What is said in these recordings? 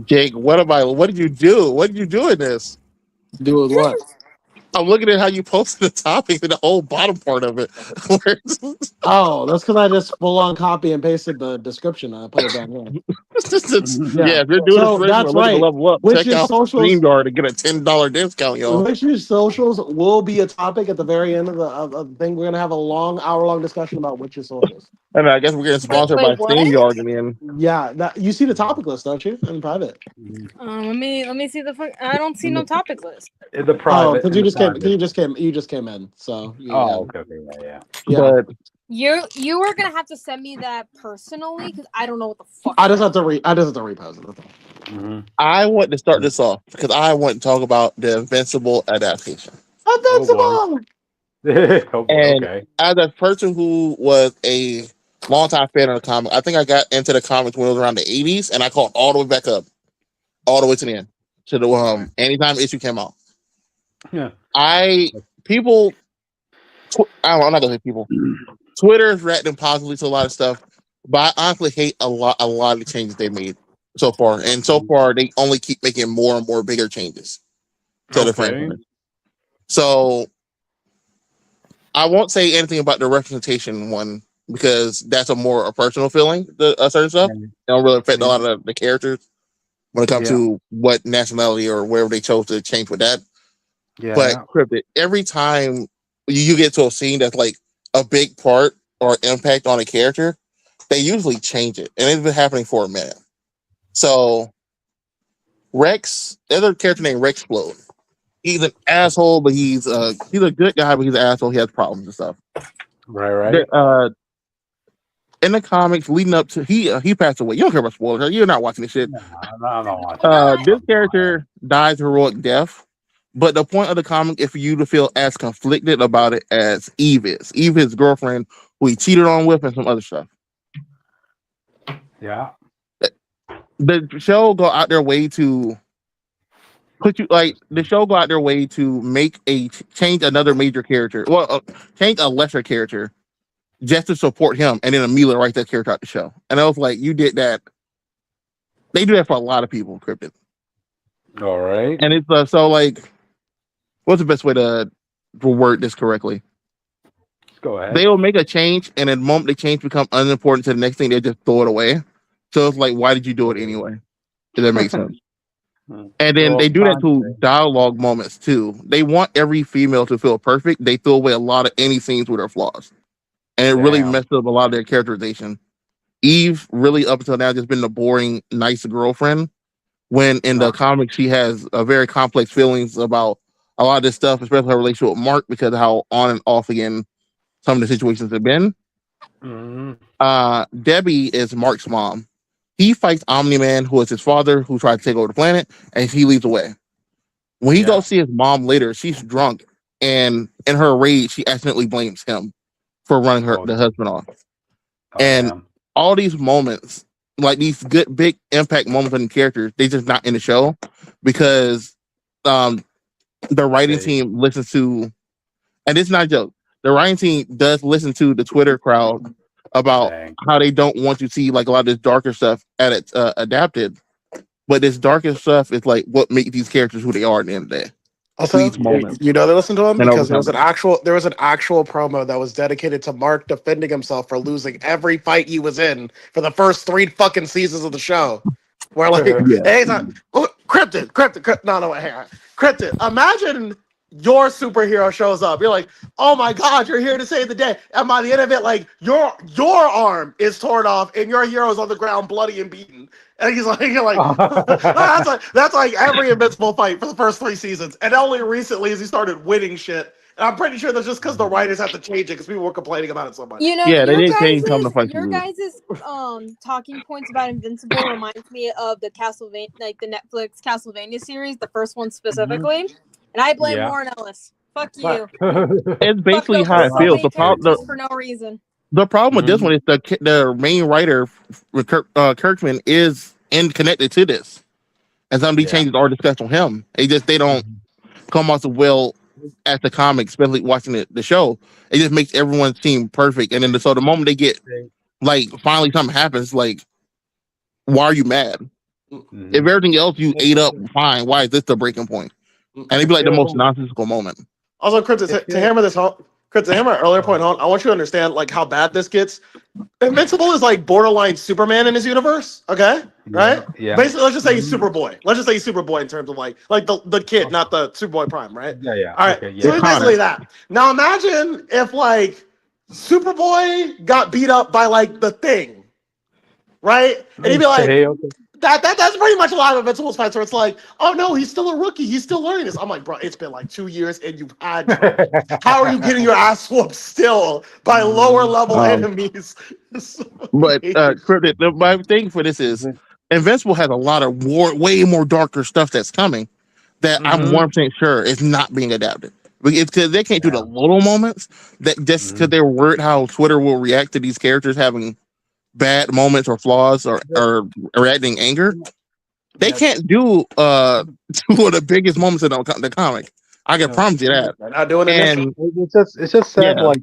Jake, what did you do? What did you do in this? Do with what? I'm looking at how you posted the topic and the whole bottom part of it. Oh, that's because I just full on copy and pasted the description. I put it down here. Yeah. Yeah, if you're doing this So for that's looking to right. level up, Which check is out socials? StreamYard and get a $10 discount, y'all. Which is socials will be a topic at the very end of the thing. We're gonna have a long hour-long discussion about which is socials. And I guess we're getting Wait, sponsored by wait, what? StreamYard again. Yeah, that you see the topic list, don't you? In private. Let me see the. I don't see no topic list. In the Oh, private. because in you the just came. private. You just came in. So yeah. Oh, okay, yeah. But You are gonna have to send me that personally because I don't know what the fuck. I just have to repost it. That's all. Mm-hmm. I want to start this off because I want to talk about the Invincible adaptation. Invincible. Oh, boy, And okay. as a person who was a longtime fan of the comic, I think I got into the comics when it was around the 80s, and I caught all the way back up, all the way to the end, to the anytime issue came out. Yeah. I'm not gonna say people. Twitter's reacting positively to a lot of stuff, but I honestly hate a lot of the changes they made so far. And so far, they only keep making more and more bigger changes to the franchise. So I won't say anything about the representation one because that's a personal feeling. The certain stuff it don't really affect a lot of the characters when it comes to what nationality or wherever they chose to change with that. Yeah. But Cryptid, every time you get to a scene that's like a big part or impact on a character, they usually change it, and it's been happening for a minute. So Rex, there's a character named Rexplode. He's an asshole, but he's a good guy, but he's an asshole. He has problems and stuff. Right. In the comics, leading up to he passed away. You don't care about spoilers. You're not watching this shit. No, I'm not watching. This character dies a heroic death. But the point of the comic is for you to feel as conflicted about it as Eve is. Eve is his girlfriend who he cheated on with and some other stuff. Yeah. The show go out their way to make change another major character. Well, change a lesser character just to support him and then immediately write that character out the show. And I was like, you did that. They do that for a lot of people, Cryptid. All right. And it's so like, what's the best way to word this correctly? Go ahead. They will make a change, and at the moment the change becomes unimportant to the next thing, they just throw it away. So it's like, why did you do it anyway? Does that make sense? And then they do that to dialogue moments too. They want every female to feel perfect. They throw away a lot of any scenes with her flaws, and it really messed up a lot of their characterization. Eve really up until now just been the boring, nice girlfriend. When in the comics she has a very complex feelings about a lot of this stuff, especially her relationship with Mark, because of how on and off again some of the situations have been. Debbie is Mark's mom. He fights Omni-Man, who is his father, who tried to take over the planet, and he leads away. When he goes see his mom later, she's drunk, and in her rage, she accidentally blames him for running the husband off. All these moments, like these good big impact moments in the characters, they just not in the show because the writing team listens to, and it's not a joke. The writing team does listen to the Twitter crowd about how they don't want to see like a lot of this darker stuff adapted, but this darker stuff is like what makes these characters who they are at the end of the day. Also, you know they listen to him because there was an actual promo that was dedicated to Mark defending himself for losing every fight he was in for the first 3 fucking seasons of the show. Where like, hey, Cryptid, no, hang on, Cryptid. Imagine your superhero shows up. You're like, oh my god, you're here to save the day, and by the end of it, like your arm is torn off and your hero's on the ground, bloody and beaten. And he's like, you're like, that's like every Invincible fight for the first 3 seasons. And only recently as he started winning shit. And I'm pretty sure that's just because the writers have to change it because people were complaining about it so much. You know, they didn't change some of the fights. Your guys' talking points about Invincible reminds me of the Castlevania, like the Netflix Castlevania series, the first one specifically. And I blame Warren Ellis. Fuck you. It's basically how it feels. For no reason. The problem with this one is the main writer, Kirkman, is connected to this, and some of these changes are discussed on him. They don't come off as well as the comics, especially watching the show. It just makes everyone seem perfect, and then so the moment they get like finally something happens, like why are you mad? Mm-hmm. If everything else you ate up, fine. Why is this the breaking point? And it'd be like the most nonsensical moment. Also, Chris, to hammer this home, Chris, to hammer an earlier point home, I want you to understand like how bad this gets. Invincible is like borderline Superman in his universe. Okay, right? Yeah. Basically, let's just say he's Superboy. Let's just say he's Superboy in terms of like the kid, not the Superboy Prime, right? Yeah. All right. Okay, yeah. So he's basically that. Now imagine if like Superboy got beat up by like the Thing, right? And he'd be like, that's pretty much a lot of Invincible's fights where it's like, oh no, he's still a rookie, he's still learning this. I'm like, bro, it's been like 2 years and you've had time. How are you getting your ass whooped still by lower level enemies? But my thing for this is Invincible has a lot of way more darker stuff that's coming that I'm 100% sure is not being adapted. It's because they can't do the little moments that just because they're worried how Twitter will react to these characters having bad moments or flaws or reacting anger. They can't do two of the biggest moments in the comic. I can promise you that. They're not doing it. And it's just sad, like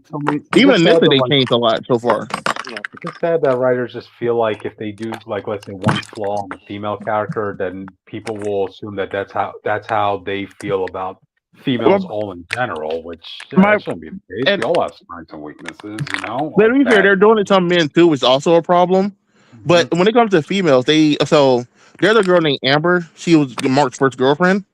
even initially they changed a lot so far. It's just sad that writers just feel like if they do, like, let's say one flaw on the female character, then people will assume that that's how they feel about females all in general, which that shouldn't be the case. They all have strengths and weaknesses, you know. Let me be fair, they're doing it to men too, which is also a problem. But when it comes to females, there's a girl named Amber. She was Mark's first girlfriend.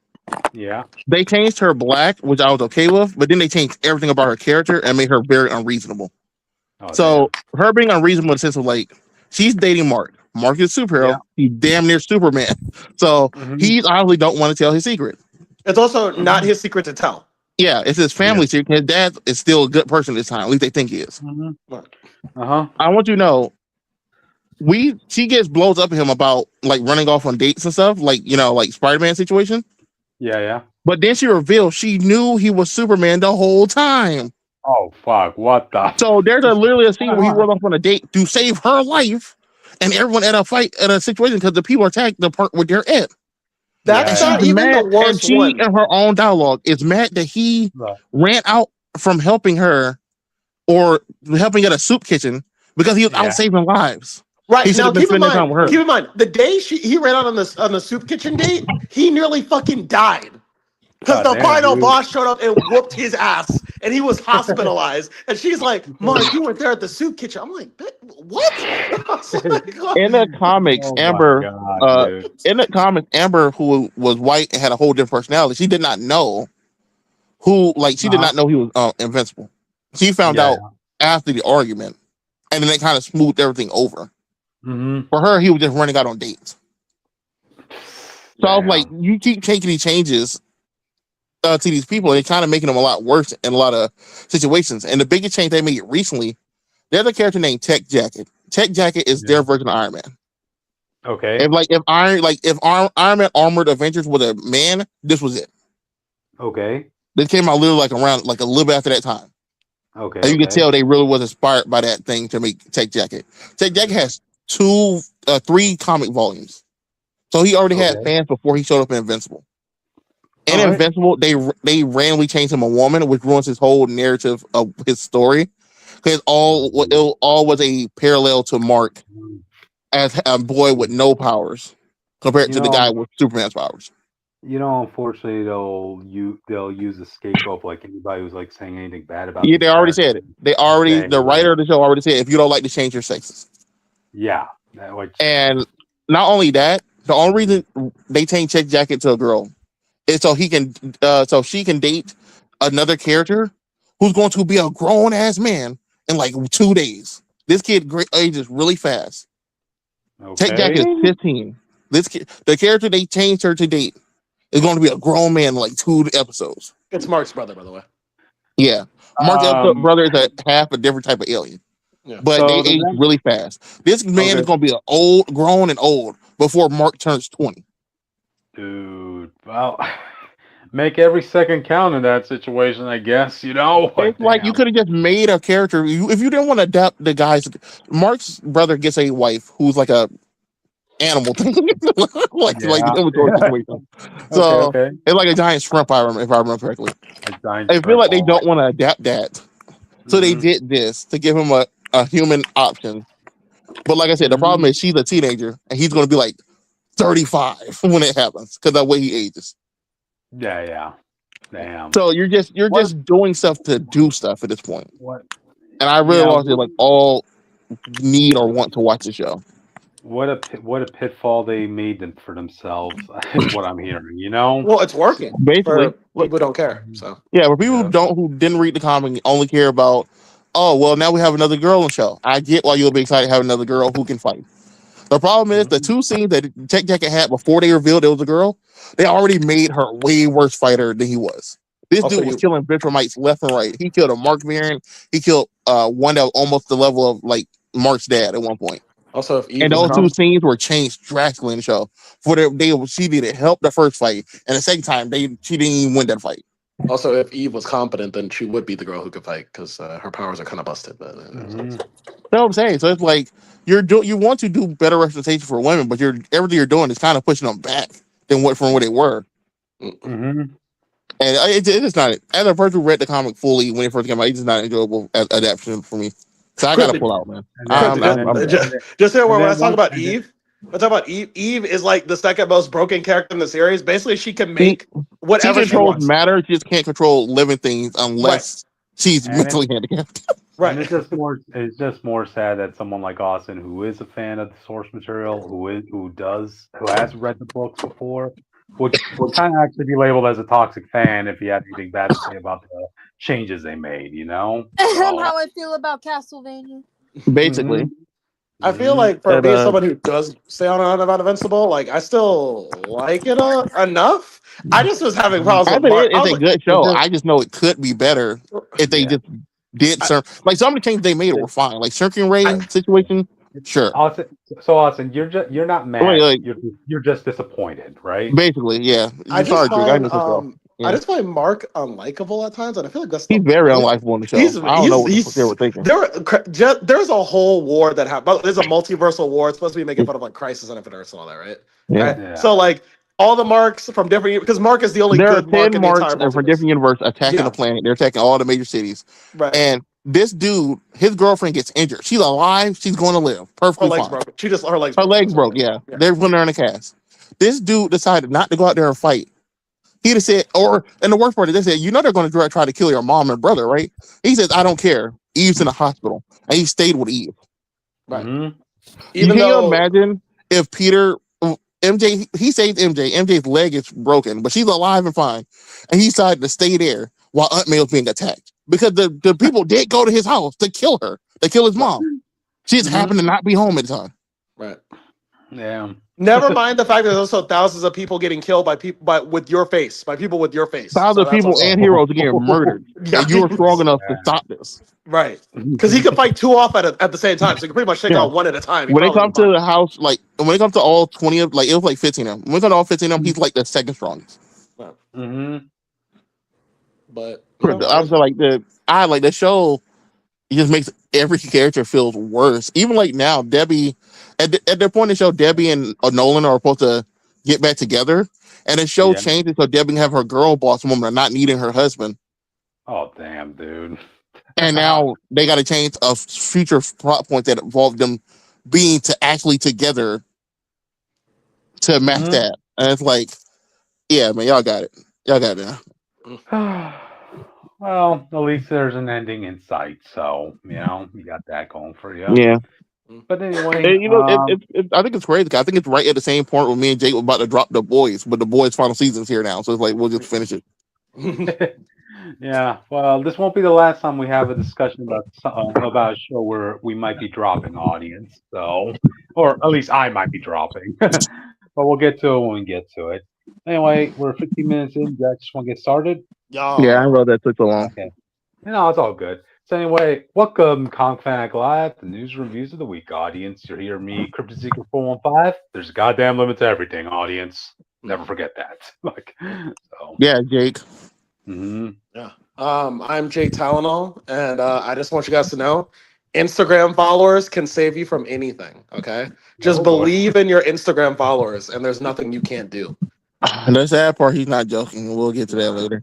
Yeah. They changed her black, which I was okay with, but then they changed everything about her character and made her very unreasonable. Her being unreasonable in the sense of like she's dating Mark. Mark is a superhero. He's damn near Superman. So he obviously don't want to tell his secret. It's also not his secret to tell. Yeah, it's his family secret. His dad is still a good person this time. At least they think he is. I want you to know, she gets blows up at him about like running off on dates and stuff, like like Spider-Man situation. Yeah. But then she revealed she knew he was Superman the whole time. Oh fuck! What the? So there's literally a scene where he went off on a date to save her life, and everyone at a situation because the people attacked the part where they're at. That's not even the worst. And she, in her own dialogue, is mad that he ran out from helping her or helping at a soup kitchen because he was out saving lives. Right. Now, keep in mind, the day he ran out on the soup kitchen date, he nearly fucking died. Because the final boss showed up and whooped his ass, and he was hospitalized. And she's like, "Mark, you were there at the soup kitchen." I'm like, "What?" In the comics, Amber, who was white and had a whole different personality, she did not know she did not know he was invincible. She found out after the argument, and then they kind of smoothed everything over. For her, he was just running out on dates. So I was like, you keep taking these changes to these people, and it's kind of making them a lot worse in a lot of situations. And the biggest change they made recently, there's a character named Tech Jacket. Tech Jacket is their version of Iron Man. Okay. If Iron Man Armored Avengers was a man, this was it. Okay. This came out literally like a little bit after that time. Okay. And you can tell they really was inspired by that thing to make Tech Jacket. Tech Jacket has 3 comic volumes. So he already had fans before he showed up in Invincible. In Invincible, they randomly changed him a woman, which ruins his whole narrative of his story. Because it all was a parallel to Mark as a boy with no powers compared to the guy with Superman's powers. Unfortunately, they'll use the scapegoat like anybody who's like saying anything bad about. Yeah, they already said it. The writer of the show already said, if you don't like to change your sexes. Yeah, and not only that, the only reason they changed Tech Jacket to a girl is so she can date another character who's going to be a grown ass man in like 2 days. This kid ages really fast. Tech Jacket is 15. The character they changed her to date is going to be a grown man in like 2 episodes. It's Mark's brother, by the way. Yeah, Mark's brother is half a different type of alien. Yeah. But they age really fast. This man is going to be grown and old before Mark turns 20. Dude, well, make every second count in that situation, I guess. It's like you could have just made a character. If you didn't want to adapt the guys, Mark's brother gets a wife who's like a animal thing, like the inventory situation. So it's like a giant shrimp. If I remember correctly. I feel like they don't want to adapt that, so they did this to give him a human option. But like I said, the problem is she's a teenager and he's going to be like 35 when it happens because of the way he ages. Yeah. Damn. So you're just doing stuff to do stuff at this point. What? And I really want to all need or want to watch the show. What a pitfall they made for themselves is what I'm hearing. You know. Well, it's working. Basically, people who don't care. So yeah, for people who didn't read the comic, only care about, oh well, now we have another girl on the show. I get why you'll be excited to have another girl who can fight. The problem is the two scenes that Tech Jacket had before they revealed it was a girl, they already made her way worse fighter than he was. This dude was killing Vitramites left and right. He killed a Mark variant. He killed one that was almost the level of like Mark's dad at one point. Also, if and those two scenes were changed drastically in the show. She needed help the first fight, and the second time she didn't even win that fight. Also, if Eve was competent, then she would be the girl who could fight because her powers are kind of busted. But that's what I'm saying. So it's like you want to do better representation for women, but everything you're doing is kind of pushing them back from what they were. Mm-hmm. And it is not, as a person who read the comic fully when it first came out, it's just not enjoyable adaptation for me. So I gotta pull out, man. Just here, when I talk about Eve, Eve is like the second most broken character in the series. Basically, she can make whatever she controls matter. She just can't control living things unless she's mentally handicapped. Right. And it's just more sad that someone like Austin, who is a fan of the source material, who has read the books before, would kind of actually be labeled as a toxic fan if he had anything bad to say about the changes they made, you know? How I feel about Castlevania. Basically. I feel like for being someone who does stay on about Invincible, like I still like it enough. I just was having problems with Mark. It's a good show. I just know it could be better if they just did some of the changes they made were fine. Like Circuit Ray situation, sure. Austin, you're not mad. You're just disappointed, right? Basically, yeah. I just find Mark unlikable at times, and I feel like he's very unlikable in the show. I don't know what they were thinking. There's a whole war that happened. There's a multiversal war. It's supposed to be making fun of like Crisis on Infinite Earths and all that, right? Yeah. Right? Yeah. So like all the Marks from different, because Mark is the only good Mark in the entire multiverse. From different universe attacking the planet. They're attacking all the major cities. Right. And this dude, his girlfriend gets injured. She's alive. She's going to live. Perfectly fine. Her legs broke. Yeah. They're putting her in a cast. This dude decided not to go out there and fight. He'd have said, and the worst part is they said, they're going to try to kill your mom and brother, right? He says, I don't care. Eve's in the hospital. And he stayed with Eve. Right. Can you imagine if Peter, MJ, he saved MJ. MJ's leg is broken, but she's alive and fine. And he decided to stay there while Aunt May was being attacked. Because the people did go to his house to kill her, to kill his mom. She just happened to not be home at the time. Right. Yeah. Never mind the fact that there's also thousands of people getting killed by people with your face. Thousands of people and heroes getting murdered. And you were strong enough to stop this. Right. Because he could fight two off at the same time. So he could pretty much take out one at a time. When it comes to the house, when it comes to all 20 of, it was like 15 of them. When it comes to all 15 of them, he's like the second strongest. Right. But I was like the show. It just makes every character feels worse. Even like now, Debbie, at the point in the show, Debbie and Nolan are supposed to get back together, and the show changes so Debbie can have her girl boss woman not needing her husband. Oh damn, dude! And now they got to change a future plot point that involved them being actually together to match that. And it's like, yeah, man, y'all got it. Y'all got it now. Well, at least there's an ending in sight, so you got that going for you. Yeah. But anyway, I think it's crazy. I think it's right at the same point where me and Jake were about to drop The Boys, but The Boys' final season's here now, so it's like we'll just finish it. Yeah. Well, this won't be the last time we have a discussion about a show where we might be dropping audience, so, or at least I might be dropping. But we'll get to it when we get to it. Anyway, we're 15 minutes in. Jack, just want to get started? Yeah, I wrote that took so long. Okay. No, it's all good. So anyway, welcome Comic Fanatic Live, the news reviews of the week, audience. You're here, me, Cryptid Secret 415. There's a goddamn limit to everything, audience. Never forget that. Yeah, Jake. Yeah. I'm Jake Talonol, and I just want you guys to know, Instagram followers can save you from anything. Okay, just believe in your Instagram followers, and there's nothing you can't do. And the sad part, he's not joking. We'll get to that later.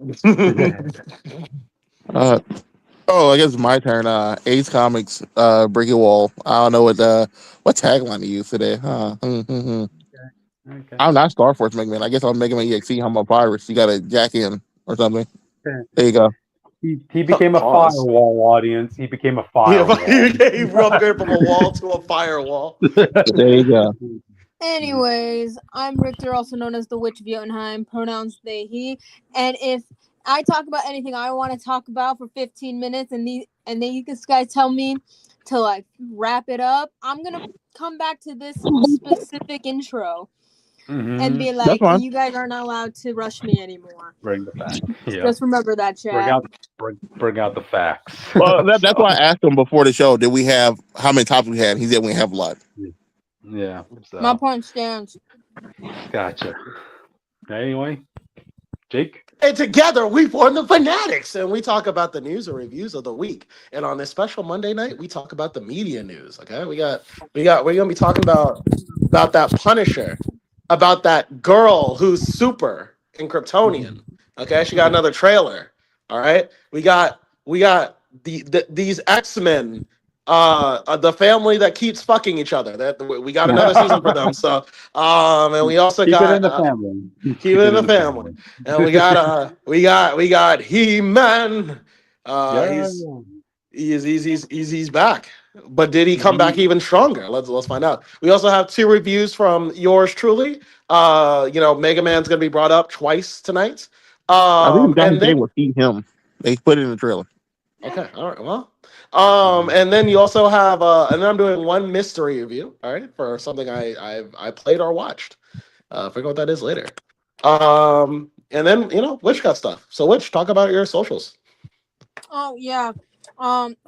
I guess it's my turn. Ace Comics, Brick Wall. I don't know what tagline to use today. Okay. I'm not Star Force Mega Man. I guess I'm Mega Man EXE. I'm a Pirates. You got to jack in or something. There you go. He became a firewall audience. He became a firewall. He upgraded from a wall to a firewall. There you go. Anyways, I'm Richter, also known as the Witch of Jotunheim, pronouns they, he. And if I talk about anything I want to talk about for 15 minutes and then you guys tell me to like wrap it up, I'm going to come back to this specific intro and be like, you guys are not allowed to rush me anymore. Bring the facts. Yeah. Just remember that, chat. Bring out the facts. Well, that's why I asked him before the show, did we have, how many topics we had? He said we have a lot. Yeah. So. My point stands. Gotcha. Anyway, Jake? And together we form the Phanatics, and we talk about the news and reviews of the week. And on this special Monday night, we talk about the media news. Okay, we're gonna be talking about that Punisher, about that girl who's super in Kryptonian. Okay, she got another trailer. All right, we got these X-Men. The family that keeps fucking each other. That we got another season for them. So, and we also keep got it in the family. Keep it in the family. And we got He-Man. He's back. But did he come back even stronger? Let's find out. We also have 2 reviews from yours truly. Mega Man's gonna be brought up twice tonight. I think the game will feed him. They put it in the trailer. Okay, all right. Well, and then you also have and then I'm doing 1 mystery review, all right, for something I played or watched. Figure out what that is later. And then Witch got stuff. So Witch, talk about your socials. Oh yeah.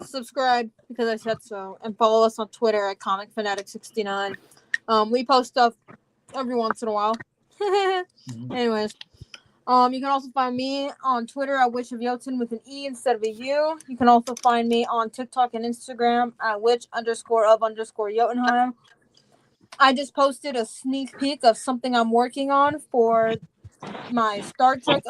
Subscribe because I said so, and follow us on Twitter at ComicFanatic69. We post stuff every once in a while. Anyways. You can also find me on Twitter at Witch of Jotun with an E instead of a U. You can also find me on TikTok and Instagram at Witch_of_Jotunheim. I just posted a sneak peek of something I'm working on for my Star Trek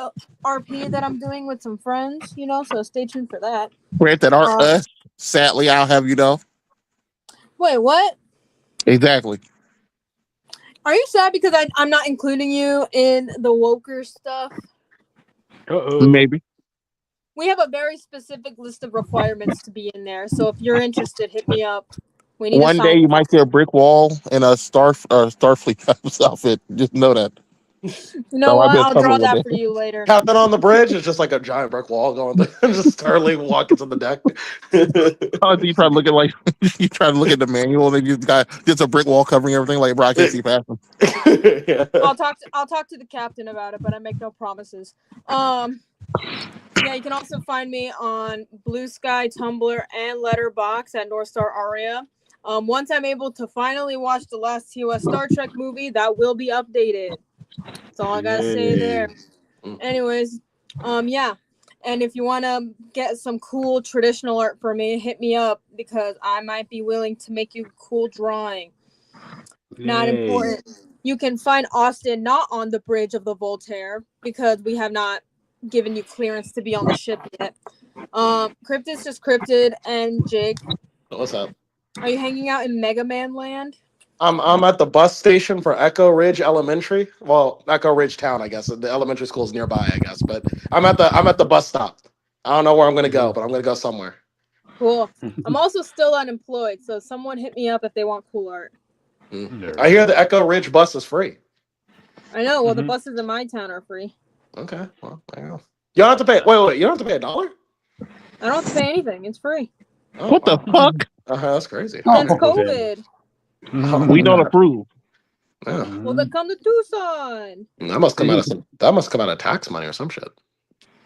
RP that I'm doing with some friends, so stay tuned for that. Grant that aren't us. Sadly, I'll have you know. Wait, what? Exactly. Are you sad because I'm not including you in the Woker stuff? Maybe. We have a very specific list of requirements to be in there, so if you're interested, hit me up. We need One day you might see a brick wall in a Starfleet outfit. Just know that. You know what? I'll draw that for you later. Captain on the bridge is just like a giant brick wall going there. Just Starling walking to the deck. You try to look at the manual and you got just a brick wall covering everything. Like, bro, I can't see past them. Yeah. I'll talk to the captain about it, but I make no promises. Yeah, you can also find me on Blue Sky, Tumblr, and Letterboxd at North Star Aria. Once I'm able to finally watch the last TOS Star Trek movie, that will be updated. That's all I gotta say there. Anyways, yeah. And if you want to get some cool traditional art for me, hit me up because I might be willing to make you a cool drawing. Not important. You can find Austin not on the bridge of the Voltaire because we have not given you clearance to be on the ship yet. Cryptid's just Cryptid and Jake. What's up? Are you hanging out in Mega Man Land? I'm at the bus station for Echo Ridge Elementary. Well, Echo Ridge Town, I guess. The elementary school is nearby, I guess. But I'm at the bus stop. I don't know where I'm gonna go, but I'm gonna go somewhere. Cool. I'm also still unemployed, so someone hit me up if they want cool art. I hear the Echo Ridge bus is free. I know. Well, the buses in my town are free. Okay. Well, I know. You don't have to pay. Wait. You don't have to pay $1? I don't have to pay anything. It's free. Oh, what the fuck? That's crazy. Since COVID. We don't approve. Yeah. Well, then come to Tucson. That must come out of tax money or some shit.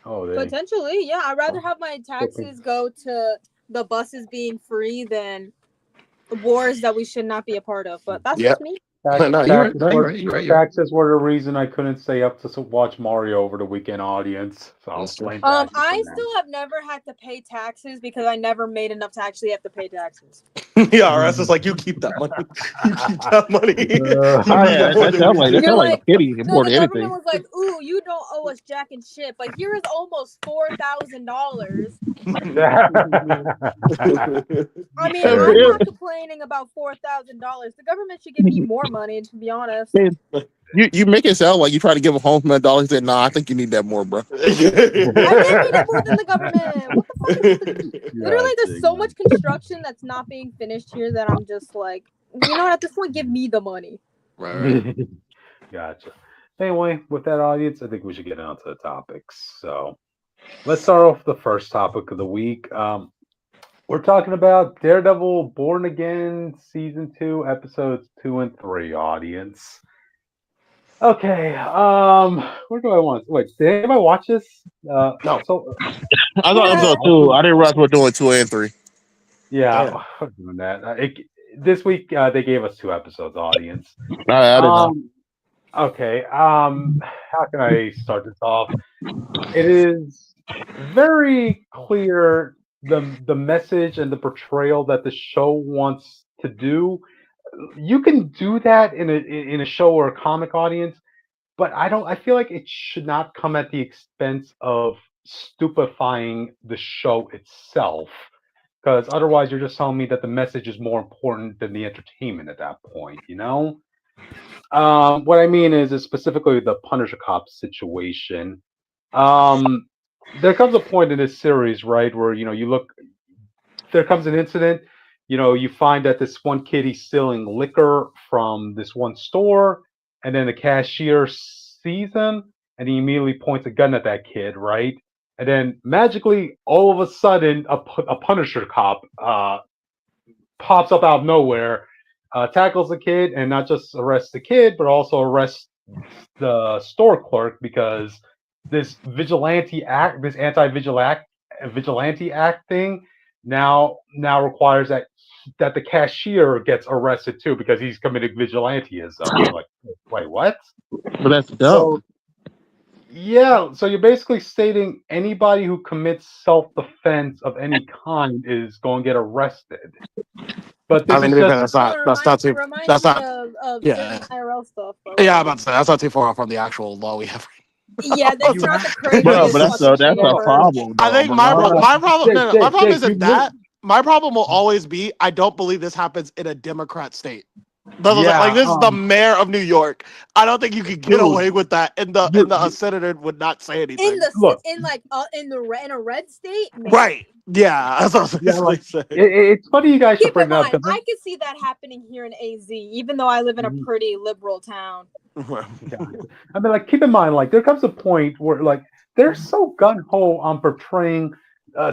Oh, potentially, yeah. I'd rather have my taxes go to the buses being free than wars that we should not be a part of. But that's just me. You're right. Taxes were the reason I couldn't stay up to watch Mario over the weekend audience. So I still have never had to pay taxes because I never made enough to actually have to pay taxes. Yeah, or else it's like you keep that money. You keep that money. That sounds like a pity more than anything. The government was like, "Ooh, you don't owe us jack and shit, but here is almost $4,000." I mean, I'm not complaining about $4,000. The government should give me more money, to be honest. You make it sound like you try to give a homeless $1. He said, "Nah, I think you need that more, bro." I did need it more than the government. What the fuck is this? Literally, there's so much construction that's not being finished here that I'm just like, you know what? At this point, give me the money. Right. Gotcha. Anyway, with that, audience, I think we should get on to the topics. So let's start off the first topic of the week. We're talking about Daredevil Born Again, Season 2, Episodes 2 and 3, audience. Okay, where do I want to... Wait, did anybody watch this? No. So, I thought episode 2. I didn't realize we're doing 2 and 3. Yeah, we're doing that. This week, they gave us 2 episodes, audience. I didn't know. Okay, how can I start this off? It is very clear the message and the portrayal that the show wants to do. You can do that in a show or a comic, audience, but I feel like it should not come at the expense of stupefying the show itself, because otherwise you're just telling me that the message is more important than the entertainment at that point, you know? What I mean is specifically the Punisher Cop situation. There comes a point in this series, right, where there comes an incident. You find that this one kid, he's stealing liquor from this one store, and then the cashier sees him, and he immediately points a gun at that kid, right? And then magically, all of a sudden, a Punisher Cop pops up out of nowhere, tackles the kid, and not just arrests the kid, but also arrests the store clerk, because this vigilante act, this anti-vigilante act thing, now requires that the cashier gets arrested too, because he's committed vigilanteism. I'm like, wait, what? But that's dumb. So you're basically stating anybody who commits self-defense of any kind is going to get arrested. But this that's not too. That's not. Yeah. IRL stuff. Yeah, I'm about to say that's not too far from the actual law we have. Yeah, that's not the craziest. Bro, but that's a problem. I think my problem isn't that. My problem will always be I don't believe this happens in a Democrat state. Like this is the mayor of New York. I don't think you could get away with that, and the senator would not say anything. In a red state, maybe. Right? Yeah, that's what I was saying. It's funny you guys should bring that up. I could see that happening here in AZ, even though I live in a pretty liberal town. I mean, like, keep in mind, like, there comes a point where, like, they're so gun-ho on portraying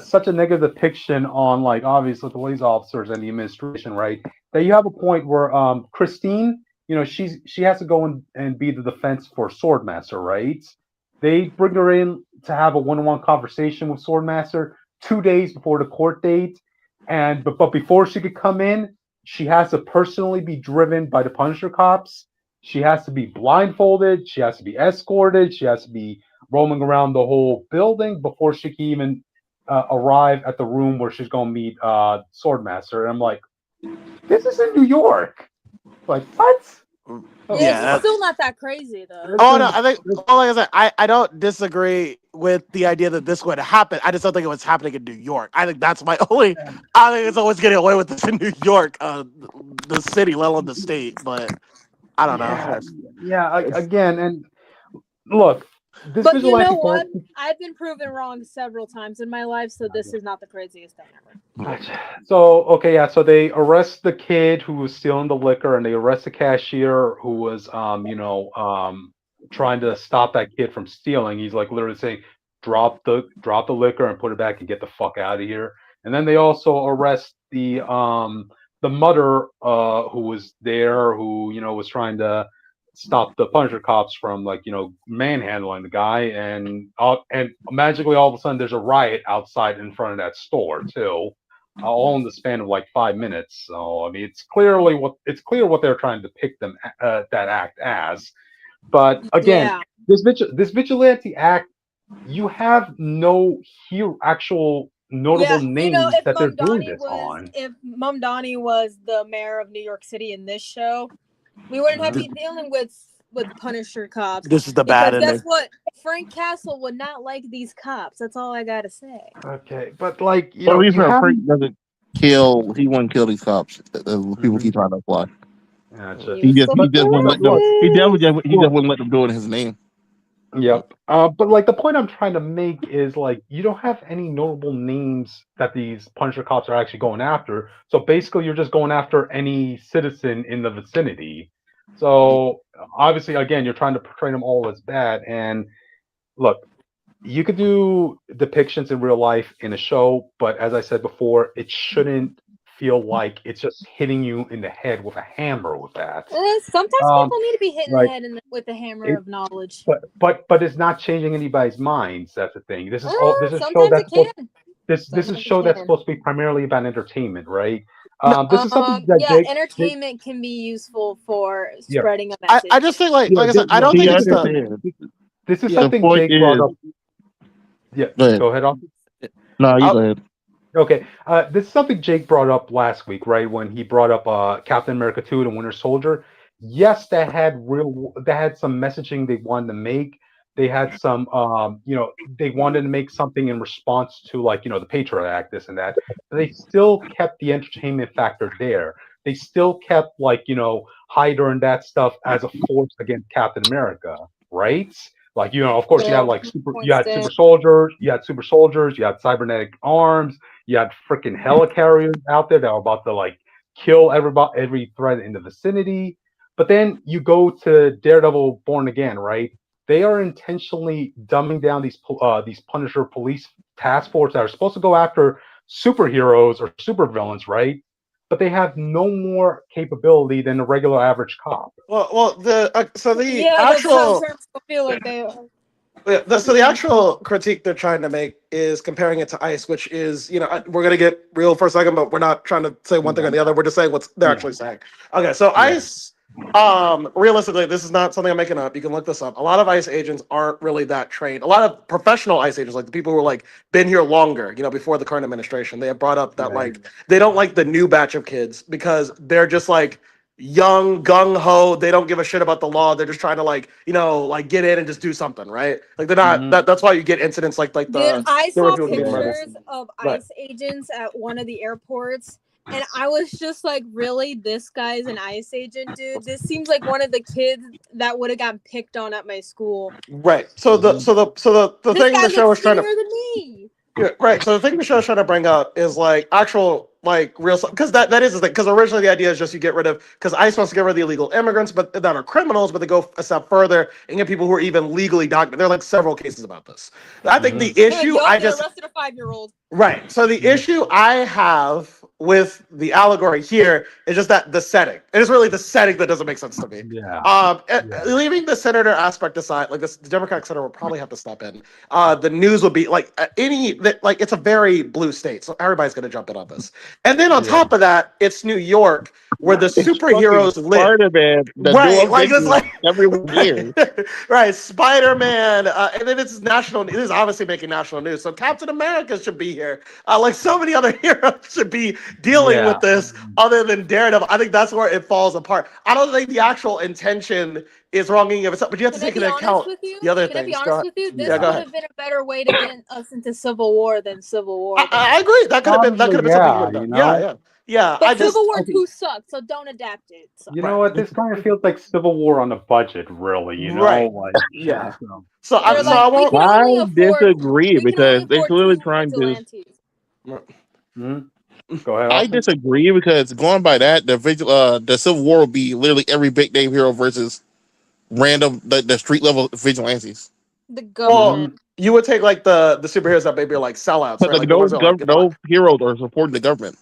such a negative depiction on, like, obviously the police officers and the administration, right? That you have a point where Christine, she has to go and be the defense for Swordmaster, right? They bring her in to have a one-on-one conversation with Swordmaster 2 days before the court date, but before she could come in, she has to personally be driven by the Punisher cops. She has to be blindfolded. She has to be escorted. She has to be roaming around the whole building before she can even arrive at the room where she's going to meet Swordmaster. And I'm like, this is in New York. Like, what? Yeah, it's still not that crazy though. Oh no, I think, like I said, I don't disagree with the idea that this would happen. I just don't think it was happening in New York. I think that's my only. I think it's always getting away with this in New York, the city, let alone the state. But I don't know. Yeah, again, and look. But you know what? I've been proven wrong several times in my life, so this is not the craziest thing ever. So so they arrest the kid who was stealing the liquor, and they arrest the cashier who was trying to stop that kid from stealing. He's like literally saying, drop the liquor and put it back and get the fuck out of here. And then they also arrest the mother who was there, who was trying to stop the Punisher cops from manhandling the guy, and magically all of a sudden there's a riot outside in front of that store too, all in the span of like 5 minutes. So I mean, it's clear what they're trying to depict them that act as. But again, this vigilante act, you have no actual notable names that they're doing this on. If Mom Donnie was the mayor of New York City in this show, we wouldn't have to be dealing with Punisher cops. This is the bad ending. Guess what? Frank Castle would not like these cops. That's all I gotta say. Okay, but like Frank doesn't kill. He wouldn't kill these cops. People keep trying to apply. Gotcha. He just wouldn't let them. He just wouldn't let them do it in his name. Yep. But like the point I'm trying to make is like you don't have any notable names that these Punisher cops are actually going after. So basically, you're just going after any citizen in the vicinity. So obviously, again, you're trying to portray them all as bad. And look, you could do depictions in real life in a show, but as I said before, it shouldn't feel like it's just hitting you in the head with a hammer with that. Sometimes people need to be hit in like, the head with the hammer of knowledge. But it's not changing anybody's minds. That's the thing. This is show that's this is show that's supposed to be primarily about entertainment, right? This is something that entertainment can be useful for spreading a message. I just think like I said, I don't think it's this is something Jake brought up. Yeah, go ahead, Austin. No, you go ahead. Okay, this is something Jake brought up last week, right? When he brought up Captain America 2 and Winter Soldier. Yes, that had some messaging they wanted to make. They had some, they wanted to make something in response to the Patriot Act, this and that. But they still kept the entertainment factor there. They still kept Hydra and that stuff as a force against Captain America, right? Of course, you had super soldiers, you had cybernetic arms, you had freaking helicarriers out there that were about to kill every threat in the vicinity. But then you go to Daredevil Born Again, right? They are intentionally dumbing down these Punisher police task force that are supposed to go after superheroes or supervillains, right? But they have no more capability than a regular average cop. So the actual critique they're trying to make is comparing it to ICE, which is, we're going to get real for a second, but we're not trying to say one thing or the other. We're just saying what they're actually saying. Okay, so ICE, realistically, this is not something I'm making up. You can look this up. A lot of ICE agents aren't really that trained. A lot of professional ICE agents, like the people who are been here longer, before the current administration, they have brought up that they don't like the new batch of kids because they're just young, gung-ho, they don't give a shit about the law. They're just trying to get in and just do something, right? They're not that's why you get incidents like the I saw pictures of ICE agents at one of the airports, and I was just like, really, this guy's an ICE agent, dude? This seems like one of the kids that would have gotten picked on at my school. Right. So the thing the show is trying to than me. Yeah, right. So the thing the show is trying to bring up is actual real, because that is the thing. Because originally the idea is just you get rid of, because ICE wants to get rid of the illegal immigrants, but that are criminals, but they go a step further and get people who are even legally documented. There are several cases about this. I think the issue arrested a 5-year-old. Right. So the issue I have with the allegory here is just that the setting. It is really the setting that doesn't make sense to me. Yeah. Leaving the senator aspect aside, the Democratic senator will probably have to step in. The news would be it's a very blue state, so everybody's going to jump in on this. And then on top of that, it's New York, where the superheroes live. Right, it's everyone here. Right, Spider-Man, and then it's national. It is obviously making national news. So Captain America should be here. So many other heroes should be dealing with this, other than Daredevil. I think that's where it falls apart. I don't think the actual intention is wronging of itself, but you have to take into account the other things. Can I be honest with you? This would have been a better way to get us into Civil War than Civil War. I agree. That could have been something you would have done. Yeah. But Civil War 2 sucked, so don't adapt it. So. You know what? This kind of feels like Civil War on a budget, really. You know, right? So I disagree because they're clearly trying to. Go ahead. I disagree because going by that, the Civil War will be literally every big name hero versus random the street level vigilantes. The government. You would take the superheroes that maybe are sellouts. But no heroes are supporting the government.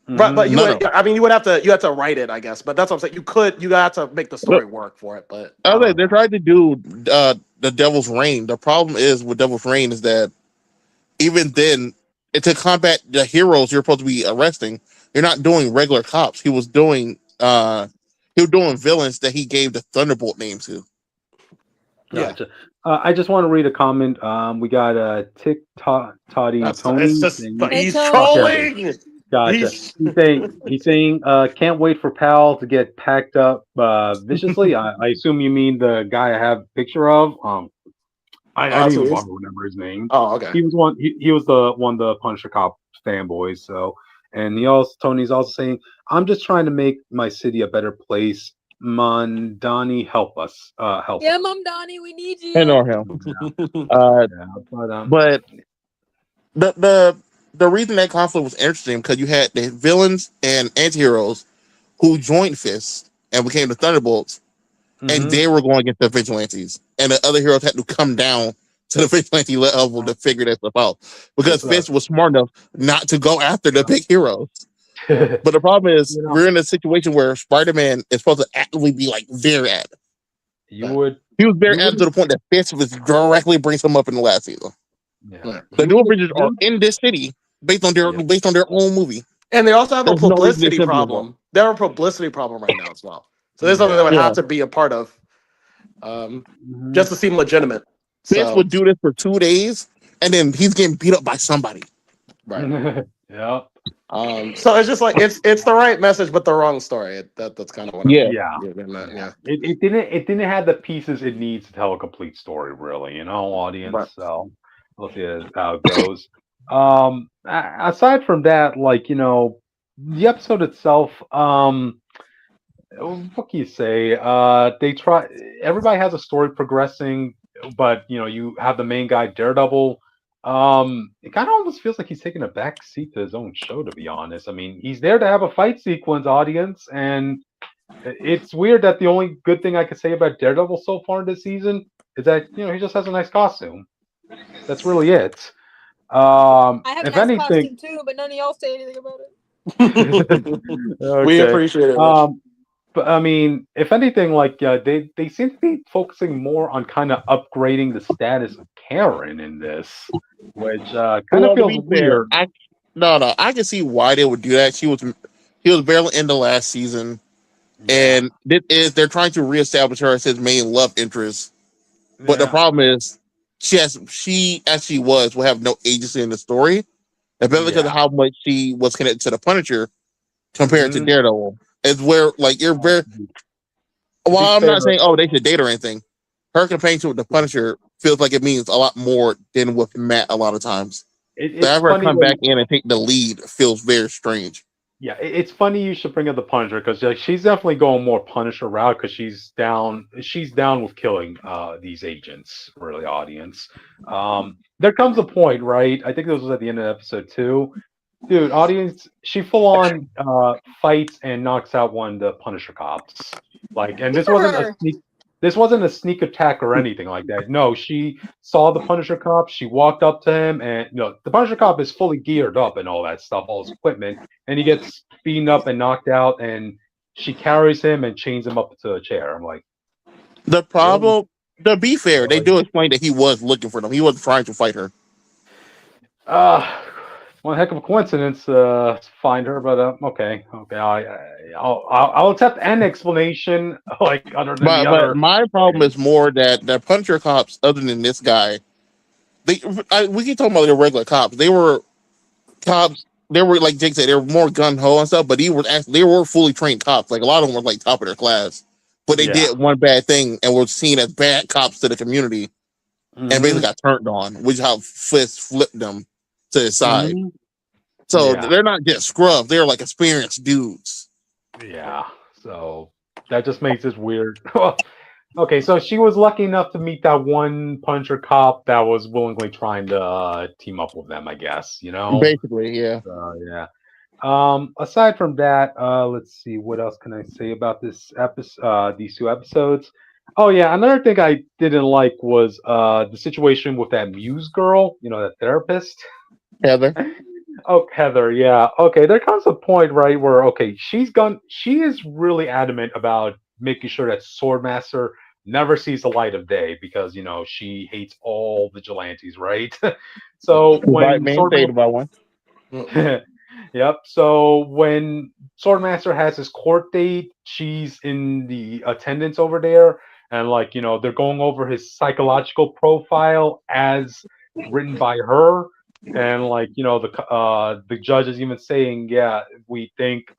But you would, you would have to write it, I guess. But that's what I'm saying. You have to make the story work for it. But they're trying to do the Devil's Reign. The problem is with Devil's Reign is that even then, to combat the heroes you're supposed to be arresting, you're not doing regular cops. He was doing villains that he gave the Thunderbolt name to. Gotcha. I just want to read a comment. We got a Toddy Tony. He's trolling. Gotcha. He's saying, can't wait for Pal to get packed up viciously. I assume you mean the guy I have a picture of. I don't even remember his name. Oh, okay. He was the Punisher cop fanboys. So, And Tony's also saying, "I'm just trying to make my city a better place. Mondani, help us. Help." Yeah, Mom Donnie, we need you. I know him. But But the reason that conflict was interesting because you had the villains and antiheroes who joined Fist and became the Thunderbolts, and they were going against the vigilantes, and the other heroes had to come down to the vigilante level to figure that stuff out because Fist was smart enough not to go after the big heroes. But the problem is, we're in a situation where Spider-Man is supposed to actively be like very active. He was very active to the point that Fist was directly brings him up in the last season. Yeah. The Dual Bridges are in this city based on their own movie. And they also have There's a publicity problem. They have a publicity problem right now as well. So there's something that would have to be a part of, just to seem legitimate. Fist would do this for 2 days, and then he's getting beat up by somebody. Right. Yeah. So it's just like it's the right message, but the wrong story. That's kind of what. It didn't have the pieces it needs to tell a complete story, really. Audience. Right. So we'll see how it goes. Aside from that, the episode itself, what can you say? They try. Everybody has a story progressing, but you have the main guy, Daredevil. It kind of almost feels like he's taking a back seat to his own show, to be honest. I mean, he's there to have a fight sequence, audience, and it's weird that the only good thing I could say about Daredevil so far this season is that he just has a nice costume. That's really it. I have a nice costume too, but none of y'all say anything about it. Okay. We appreciate it. But I mean, if anything, they seem to be focusing more on kind of upgrading the status of Karen in this, which kind of feels weird. I can see why they would do that. He was barely in the last season, and they're trying to reestablish her as his main love interest. But the problem is, she as she was will have no agency in the story, especially because of how much she was connected to the Punisher compared to Daredevil. It's where you're very. While I'm not saying they should date or anything, her companionship with the Punisher feels like it means a lot more than with Matt a lot of times. To have her come back in and take the lead feels very strange. Yeah, it's funny you should bring up the Punisher because she's definitely going more Punisher route because she's down with killing these agents, really, audience. There comes a point, right? I think this was at the end of episode 2. Dude, audience, she full on fights and knocks out one of the Punisher cops. And this wasn't a sneak attack or anything like that. No, she saw the Punisher cop. She walked up to him, and the Punisher cop is fully geared up and all that stuff, all his equipment, and he gets beaten up and knocked out, and she carries him and chains him up to a chair. I'm like, the problem. To be fair, they do explain that he was looking for them. He wasn't trying to fight her. One heck of a coincidence to find her, but okay. I'll accept an explanation other than but my problem is more that the Punisher cops, other than this guy, we keep talking about the regular cops. They were cops. They were like Jake said, they were more gun ho and stuff. But they were fully trained cops. A lot of them were top of their class, but they did one bad thing and were seen as bad cops to the community, and basically got turned on, which is how Fist flipped them to his side. So they're not just scrubs; they're experienced dudes. Yeah. So that just makes it weird. Okay, so she was lucky enough to meet that one Punisher cop that was willingly trying to team up with them, I guess. Basically, yeah. Aside from that, let's see, what else can I say about this episode? These 2 episodes. Oh yeah, another thing I didn't like was the situation with that Muse girl. That therapist. Heather. Oh, Heather, yeah. Okay, there comes a point, right, where she is really adamant about making sure that Swordmaster never sees the light of day because she hates all vigilantes, right? So when Yep. So when Swordmaster has his court date, she's in the attendance over there, and they're going over his psychological profile as written by her. And the judge is even saying, we thank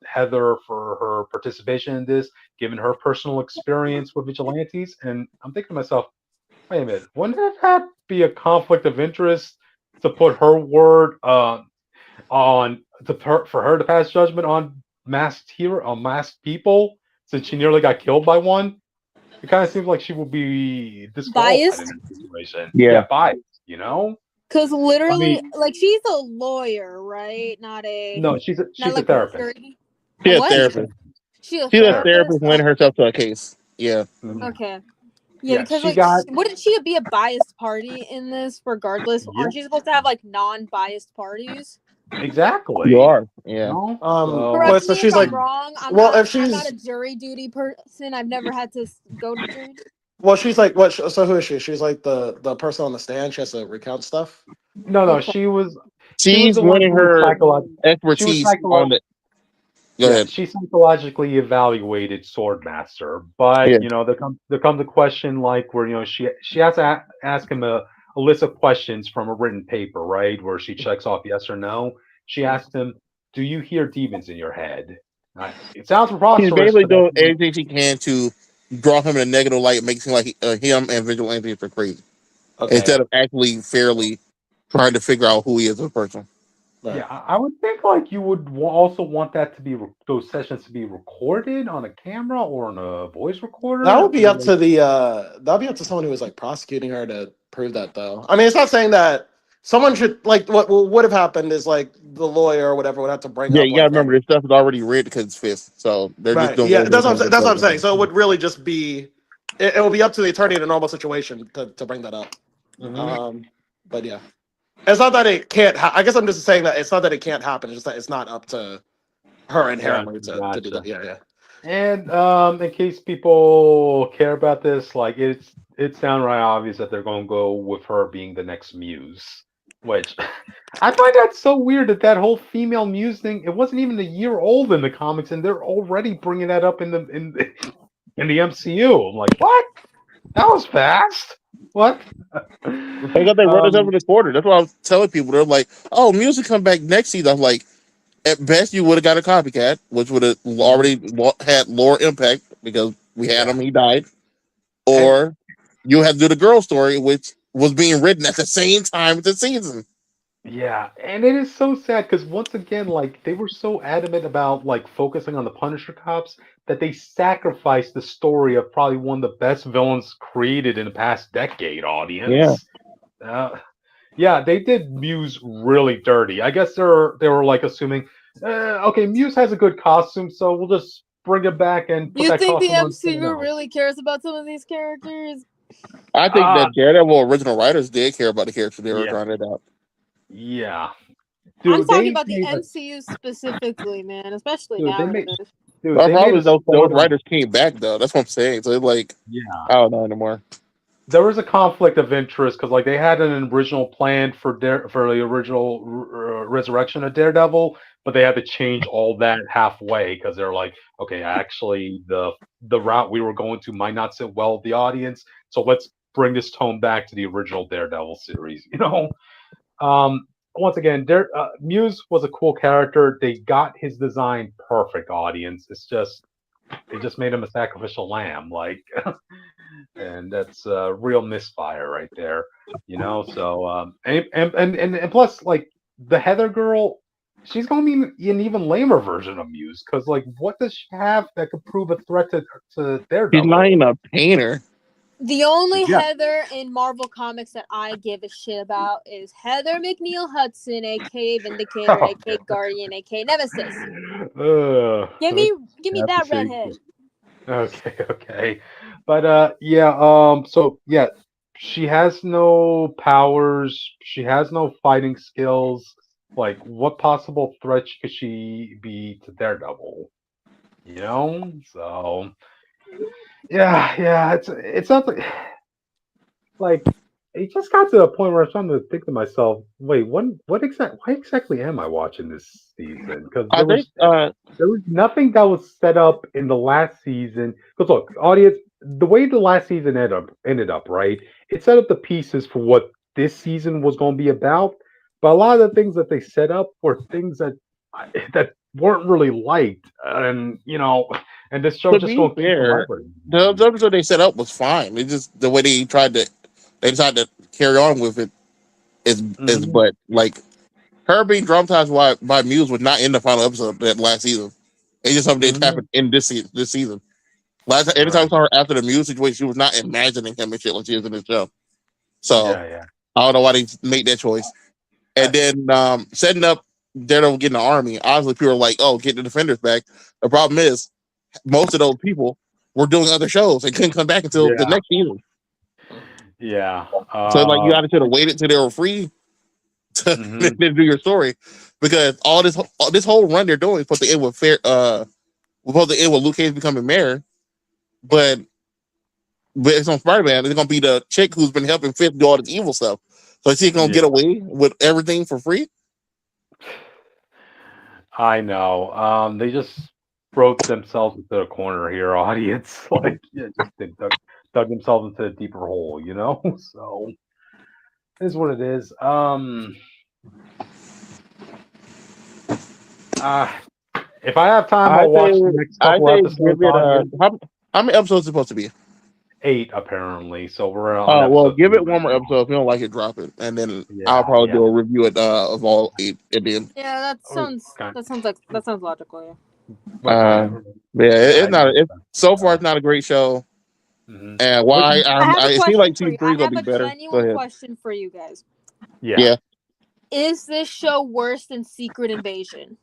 Heather for her participation in this, given her personal experience with vigilantes. And I'm thinking to myself, wait a minute, wouldn't that be a conflict of interest to put her word on for her to pass judgment on masked people, since she nearly got killed by one. It kind of seems like she will be disqualified in Biased? that situation. Yeah. Biased. You know. Because literally, I mean, like, she's a lawyer, right? Not a no, she's not a like a therapist. jury. A She's a what? therapist. She a She's a therapist? therapist lending herself to a case. Yeah. Okay. Yeah, Yeah, because she like, got. wouldn't she be a biased party in this? Regardless, Yeah, aren't you supposed to have like non-biased parties? exactly. You are. Yeah. No, Wait, Correct so me if she's like, I'm wrong. well, if I'm not she's, a jury duty person. I've never had to go to jury duty. well, she's like, what? So who is she? She's like the person on the stand. She has to recount stuff. no. Okay. She was She's the one lending who was her She was expertise on the. Go Yeah, ahead. she psychologically evaluated Swordmaster, but Yeah. there comes a question like where she has to ask him a list of questions from a written paper, right? Where she checks off yes or no. She asked him, "Do you hear demons in your head?" It sounds She's preposterous, basically but that's doing everything she can to draw him in a negative light, make it seem like him and vigilantes are crazy, Okay. instead of actually fairly trying to figure out who he is as a person. yeah. I would think like you would also want that to be those sessions to be recorded on a camera or on a voice recorder. That would be up to the that'd be up to someone who was like prosecuting her to prove that, though. I mean, it's not saying that someone should, like, what would have happened is like the lawyer or whatever would have to bring Yeah, up you gotta like remember this stuff is already rigged because it's fifth, so they're just right. doing Yeah, everything. that's what I'm saying. So it would really just be it will be up to the attorney in a normal situation to bring that up. But yeah. It's not that it can't I guess I'm just saying that it's not that it can't happen, it's just that it's not up to her inherently to do that. Yeah. And in case people care about this, like it's downright obvious that they're going to go with her being the next Muse, which I find that so weird that whole female Muse thing. It wasn't even a year old in the comics, and they're already bringing that up in the MCU. I'm like, what? That was fast. What? They got their runners up in the quarter. That's what I was telling people. They're like, "Oh, music come back next season." I'm like, at best, you would have got a copycat, which would have already had lore impact because we had him. He died, or you had to do the girl story, which was being written at the same time as the season. Yeah, and it is so sad because once again, like they were so adamant about like focusing on the Punisher cops that they sacrificed the story of probably one of the best villains created in the past decade. Audience, yeah, they did Muse really dirty. I guess they were like assuming, okay, Muse has a good costume, so we'll just bring it back and put You that think the costume on someone MCU else. really cares about some of these characters? I think that Daredevil original writers did care about the characters they were Yeah. trying to adopt. Yeah. I'm talking about the MCU specifically, man, especially nowadays. Our problem is those writers came back though. That's what I'm saying. So like, I don't know anymore. There was a conflict of interest because like they had an original plan for the original resurrection of Daredevil, but they had to change all that halfway because they're like, okay, actually the route we were going to might not sit well with the audience, so let's bring this tone back to the original Daredevil series. Once again, Muse was a cool character. They got his design perfect, audience. It just made him a sacrificial lamb, like, and that's a real misfire right there, So, and plus, like the Heather girl, she's gonna be an even lamer version of Muse, because like, what does she have that could prove a threat to Daredevil? She's not even a painter. The only Heather in Marvel Comics that I give a shit about is Heather McNeil Hudson, aka Vindicator, aka Guardian, aka Nemesis. Give me that redhead. Okay. But so yeah, she has no powers, she has no fighting skills. Like, what possible threat could she be to Daredevil? So yeah, it's not like it just got to a point where I'm starting to think to myself, wait, why exactly am I watching this season? Because there was nothing that was set up in the last season. Because look, audience, the way the last season ended up, right? It set up the pieces for what this season was going to be about. But a lot of the things that they set up were things that weren't really liked, and and this show just going to keep elaborating. The episode they set up was fine. It's just the way they decided to carry on with it is but like her being traumatized by Muse was not in the final episode of that last season. It's just something that happened in this season. Every time I saw her after the Muse situation, she was not imagining him and shit like she was in the show. So I don't know why they made that choice. And then setting up Daredevil getting the army. Obviously, people are like, "Oh, get the Defenders back." The problem is, most of those people were doing other shows and couldn't come back until the next season. Yeah. So like, you should have waited till they were free to then do your story, because all this whole run they're doing is supposed to end with Luke Cage becoming mayor, but it's on Spider-Man. It's gonna be the chick who's been helping Fifth do all this evil stuff. So she's gonna get away with everything for free. I know. They just wrote themselves into a corner here, audience. Like, they dug themselves into a deeper hole, you know. So it is what it is. If I have time, I'll watch the next couple episodes. How many episodes is it supposed to be? 8 apparently. So we're on. Well, give it one more episode. If you don't like it, drop it, and then I'll probably do a review of all 8 at the end. Yeah, that sounds logical. It's not. So far, it's not a great show. And why? It seems like season 3 gonna be better. I have a genuine question for you guys. Yeah. Is this show worse than Secret Invasion?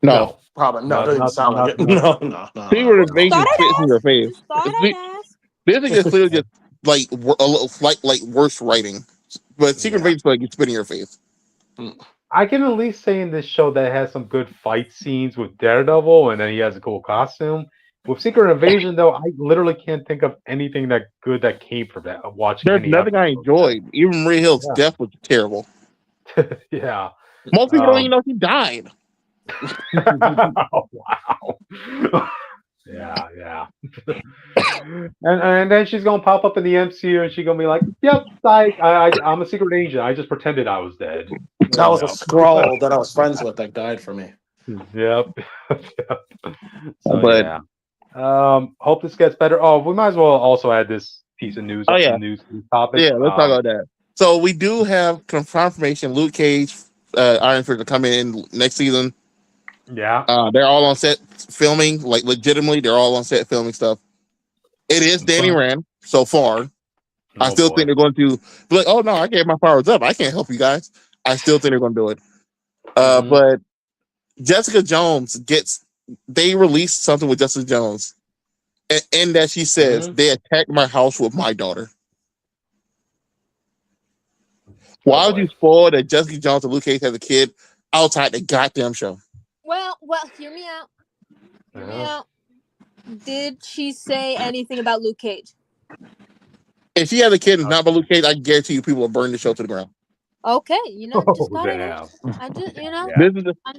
No, probably no. It doesn't sound like it. No. Secret Invasion spits in your face. This thing is clearly just like worse writing, but Secret Invasion is like you spit in your face. I can at least say in this show that it has some good fight scenes with Daredevil, and then he has a cool costume. With Secret Invasion, though, I literally can't think of anything that came from that. Watching, there's nothing I enjoyed. Even Maria Hill's death was terrible. Yeah, most people don't even know she died. Oh, wow. Yeah. and then she's gonna pop up in the MCU and she's gonna be like, "Yep, I'm a secret agent. I just pretended I was dead." That was a Skrull that I was friends with that died for me. Yep. So, hope this gets better. Oh, we might as well also add this piece of news. News topic. Yeah, let's talk about that. So we do have confirmation. Luke Cage, Iron Fist are coming in next season. Yeah. They're all on set filming, like legitimately, they're all on set filming stuff. It is Danny Rand so far. I still think they're going to be like, "Oh no, I gave my powers up. I can't help you guys." I still think they're going to do it. But Jessica Jones they released something with Jessica Jones, and in that she says they attacked my house with my daughter. Why would you spoil that Jessica Jones and Luke Cage has a kid outside the goddamn show? Well, hear me out. Did she say anything about Luke Cage? If she has a kid and not about Luke Cage, I guarantee you people will burn the show to the ground. Okay, just gotta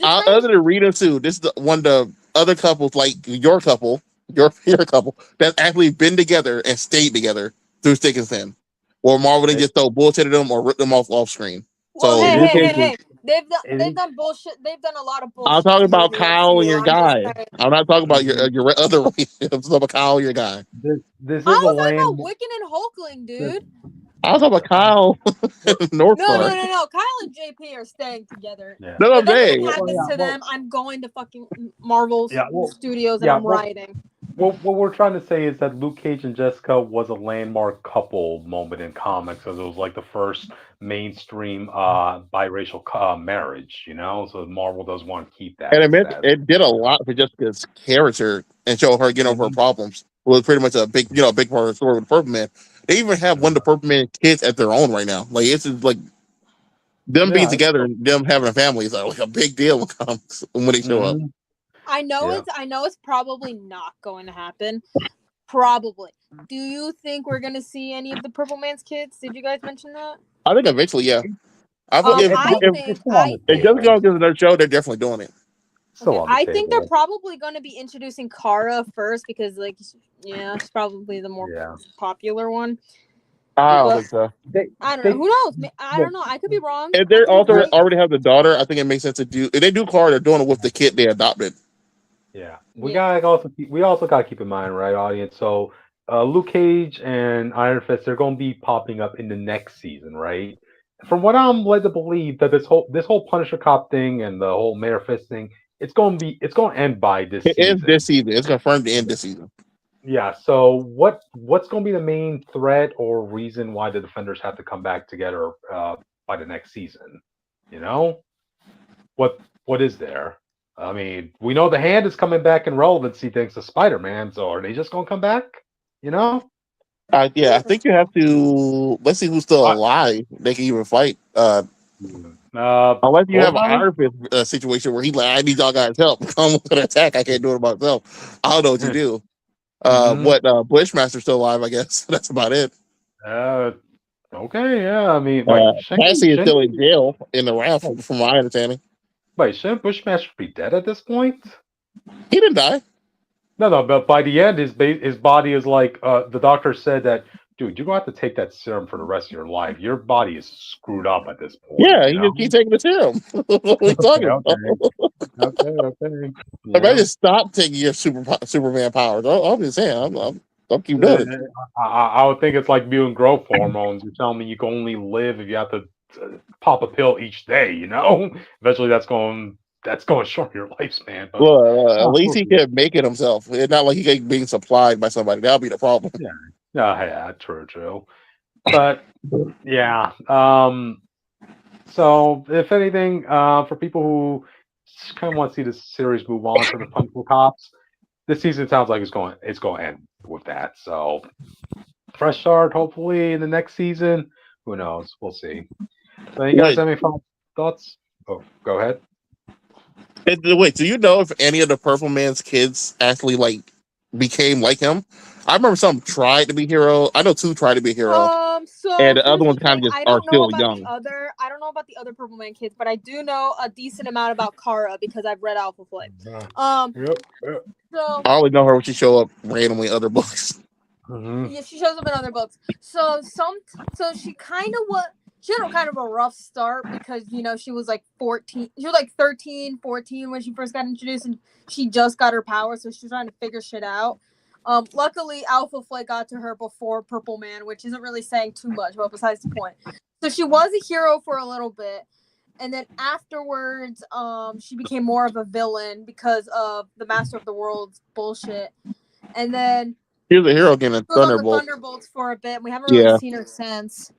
other than Rita Sue, this is one of the other couples, like your couple, your couple, that's actually been together and stayed together through thick and thin. Or Marvel didn't just throw bullshit at them or rip them off screen. Well, hey. They've done bullshit. They've done a lot of bullshit. I'm talking about Kyle and your guy. I'm not talking about your other relationships. I'm talking about Kyle and your guy. This is I was talking about Wiccan and Hulkling, dude. I was talking about Kyle and North Star. No. Kyle and JP are staying together. Yeah. No, if anything happens to them, I'm going to fucking Marvel Studios and I'm rioting. What we're trying to say is that Luke Cage and Jessica was a landmark couple moment in comics, as it was like the first mainstream biracial marriage, you know. So Marvel does want to keep that. And it did a lot for Jessica's character and show her getting over her problems. It was pretty much a big part of the story with the Purple Man. They even have one of the Purple Man kids at their own right now. Like it's like them being together and them having a family is like a big deal when they show up. I know it's probably not going to happen. Probably. Do you think we're gonna see any of the Purple Man's kids? Did you guys mention that? I think eventually, yeah. I think if Jessica Jones gives another show, they're definitely doing it. I think they're probably going to be introducing Kara first because, she's probably the more popular one. I don't think so. I don't know. Who knows? I don't know. I could be wrong. If they also already have the daughter, I think it makes sense to do. If they do Kara, they're doing it with the kid they adopted. Yeah, we also got to keep in mind, right, audience? So Luke Cage and Iron Fist, they're going to be popping up in the next season, right? from what I'm led to believe, that this whole Punisher cop thing and the whole Mayor Fist thing, it's going to end by this It season. is this season. It's confirmed to end this season. Yeah. So what's going to be the main threat or reason why the Defenders have to come back together by the next season? You know, what is there? I mean, we know the Hand is coming back in relevancy thanks to Spider-Man. So are they just going to come back? You know? Yeah, I think you have to. Let's see who's still alive. They can even fight. Unless you have an Iron Fist situation where he's like, I need y'all guys' help. Come with an attack. I can't do it myself. I don't know what you do. Bushmaster's still alive, I guess. That's about it. Okay, yeah. I mean, Cassie is still in jail in the raft, from my understanding. Wait, shouldn't Bushmaster be dead at this point? He didn't die. No, but by the end, his body is like the doctor said that, dude, you're going to have to take that serum for the rest of your life. Your body is screwed up at this point. Yeah, you just keep taking the serum. What are you talking about? Okay. Imagine stop taking your Superman powers. I'm just saying, I'll keep doing it. I would think it's like mutant growth hormones. You're telling me you can only live if you have to pop a pill each day. You know, eventually that's going to shorten your lifespan. But at least he can make it himself. It's not like he being supplied by somebody. That'll be the problem. Yeah, true. But yeah. So if anything, for people who kind of want to see this series move on from the Punisher cops, this season sounds like it's going to end with that. So fresh start, hopefully in the next season. Who knows? We'll see. So you guys have any final thoughts? Oh, go ahead. Wait, do you know if any of the Purple Man's kids actually became like him? I remember some tried to be hero. I know 2 tried to be hero. And the other ones kind of just are still young. I don't know about the other Purple Man kids, but I do know a decent amount about Kara because I've read Alpha Flight. Yep. So I only know her when she show up randomly in other books. Mm-hmm. Yeah, she shows up in other books. So she kind of she had kind of a rough start because, she was like 14. She was like 13, 14 when she first got introduced, and she just got her power, so she was trying to figure shit out. Luckily, Alpha Flight got to her before Purple Man, which isn't really saying too much, but besides the point. So she was a hero for a little bit, and then afterwards, she became more of a villain because of the Master of the World's bullshit. And then she was a hero again in Thunderbolts for a bit, and we haven't really seen her since.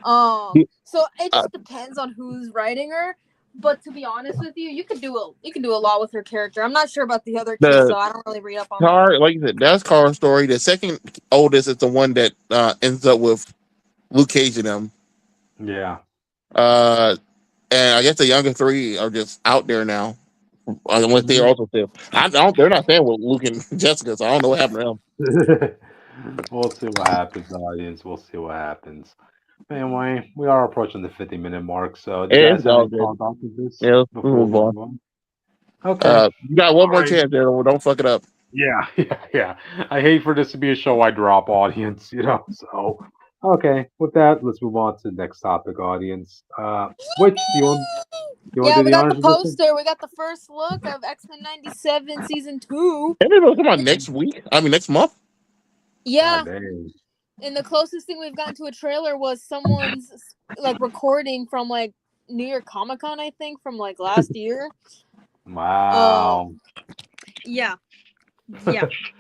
So it just depends on who's writing her. But to be honest with you, you can do a lot with her character. I'm not sure about the other kids, so I don't really read up on that. Like you said, that's Kara's story. The second oldest is the one that ends up with Luke Cage and them. Yeah. And I guess the younger 3 are just out there now, unless they are also still. They're not staying with Luke and Jessica, so I don't know what happened to them. We'll see what happens, audience. We'll see what happens. Anyway, we are approaching the 50-minute mark, so do you guys have any thoughts on this? Yeah, we'll move on. Okay. You got one more chance there. Don't fuck it up. Yeah. I hate for this to be a show I drop, audience, so... Okay, with that, let's move on to the next topic, audience. Which do you want to do we got the poster. We got the first look of X-Men 97 Season 2. And it'll come out next week? Next month? Yeah. And the closest thing we've gotten to a trailer was someone's recording from New York Comic Con, I think, from last year. Wow. Yeah.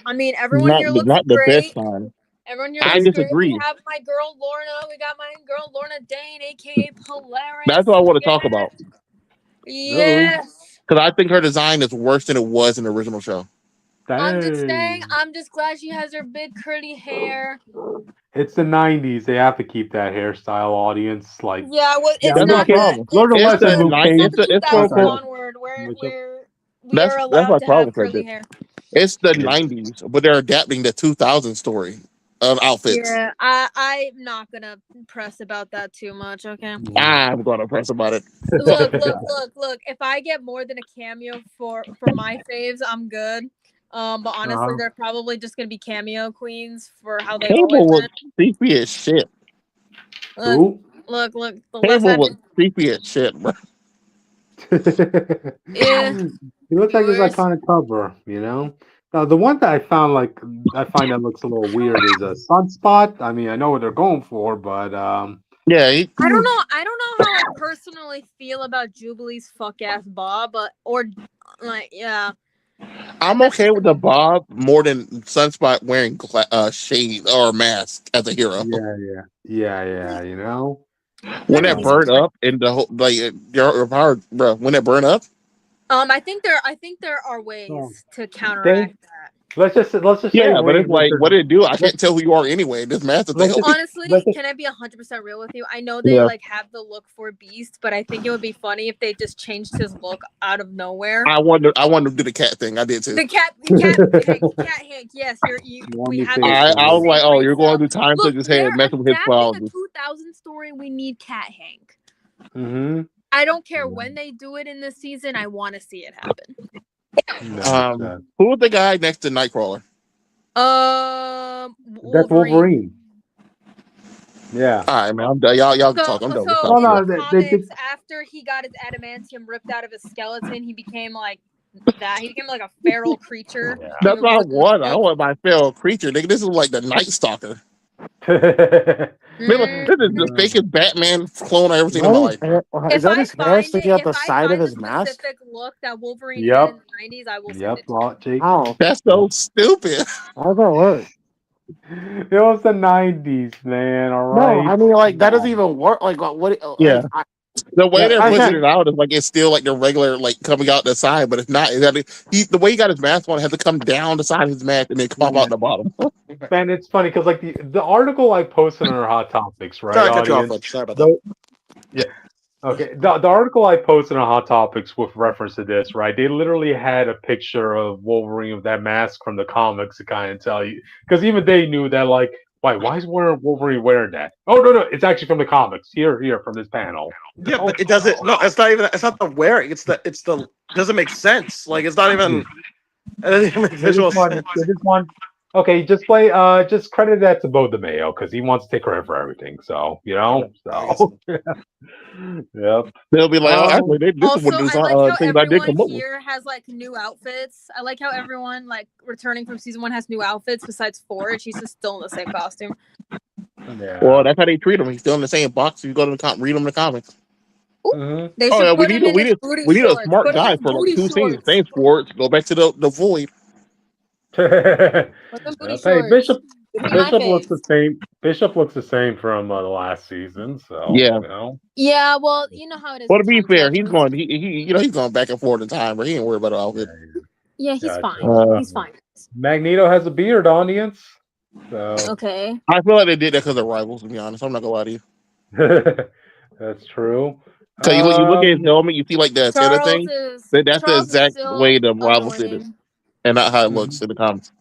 I mean, everyone here looks not great. The best time. Everyone here looks disagree. Great. We have my girl Lorna. We got my girl Lorna Dane, aka Polaris. That's what I want to talk about. Yes. Because I think her design is worse than it was in the original show. I'm just saying, I'm just glad she has her big curly hair. It's the 90s. They have to keep that hairstyle, audience. It's not no problem. That's my problem with hair. It's the 90s, but they're adapting the 2000 story of outfits. Yeah, I'm not gonna press about that too much. Okay. I'm gonna press about it. Look. If I get more than a cameo for my faves, I'm good. But honestly, they're probably just gonna be cameo queens for how they Cable was creepy as shit. Look. Cable was creepy as shit, bro. Yeah. He looks like his iconic cover, Now, the one that I find that looks a little weird is a Sunspot. I mean, I know what they're going for, but I don't know personally feel about Jubilee's fuck ass Bob, yeah. I'm okay with the Bob more than Sunspot wearing shade or mask as a hero. Yeah. You know, When it burned up in the whole your power, bro. When it burned up, I think there are ways to counteract that. Let's just yeah, but it's like, what did it do? I can't tell who you are anyway. This mask is honestly, can I be 100% real with you? I know they have the look for Beast, but I think it would be funny if they just changed his look out of nowhere. I wanted to do the cat thing. I did too. The cat Hank. Yes, we have. I was like, oh, you're going to do time to just messing with his clouds. The 2000 story, we need Cat Hank. Mm-hmm. I don't care when they do it in this season. I want to see it happen. Who was the guy next to Nightcrawler? Wolverine. That's Wolverine. Yeah. All right, man. I'm done. Y'all can talk. I'm done. After he got his adamantium ripped out of his skeleton, he became like that. He became like a feral creature. Yeah. That's not what I want. My feral creature. Nigga, this is like the Night Stalker. This is the fakest Batman clone I ever seen in my life. Is that his hair sticking out the side of his mask? Specific look that Wolverine had in the 90s, I will send it. How? That's so stupid. How does that work? It was the 90s, man. All right. No, I mean, like, that doesn't even work. Like, what? Yeah. The way they're pushing it out is like it's still like the regular, like coming out the side, but it's not. The way he got his mask on, it has to come down the side of his mask and then come out the bottom. Man, it's funny because like the article I posted on our Hot Topics, right? Sorry about that. Yeah. Okay. The article I posted on Hot Topics with reference to this, right? They literally had a picture of Wolverine with that mask from the comics to kind of tell you, because even they knew that, like, why is Wolverine wearing that? Oh no, it's actually from the comics. Here from this panel. Yeah, but it doesn't. No, it's not even. It's not the wearing. It's the. Doesn't make sense. Like, it's not even. It doesn't even make visual sense. Okay, just credit that to Bo DeMayo because he wants to take credit for everything. So yep. They'll be like, oh, actually, this is one of the things I did come up with. Here has like new outfits. I like how everyone like returning from season 1 has new outfits besides Forge. He's just still in the same costume. Yeah. Well, that's how they treat him. He's still in the same box. You go to read him in the comics. Mm-hmm. We need a smart guy for like 2 scenes. Thanks, Forge. Go back to the void. Hey, Bishop looks the same. Bishop looks the same from the last season. So yeah, you know. Yeah, well, you know how it is. Well, to be fair, he's going. He's going back and forth in time, but he ain't worried about the outfit. Yeah, he's fine. He's fine. Magneto has a beard, audience. So okay. I feel like they did that because of Rivals. To be honest, I'm not gonna lie to you. That's true. So you look at his helmet, you see like the antenna thing. That's the exact way the Rivals did it. And not how it looks in the comics.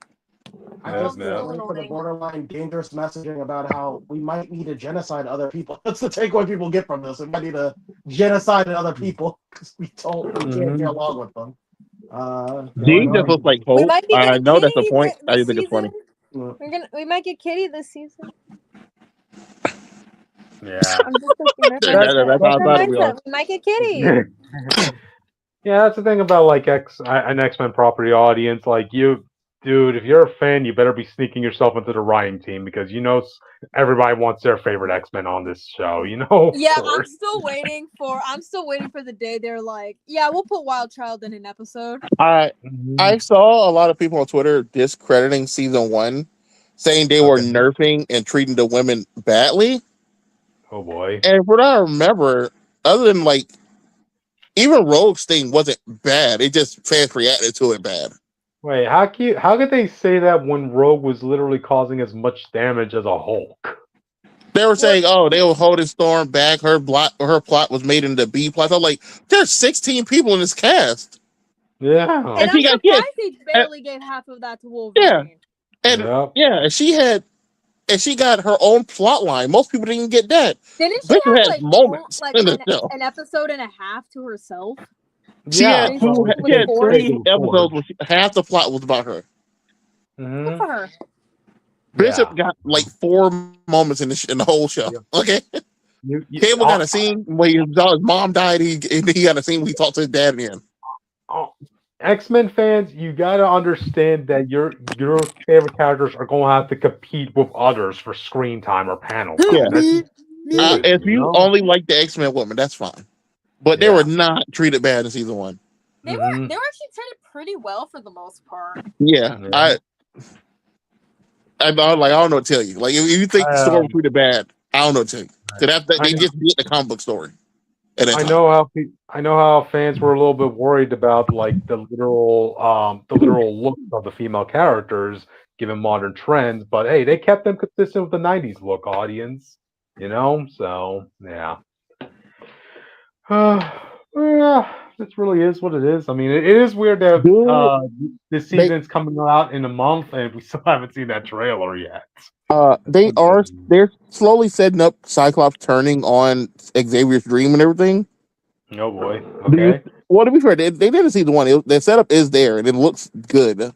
I just for the borderline dangerous messaging about how we might need to genocide other people. That's the takeaway people get from this. We might need to genocide other people because we can't get along with them. He just looks like Hope. I know that's the point. I think it's funny. We might get Kitty this season. Yeah. That's how bad we are. We might get Kitty. Yeah, that's the thing about like an X-Men property audience. Like dude, if you're a fan, you better be sneaking yourself into the writing team because you know everybody wants their favorite X-Men on this show. You know. Yeah, I'm still waiting for the day they're like, yeah, we'll put Wild Child in an episode. I saw a lot of people on Twitter discrediting season 1, saying they were nerfing and treating the women badly. Oh boy! And what I remember, other than like. Even Rogue's thing wasn't bad. It just fans reacted to it bad. Wait, how could they say that when Rogue was literally causing as much damage as a Hulk? They were saying, they were holding Storm back. Her plot was made into B plot. I'm like, there's 16 people in this cast. Yeah, and I'm surprised they barely gave half of that to Wolverine. Yeah, and she got her own plot line. Most people didn't get that. Didn't she have like moments in the show. An episode and a half to herself? She had 3 episodes where half the plot was about her. Good for her. Bishop got like 4 moments in the whole show. Yeah. Okay. Cable got a scene where his mom died. He got a scene where he talked to his dad again. X-Men fans, you gotta understand that your favorite characters are gonna have to compete with others for screen time or panel. Yeah. If you only like the X-Men woman, that's fine. But they were not treated bad in season 1. They were actually treated pretty well for the most part. Yeah. I don't know what to tell you. Like if you think Storm was treated bad, I don't know what to tell you. Because they just beat the comic book story. I know how fans were a little bit worried about like the literal look of the female characters given modern trends, but hey, they kept them consistent with the '90s look, audience. So yeah. This really is what it is. I mean, it is weird that this season's coming out in a month and we still haven't seen that trailer yet. They're slowly setting up Cyclops turning on Xavier's dream and everything. Oh boy. Okay. To be fair, they didn't see the one. The setup is there and it looks good.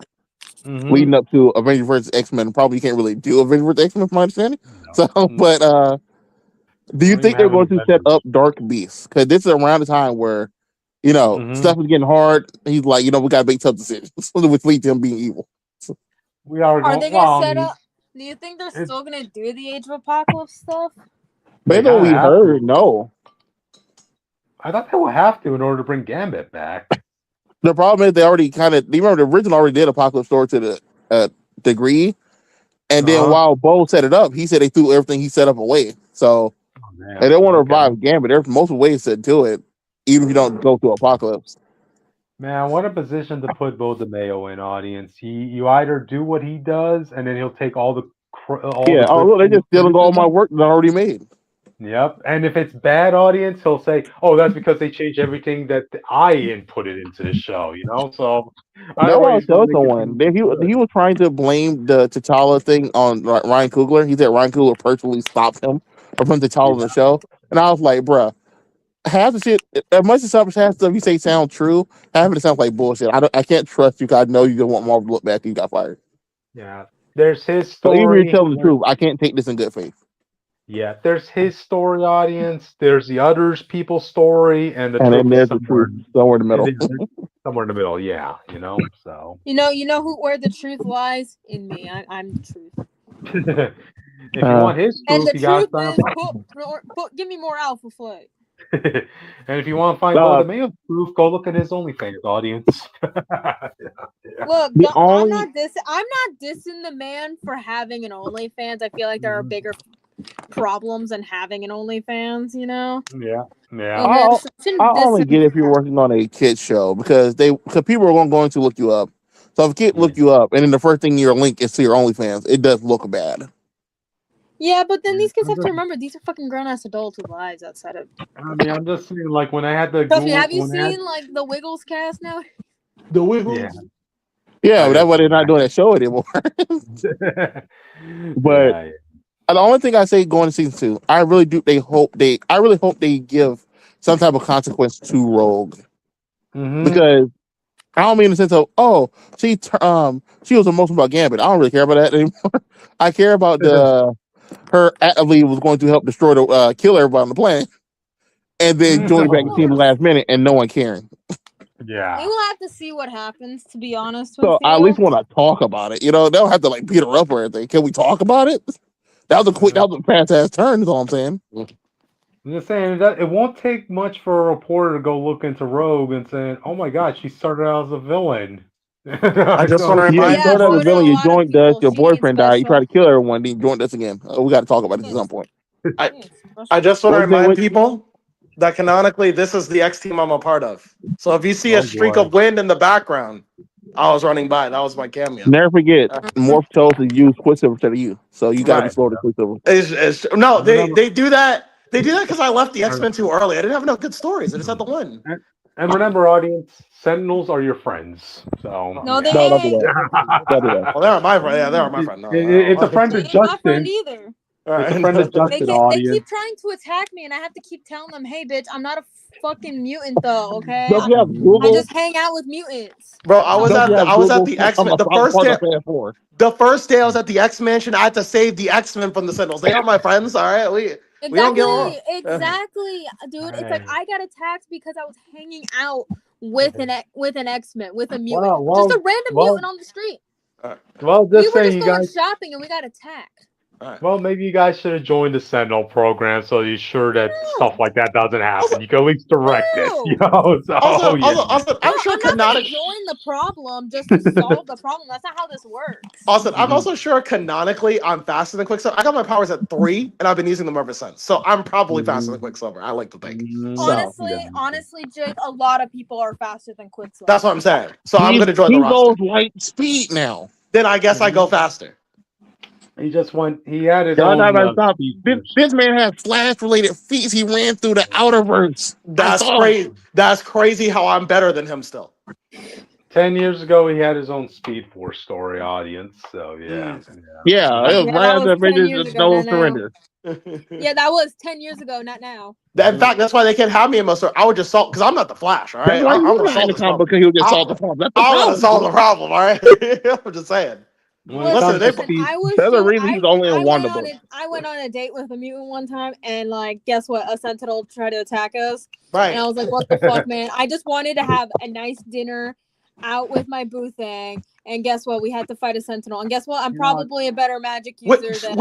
Leading up to Avengers vs. X-Men. Probably can't really do Avengers vs. X-Men from my understanding. No. So, but do you think they're going to set up Dark Beast? Because this is around the time where, stuff is getting hard. He's like, we got to make tough decisions, which leads to him being evil. So, are they going to set up? Do you think they're still going to do the Age of Apocalypse stuff? Based on what we heard, no. I thought they would have to in order to bring Gambit back. The problem is they already do you remember the original already did Apocalypse Story to the degree? And then while Bo set it up, he said they threw everything he set up away. So they don't want to revive Gambit. There's multiple ways to do it, even if you don't go through Apocalypse. Man, what a position to put Bo DeMayo in, audience. You either do what he does, and then he'll take all the they just stealing all my work that I already made. Yep, and if it's bad, audience, he'll say, "Oh, that's because they changed everything that I inputted into the show." So that was the other one. He was trying to blame the T'Challa thing on Ryan Coogler. He said Ryan Coogler personally stopped him from T'Challa on the show, and I was like, "Bruh, half the shit, as much as half stuff you say sound true, half of it sounds like bullshit. I can't trust you. I know you don't want Marvel to look back. You got fired." Yeah, there's his story. So even if you're telling the truth, I can't take this in good faith. Yeah, there's his story, audience. There's the others people's story, and then there's the truth somewhere in the middle. Somewhere in the middle, yeah. So where the truth lies in me. I'm the truth. If you want his truth, and the truth is, give me more Alpha Flight. And if you want to find Bo DeMayo's proof, go look at his OnlyFans, audience. Look, I'm not dissing the man for having an OnlyFans. I feel like there are bigger problems than having an OnlyFans, Yeah. I only get it if you're working on a kids show because people are going to look you up. So if a kid look you up and then the first thing your link is to your OnlyFans, it does look bad. Yeah, but then these kids have to remember these are fucking grown ass adults with lives outside of. I mean, I'm just saying, like when I had the. Trust me, have you seen like the Wiggles cast now? The Wiggles. Yeah, but that's why they're not doing that show anymore. But the only thing I say going to season 2, I really hope they give some type of consequence to Rogue, because I don't mean in the sense of she was emotional about Gambit. I don't really care about that anymore. I care about her actively was going to help destroy kill everybody on the planet, and then join back the team the last minute and no one caring. Yeah, we will have to see what happens. To be honest with you, I at least want to talk about it. They don't have to like beat her up or anything. Can we talk about it? That was a fast ass turn. Is all I'm saying. I'm just saying that it won't take much for a reporter to go look into Rogue and say, "Oh my God, she started out as a villain." I just want to remind you started as a villain. You joined us. Your boyfriend died. You tried to kill everyone. Then you joined us again. We got to talk about this at some point. I just want to remind people that canonically this is the X team I'm a part of. So if you see a streak of wind in the background, I was running by. That was my cameo. Never forget, Morph chose to use Quicksilver instead of you. So you got to be slow to Quicksilver. They do that. They do that because I left the X-Men too early. I didn't have enough good stories. I just had the one. And remember, audience, Sentinels are your friends. So no, they ain't. Well, they are my friend. Yeah, they are my friend. No, it's a friend of Justin. My friend either. It's a friend of Justin, audience. They keep trying to attack me, and I have to keep telling them, "Hey, bitch, I'm not a fucking mutant, though. Okay, I just hang out with mutants." Bro, I was at the X-Men. The first day I was at the X-Mansion, I had to save the X-Men from the Sentinels. They are my friends. All right, we don't get along. Exactly, dude. It's like I got attacked because I was hanging out with an X-Men, with a mutant, just a random mutant on the street. Well, just we were saying, just going shopping and we got attacked. Right. Well, maybe you guys should have joined the Sentinel program so you're sure that stuff like that doesn't happen. You can at least direct it, you know. So, I'm sure I'm not going to join the problem just to solve the problem. That's not how this works. Also, I'm also sure canonically I'm faster than Quicksilver. I got my powers at 3, and I've been using them ever since. So I'm probably faster than Quicksilver. I like to think. Honestly, Jake, a lot of people are faster than Quicksilver. That's what I'm saying. So I'm going to join the roster. He goes light speed now. Then I guess I go faster. He just went. He had his own. This man has Flash-related feats. He ran through the Outerverse. That's crazy. That's crazy. How I'm better than him still. 10 years ago, he had his own Speed Force story audience. So yeah. It was right after Avengers No Surrender. Yeah, that was 10 years ago, not now. In fact, that's why they can't have me in most. I would just solve because I'm not the Flash. All right, I'm gonna solve the problem because he'll just solve the problem. I'm gonna solve the problem. All right, I'm just saying. Listen, there's a reason he's only in Wonder Book. I went on a date with a mutant one time, and like, guess what? A Sentinel tried to attack us. Right. And I was like, "What the fuck, man? I just wanted to have a nice dinner out with my boo thing." And guess what? We had to fight a Sentinel. And guess what? I'm probably a better magic user than half of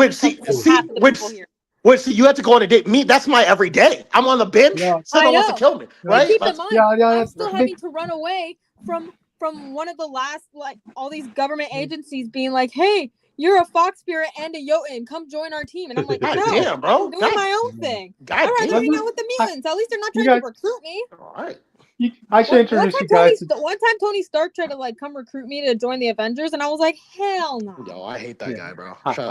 the people here. Which you have to go on a date. Me, that's my everyday. I'm on the bench. Someone wants to kill me, right? Keep in mind, I'm still having to run away from one of the last, like, all these government agencies being like, "Hey, you're a Fox Spirit and a Jotun. Come join our team." And I'm like, "No, damn, bro. I'm doing my own thing. I'd rather hang out with the mutants. At least they're not trying to recruit me." All right. I should introduce you guys. One time, Tony Stark tried to like come recruit me to join the Avengers, and I was like, "Hell no!" Yo, I hate that guy, bro. Me too,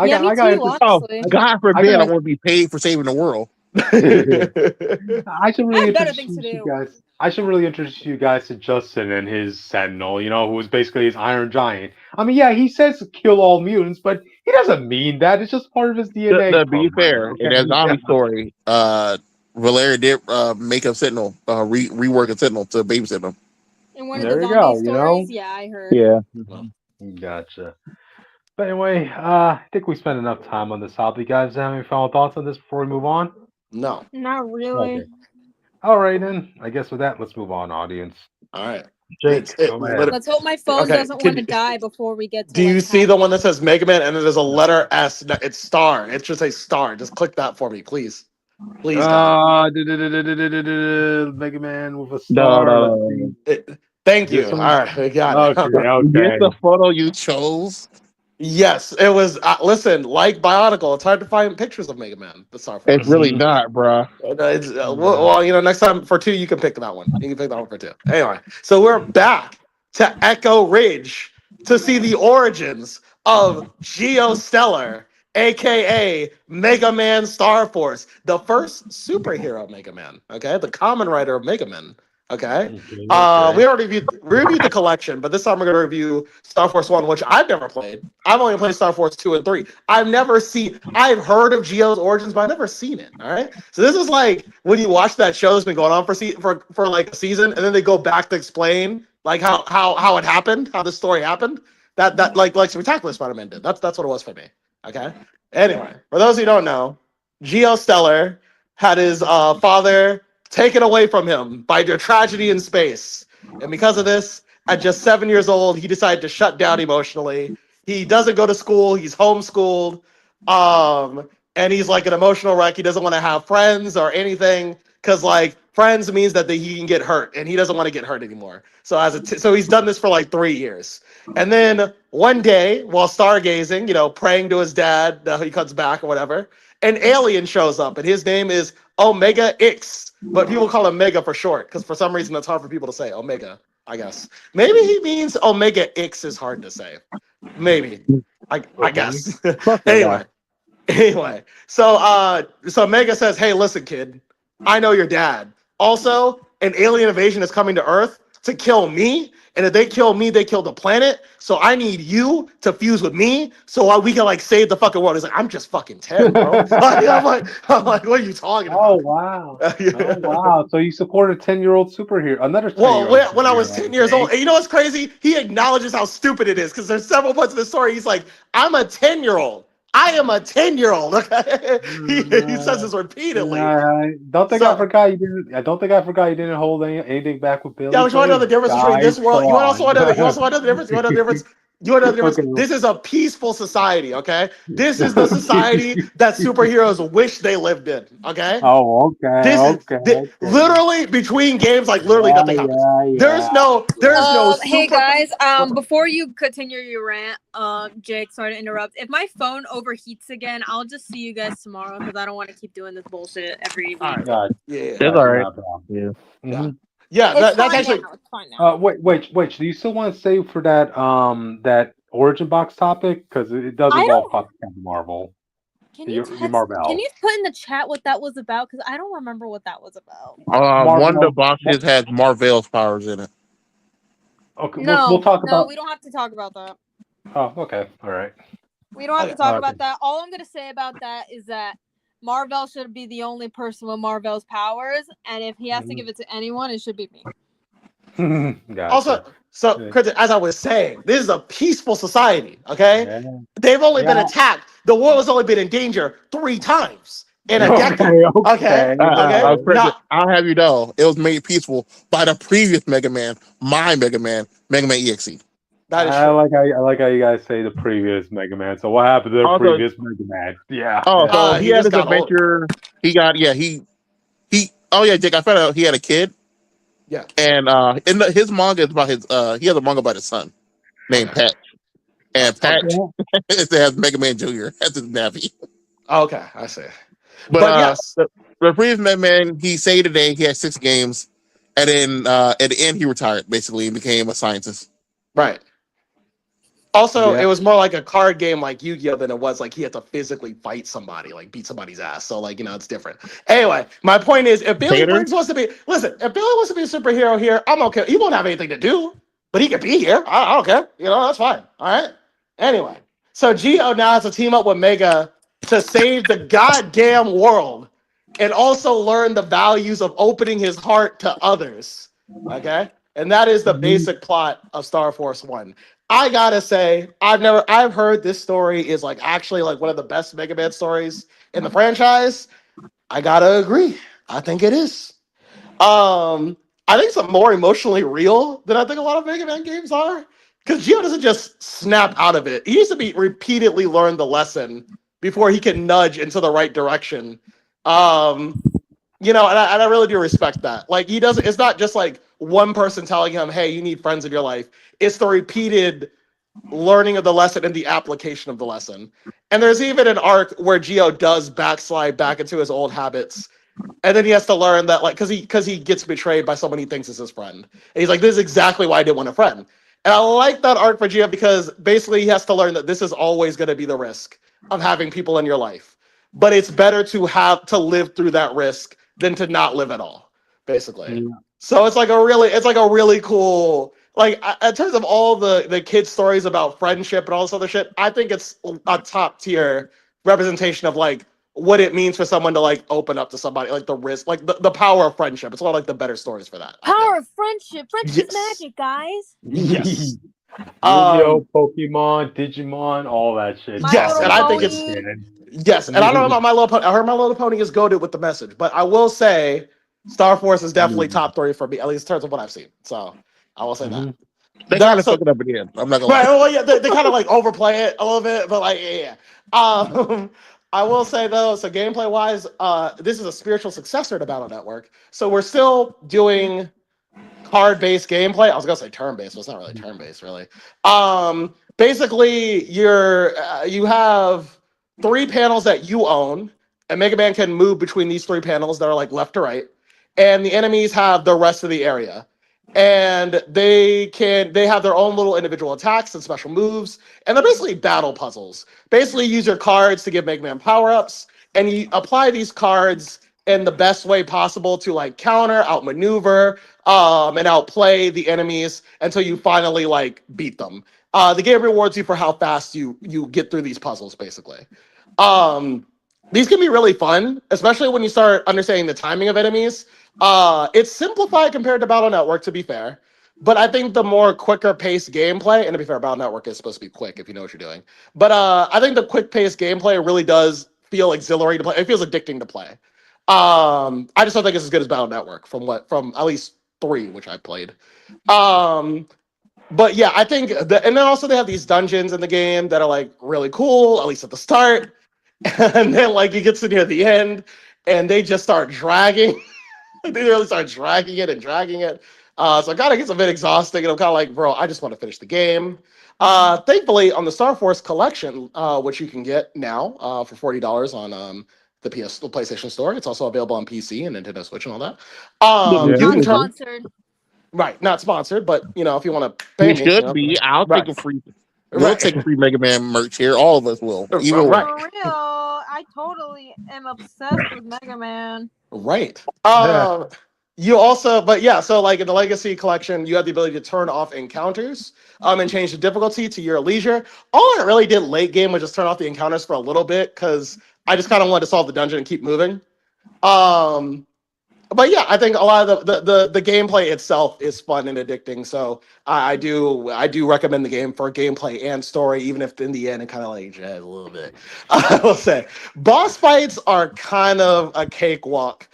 honestly. God forbid I want to be paid for saving the world. I should really introduce you guys. I should really introduce you guys to Justin and his Sentinel. You know, who is basically his Iron Giant. I mean, yeah, he says kill all mutants, but he doesn't mean that. It's just part of his DNA. To be fair, in that zombie story, Valeria did make a Sentinel, rework a Sentinel to babysit him. In one of the zombie stories, yeah, I heard. Yeah. Gotcha. But anyway, I think we spent enough time on this topic. You guys have any final thoughts on this before we move on? No. Not really. Okay. All right, then. I guess with that, let's move on, audience. All right. Jake, let's hope my phone doesn't want to die before we get to Do you see the one that says Megaman and there's a letter S? It's star. It should say star. Just click that for me, please. Please. Megaman with a star. Thank you. All right, we got it. Okay. Get the photo you chose. Yes, it was. Listen, like Bionicle, it's hard to find pictures of Mega Man. The Star Force. It's really not, bro. Well, you know, next time for 2, you can pick that one. You can pick that one for 2. Anyway, so we're back to Echo Ridge to see the origins of Geostellar, aka Mega Man Star Force, the first superhero Mega Man. Okay, the common writer of Mega Man. Okay. We already reviewed the collection, but this time we're going to review Star Force 1, which I've never played. I've only played Star Force 2 and 3. I've heard of Geo's origins, but I've never seen it. All right. So this is like when you watch that show that's been going on for like a season, and then they go back to explain like how it happened, how the story happened. That like Spectacular Spider-Man did. That's what it was for me. Okay. Anyway, for those who don't know, Geostellar had his father taken away from him by a tragedy in space. And because of this, at just 7 years old, he decided to shut down emotionally. He doesn't go to school. He's homeschooled. And he's like an emotional wreck. He doesn't want to have friends or anything because like friends means that he can get hurt and he doesn't want to get hurt anymore. So so he's done this for like 3 years. And then one day while stargazing, you know, praying to his dad that he comes back or whatever, an alien shows up and his name is Omega X. But people call him Mega for short, because for some reason it's hard for people to say. Omega, I guess. Maybe he means Omega X is hard to say. Maybe. I guess. Anyway. So Mega says, "Hey, listen, kid. I know your dad. Also, an alien invasion is coming to Earth to kill me. And if they kill me, they kill the planet. So I need you to fuse with me so we can like save the fucking world." He's like, "I'm just fucking 10, bro." I'm like, what are you talking about? Oh wow. Oh wow. So you support a 10-year-old superhero. Another 10-year-old. Well, when I was 10 years old, and you know what's crazy? He acknowledges how stupid it is because there's several points in the story. He's like, "I'm a 10-year-old. I am a 10-year-old." Okay, he says this repeatedly. I don't think I forgot you didn't hold anything back with Billy. Yeah, but you want to know the difference between this world? You also want to know the difference. You want to know the difference You know the difference? Okay. This is a peaceful society, okay? This is the society that superheroes wish they lived in, okay? Oh, okay. Literally between games, like literally nothing happens. There's no Hey guys, before you continue your rant, Jake, sorry to interrupt. If my phone overheats again, I'll just see you guys tomorrow because I don't want to keep doing this bullshit every week. It's all right. Yeah. Mm-hmm. Yeah, that's actually. It's fine now. Wait. Do you still want to save for that that origin box topic? Because it does involve Captain Marvel. Can you put in the chat what that was about? Because I don't remember what that was about. One of the boxes has Marvel's powers in it. Okay, we'll talk about. No, we don't have to talk about that. Oh, okay, all right. We don't have to talk about that. All I'm gonna say about that is that Marvel should be the only person with Marvel's powers, and if he has to give it to anyone, it should be me. Gotcha. Also, as I was saying, this is a peaceful society, okay? Yeah. They've only been attacked. The world has only been in danger 3 times in a decade. Okay. I'll have you know, it was made peaceful by the previous Mega Man, Megaman EXE. That is I like how you guys say the previous Mega Man. So what happened to the previous Mega Man? Yeah. So he had his adventure. He got Jake, I found out he had a kid. Yeah. And his manga is about his he has a manga about his son named Patch. And Patch it has Mega Man Jr. as his nappy. Okay, I see. But yes. The previous Mega Man, he saved the day, he had 6 games, and then at the end he retired basically and became a scientist. Right. Also, it was more like a card game like Yu-Gi-Oh! Than it was like he had to physically fight somebody, like beat somebody's ass. So like, it's different. Anyway, my point is if Billy Briggs wants to be a superhero here, I'm okay. He won't have anything to do, but he can be here. I don't care. That's fine. All right. Anyway, so Geo now has to team up with Mega to save the goddamn world and also learn the values of opening his heart to others. Okay? And that is the basic plot of Star Force 1. I gotta say, I've heard this story is like actually like one of the best Mega Man stories in the franchise. I gotta agree. I think it is. I think it's more emotionally real than I think a lot of Mega Man games are. Because Geo doesn't just snap out of it. He needs to be repeatedly learn the lesson before he can nudge into the right direction. And I really do respect that. Like it's not just like one person telling him, hey, you need friends in your life. It's the repeated learning of the lesson and the application of the lesson. And there's even an arc where Geo does backslide back into his old habits. And then he has to learn that, like, because he gets betrayed by someone he thinks is his friend. And he's like, this is exactly why I didn't want a friend. And I like that arc for Geo because basically he has to learn that this is always going to be the risk of having people in your life. But it's better to live through that risk than to not live at all, basically. Yeah. So it's like a really cool, like in terms of all the kids' stories about friendship and all this other shit, I think it's a top tier representation of like what it means for someone to like open up to somebody, like the risk, like the power of friendship. It's one of like the better stories for that. Power of friendship. Friendship's magic, guys. Yes. Yu-Gi-Oh, Pokemon, Digimon, all that shit. Yes, and I think it's yes, and I don't know about My Little Pony. I heard My Little Pony is goated with the message, but I will say Star Force is definitely top 3 for me, at least in terms of what I've seen. So I will say that. They kind of took it up at the end. I'm not gonna lie. Right, well, yeah, they kind of like overplay it a little bit, but like, yeah. I will say though, so gameplay wise, this is a spiritual successor to Battle Network. So we're still doing card-based gameplay. I was gonna say turn-based, but it's not really turn-based, really. Basically, you have 3 panels that you own, and Mega Man can move between these 3 panels that are like left to right, and the enemies have the rest of the area. And they have their own little individual attacks and special moves, and they're basically battle puzzles. Basically, use your cards to give Mega Man power-ups, and you apply these cards in the best way possible to like counter, outmaneuver, and outplay the enemies until you finally like beat them. The game rewards you for how fast you get through these puzzles, basically. These can be really fun, especially when you start understanding the timing of enemies. It's simplified compared to Battle Network, to be fair, but I think the more quicker paced gameplay, and to be fair, Battle Network is supposed to be quick if you know what you're doing, but I think the quick paced gameplay really does feel exhilarating to play. It feels addicting to play. I just don't think it's as good as Battle Network from at least 3, which I played. But yeah, I think and then also they have these dungeons in the game that are like really cool, at least at the start. And then like you get to near the end and they just start dragging. They really start dragging it and dragging it. So it kind of gets a bit exhausting, and I'm kind of like, bro, I just want to finish the game. Thankfully, on the Star Force collection, which you can get now for $40 on the PlayStation Store, it's also available on PC and Nintendo Switch and all that. You Not can turn sponsored. right, not sponsored, but you know, if you want to pay We me, should be. I'll right, take a free. We'll take a free Mega Man merch here. All of us will. Either way. right. For real, I totally am obsessed with Mega Man. Right. Yeah. You also, but yeah, so like in the Legacy collection, you have the ability to turn off encounters, and change the difficulty to your leisure. All I really did late game was just turn off the encounters for a little bit because I just kind of wanted to solve the dungeon and keep moving. But yeah, I think a lot of the gameplay itself is fun and addicting. So I do recommend the game for gameplay and story, even if in the end it kind of like drags a little bit. I will say boss fights are kind of a cakewalk.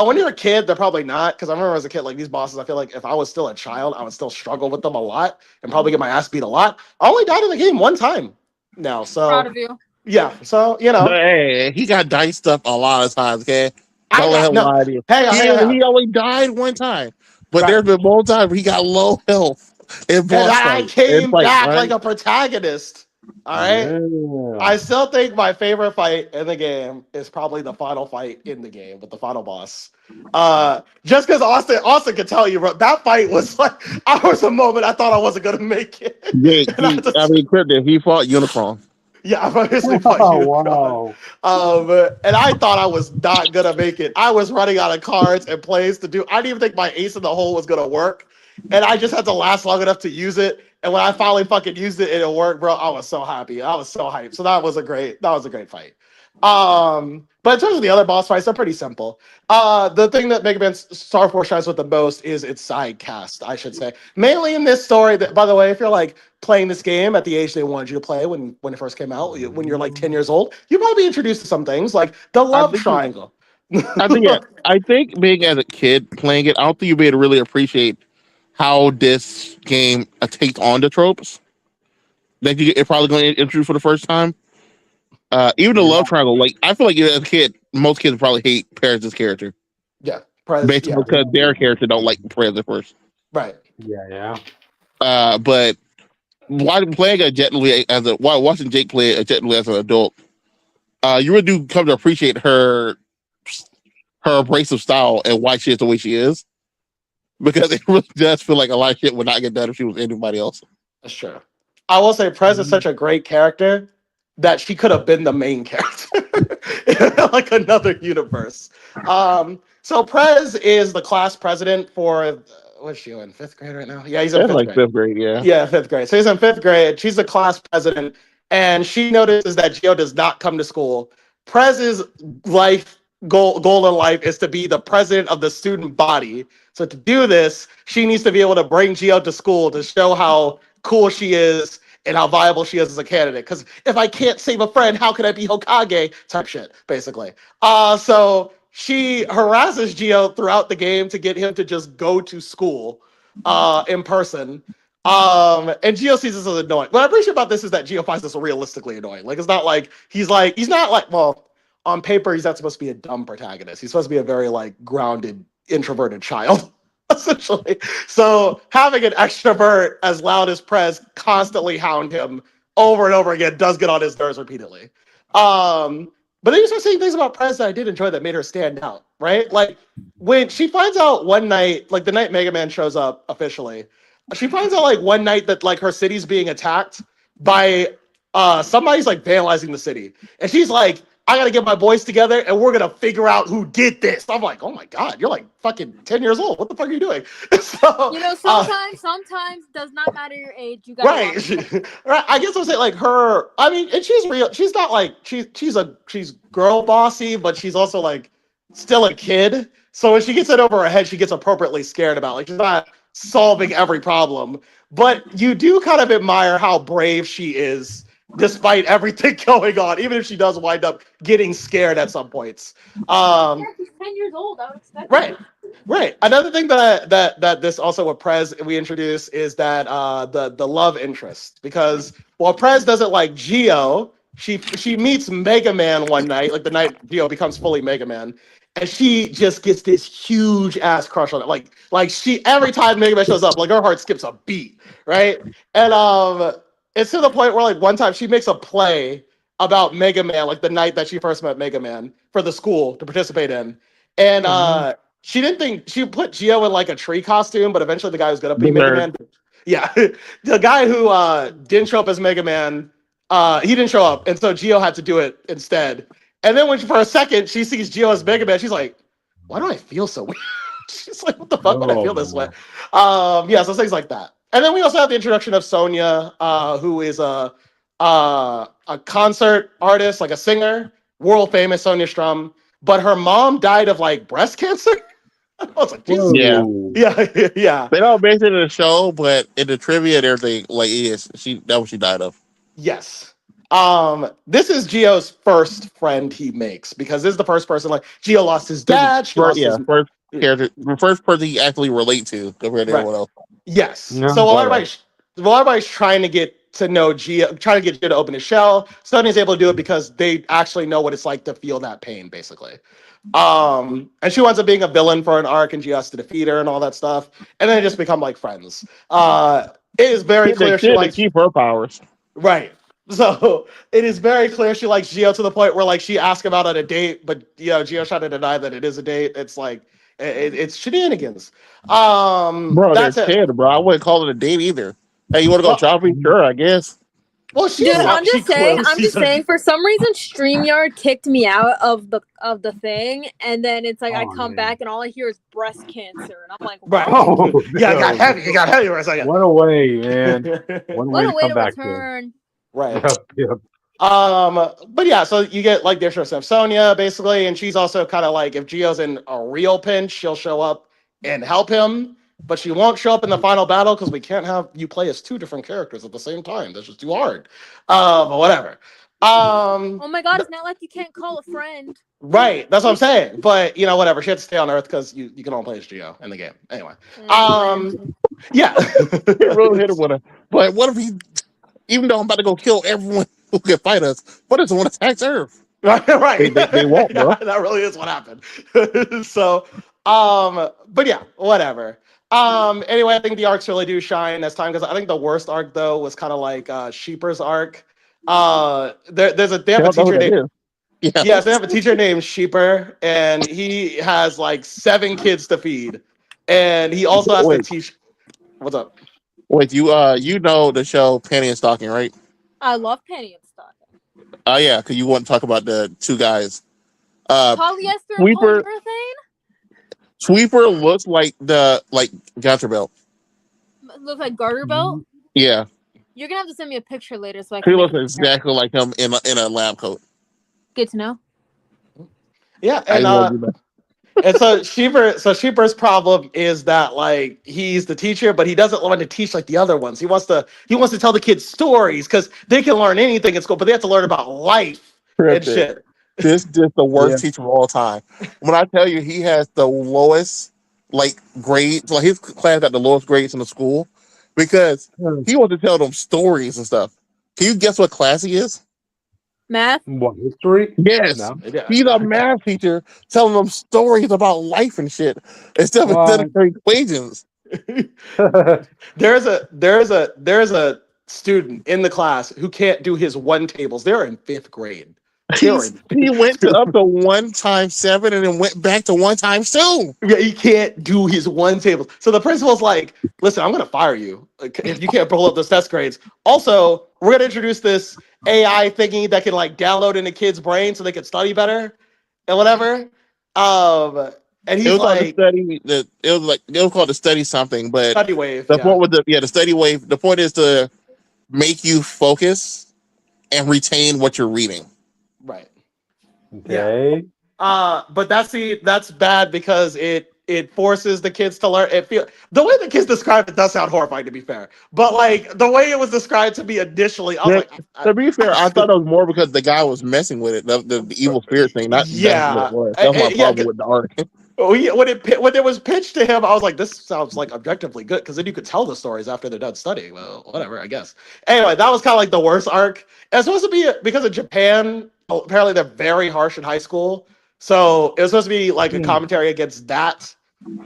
When you're a kid, they're probably not, because I remember as a kid, like these bosses, I feel like if I was still a child, I would still struggle with them a lot and probably get my ass beat a lot. I only died in the game one time now, Proud so of you. yeah, so you know. But hey, he got diced up a lot of times. Okay, I don't let got him no. lie to you. Hang on. He only died one time, but Right. there's been more times where he got low health in And boss I fight. In came fight, back like right? a protagonist. All right. Yeah. I still think my favorite fight in the game is probably the final fight in the game with the final boss. Just because Austin could tell you, bro, that fight was like, I was a moment I thought I wasn't gonna make it. Jake, And I just, Crypto, he fought Unicron. yeah, I obviously fought Oh, you. wow. And I thought I was not gonna make it. I was running out of cards and plays to do. I didn't even think my ace in the hole was gonna work, and I just had to last long enough to use it. And when I finally fucking used it and it worked, bro, I was so happy. I was so hyped. So that was a great fight. But in terms of the other boss fights, they're pretty simple. The thing that Mega Man Star Force shines with the most is its side cast, I should say. Mainly in this story. That, by the way, if you're like playing this game at the age they wanted you to play when it first came out, when you're like 10 years old, you'll probably be introduced to some things like the I love think. triangle. I think being as a kid playing it, I don't think you'll be able to really appreciate how this game takes on the tropes that you're probably going to introduce for the first time. Even the love triangle, like I feel like as a kid, most kids probably hate Perez's character, Yeah, basically yeah, because their character don't like Perez at first. right. Yeah. But playing objectively while watching Jake play objectively as an adult, you really do come to appreciate her abrasive style and why she is the way she is. Because it really does feel like a lot of shit would not get done if she was anybody else. That's true. I will say Prez is such a great character that she could have been the main character in like another universe. So Prez is the class president for what's she in? Fifth grade right now? Yeah, he's in That's fifth like grade. fifth grade, yeah. Yeah, fifth grade. So he's in fifth grade. She's the class president, and she notices that Gio does not come to school. Prez's goal in life is to be the president of the student body. So to do this, she needs to be able to bring Gio to school to show how cool she is and how viable she is as a candidate. Because if I can't save a friend, how can I be Hokage? Type shit, basically. So she harasses Gio throughout the game to get him to just go to school in person. And Gio sees this as annoying. What I appreciate about this is that Gio finds this realistically annoying. Like, it's not like he's not like, well, on paper, he's not supposed to be a dumb protagonist. He's supposed to be a very like grounded, introverted child, essentially. So having an extrovert as loud as Prez constantly hound him over and over again does get on his nerves repeatedly. But then you start seeing things about Prez that I did enjoy that made her stand out, right? Like when she finds out one night, like the night Mega Man shows up officially, she finds out like one night that like her city's being attacked by somebody's like vandalizing the city. And she's like, I gotta get my boys together and we're gonna figure out who did this. I'm like, oh my god, you're like fucking 10 years old. What the fuck are you doing? So You know, sometimes does not matter your age. You gotta right. Right. I guess I'm saying like her, I mean, and she's real, she's not like she's girl bossy, but she's also like still a kid. So when she gets it over her head, she gets appropriately scared about. Like she's not solving every problem. But you do kind of admire how brave she is despite everything going on, even if she does wind up getting scared at some points. She's 10 years old. I would expect Right. it. Right. Another thing that this also with Prez we introduce is that the love interest, because while Prez doesn't like Geo, she meets Mega Man one night, like the night Geo becomes fully Mega Man, and she just gets this huge ass crush on it. Like she every time Mega Man shows up, like her heart skips a beat, right? And it's to the point where like one time she makes a play about Mega Man, like the night that she first met Mega Man for the school to participate in. And she didn't think she put Geo in like a tree costume, but eventually the guy who's gonna be The Mega nerd. Man. Yeah, the guy who didn't show up as Mega Man, he didn't show up, and so Geo had to do it instead. And then when for a second she sees Geo as Mega Man, she's like, "Why do I feel so weird?" She's like, "What the fuck would I feel this way?" Yeah, so things like that. And then we also have the introduction of Sonya, who is a concert artist, like a singer, world famous Sonya Strum, but her mom died of like breast cancer. I was like, Jesus. Yeah. Yeah. They don't base it in the show, but in the trivia and everything, like that's what she died of. Yes. This is Geo's first friend he makes, because this is the first person, like Geo lost his dad. She lost his first character, the first person you actually relate to compared to right. everyone else. Yes. Yeah. So while everybody's trying to get to know Geo, trying to get Geo to open his shell, Sonya's able to do it because they actually know what it's like to feel that pain, basically. And she winds up being a villain for an arc, and Geo has to defeat her and all that stuff, and then they just become like friends. It is very clear she likes keep her powers. right. So it is very clear she likes Geo to the point where like she asks him out on a date, but Geo's trying to deny that it is a date. It's like it's shenanigans. Bro, they're That's it. 10, bro. I wouldn't call it a date either. Hey, you want to go shopping? Sure, I guess. Well, Dude, I'm just saying. For some reason, StreamYard kicked me out of the thing, and then it's like I come back and all I hear is breast cancer, and I'm like, right. Yeah, it got heavy. It got heavy for a second. What a way, man! What a way to return. Right. Yep. But yeah, so you get like there's Sonya basically, and she's also kind of like, if Geo's in a real pinch, she'll show up and help him, but she won't show up in the final battle because we can't have you play as two different characters at the same time. That's just too hard. But whatever. Oh my god, it's not like you can't call a friend. Right, that's what I'm saying. But whatever. She had to stay on Earth because you can only play as Geo in the game. Anyway. Yeah. It really hit him with a. But what if he? Even though I'm about to go kill everyone who can fight us, what if someone attacks Earth? Right. They won't, bro. That really is what happened. So, but yeah, whatever. Anyway, I think the arcs really do shine this time, because I think the worst arc though was kind of like Sheeper's arc. They have a teacher named. Yes, they have a teacher named Sheeper, and he has like 7 kids to feed, and he also has to teach. What's up? Wait, you know the show Penny and Stocking, right? I love Penny and Stocking. Oh yeah, because you want to talk about the 2 guys. Polyester and polyurethane? Sweeper looks like Garter Belt. Looks like Garter Belt? Yeah. You're gonna have to send me a picture later so I can. He looks exactly like him in a lab coat. Good to know. Yeah, and so Sheeper's problem is that like he's the teacher, but he doesn't want to teach like the other ones. He wants to tell the kids stories because they can learn anything in school, but they have to learn about life and shit. This is the worst teacher of all time. When I tell you he has the lowest grades, like his class got the lowest grades in the school because he wants to tell them stories and stuff. Can you guess what class he is? Math? What, history? Yes. No. He's a math teacher telling them stories about life and shit instead of equations. There's a student in the class who can't do his 1 tables. They're in 5th grade. He went up to 1 times 7 and then went back to 1 times 2. Yeah, he can't do his 1 tables. So the principal's like, listen, I'm going to fire you if you can't pull up those test grades. Also, we're going to introduce this AI thingy that can download into kids' brains so they can study better and whatever. And he's it was called the study something, but study wave. The point with the study wave. The point is to make you focus and retain what you're reading. Right. Okay. Yeah. But that's bad because it it forces the kids to learn. The way the kids describe it does sound horrifying, to be fair. But like the way it was described to me initially, I was like, to be fair, I thought it was more because the guy was messing with it, the evil spirit thing. That's what it was. That's my problem with the art. When it was pitched to him, I was like, this sounds like objectively good, because then you could tell the stories after they're done studying. Well, whatever, I guess. Anyway, that was kind of like the worst arc. It's supposed to be because of Japan. Apparently, they're very harsh in high school, so it was supposed to be like a commentary against that.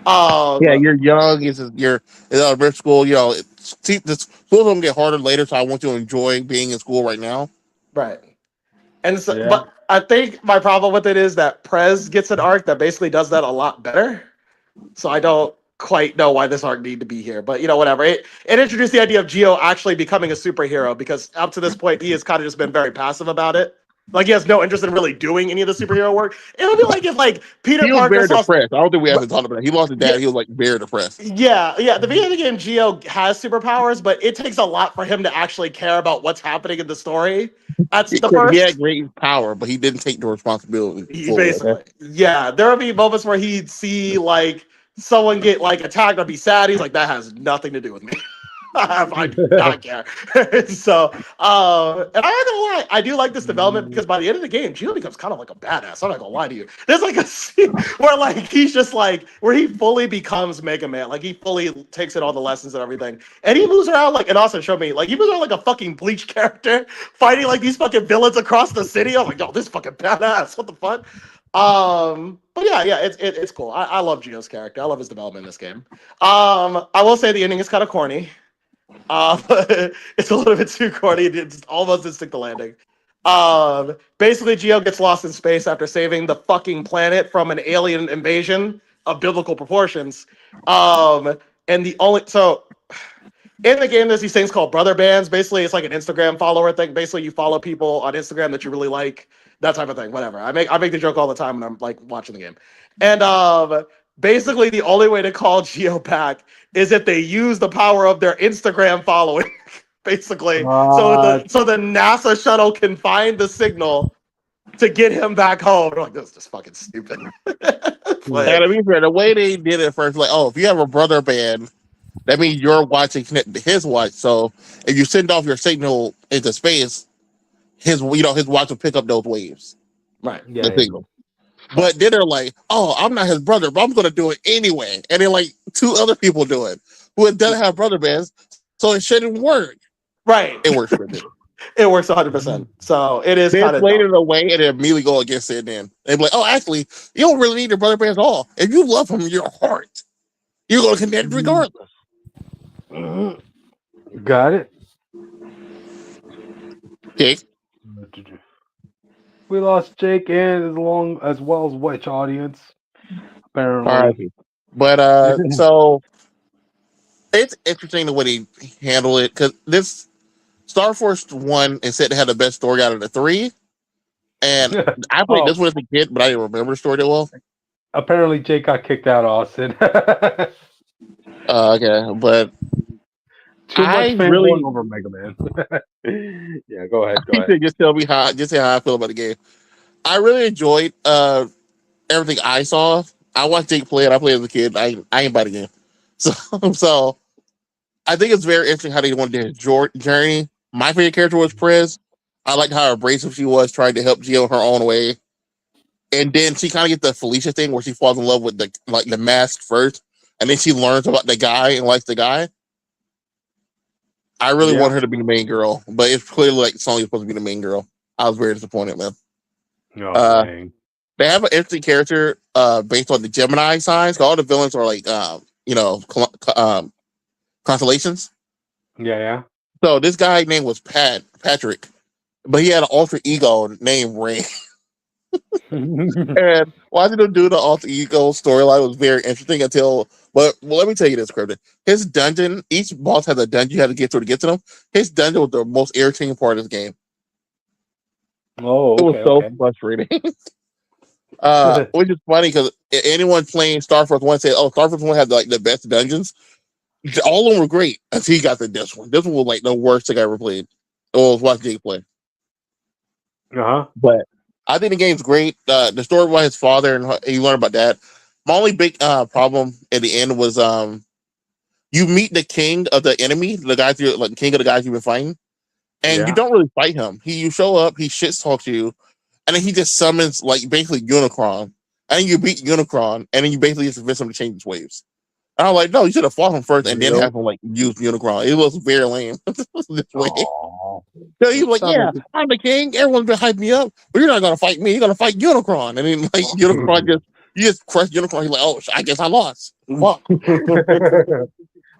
Yeah, you're young. You're in rich school. You know, the school's gonna get harder later, so I want you to enjoy being in school right now. Right. And so, but I think my problem with it is that Prez gets an arc that basically does that a lot better. So I don't quite know why this arc need to be here, but whatever. It introduced the idea of Geo actually becoming a superhero, because up to this point he has kind of just been very passive about it. Like he has no interest in really doing any of the superhero work. It would be like if like Peter He was Parker very depressed. I don't think we haven't talked about it. He lost his dad. He was like very depressed. Yeah. The beginning of the game, Geo has superpowers, but it takes a lot for him to actually care about what's happening in the story. That's the first. He had great power, but he didn't take the responsibility. Basically, yeah. There would be moments where he'd see like someone get like attacked or be sad. He's like, that has nothing to do with me. I do not care. So, and I'm not gonna lie, I do like this development, because by the end of the game, Geo becomes kind of like a badass. I'm not gonna lie to you. There's like a scene where like he's just like where he fully becomes Mega Man. Like he fully takes in all the lessons and everything, and he moves around like. And Austin showed me like he moves around like a fucking Bleach character, fighting like these fucking villains across the city. I'm like, yo, this fucking badass. What the fuck? But yeah, it's cool. I love Geo's character. I love his development in this game. I will say the ending is kind of corny. It's a little bit too corny. It almost didn't stick the landing. Basically, Geo gets lost in space after saving the fucking planet from an alien invasion of biblical proportions. And in the game, there's these things called brother bands. Basically, it's like an Instagram follower thing. Basically, you follow people on Instagram that you really like, that type of thing. Whatever. I make the joke all the time when I'm like watching the game. And basically, the only way to call Geo back is if they use the power of their Instagram following. Basically, so the NASA shuttle can find the signal to get him back home. They're like, this is just fucking stupid. And to be fair, the way they did it first, like, oh, if you have a brother band, that means your watch is connected to his watch. So if you send off your signal into space, his watch will pick up those waves. Right. Yeah. The signal. But then they're like, oh, I'm not his brother, but I'm going to do it anyway. And then like two other people do it who doesn't have brother bands, so it shouldn't work. Right. It works for them. It works 100%. So it is kind of later in the way, and then immediately go against it. Then they're like, "Oh, actually, you don't really need your brother bands at all. If you love him in your heart, you're going to connect regardless." Got it. Jake, we lost Jake, and as well as which audience? Apparently, right. But so it's interesting the way they handle it, because this Star Force 1 is said to have the best story out of the three. And I played this one as a kid, but I didn't remember the story that well. Apparently, Jake got kicked out, Austin. Okay, but too much fanboying over Mega Man. Yeah, go ahead. Just tell me how I feel about the game. I really enjoyed everything I saw. I watched Jake play it. I played as a kid. I ain't buy the game, so I think it's very interesting how they wanted his journey. My favorite character was Prez. I liked how abrasive she was, trying to help Geo her own way. And then she kind of gets the Felicia thing where she falls in love with the mask first, and then she learns about the guy and likes the guy. I really want her to be the main girl, but it's clearly like Sonya's supposed to be the main girl. I was very disappointed, man. They have an interesting character based on the Gemini signs. All the villains are like constellations. Yeah. So this guy name was Patrick, but he had an alter ego named Ray. And watching him do the alter ego storyline was very interesting but let me tell you this, Cryptic. His dungeon, each boss has a dungeon you have to get through to get to them. His dungeon was the most irritating part of this game. Oh, okay, it was so frustrating. Which is funny because anyone playing Star Force 1 said, "Oh, Star Force 1 had like the best dungeons." All of them were great until he got to this one. This one was like the worst thing I ever played. Or was watching Jake play. But I think the game's great. The story about his father and he learned about that. My only big problem at the end was you meet the king of the enemy, the guys you like, king of the guys you've been fighting, and you don't really fight him. You show up, he shit talks you, and then he just summons like basically Unicron, and you beat Unicron, and then you basically just convince him to change his waves. And I'm like, no, you should have fought him first, and then have him like use Unicron. It was very lame this way. So he was like, yeah, I'm the king. Everyone's been hyping me up, but you're not gonna fight me. You're gonna fight Unicron, and then like Unicron you just crush Unicron. He's like, oh, I guess I lost. Fuck.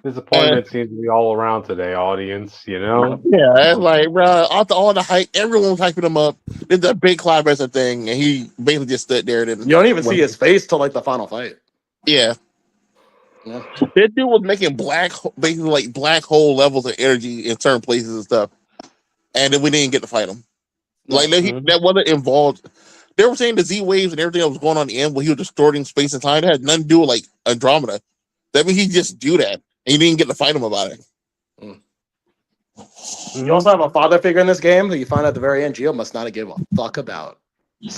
Disappointment seems to be all around today, audience. You know? Yeah, it's like, bro, after all the hype, everyone was hyping him up. It's a big climax thing, and he basically just stood there. And you don't even see his face till like the final fight. Yeah. That dude was making basically like black hole levels of energy in certain places and stuff, and then we didn't get to fight him. Like that wasn't involved. They were saying the Z waves and everything that was going on in the end, where he was distorting space and time. It had nothing to do with like Andromeda. That means he just do that, and you didn't get to fight him about it. You also have a father figure in this game who you find at the very end Geo must not have given a fuck about.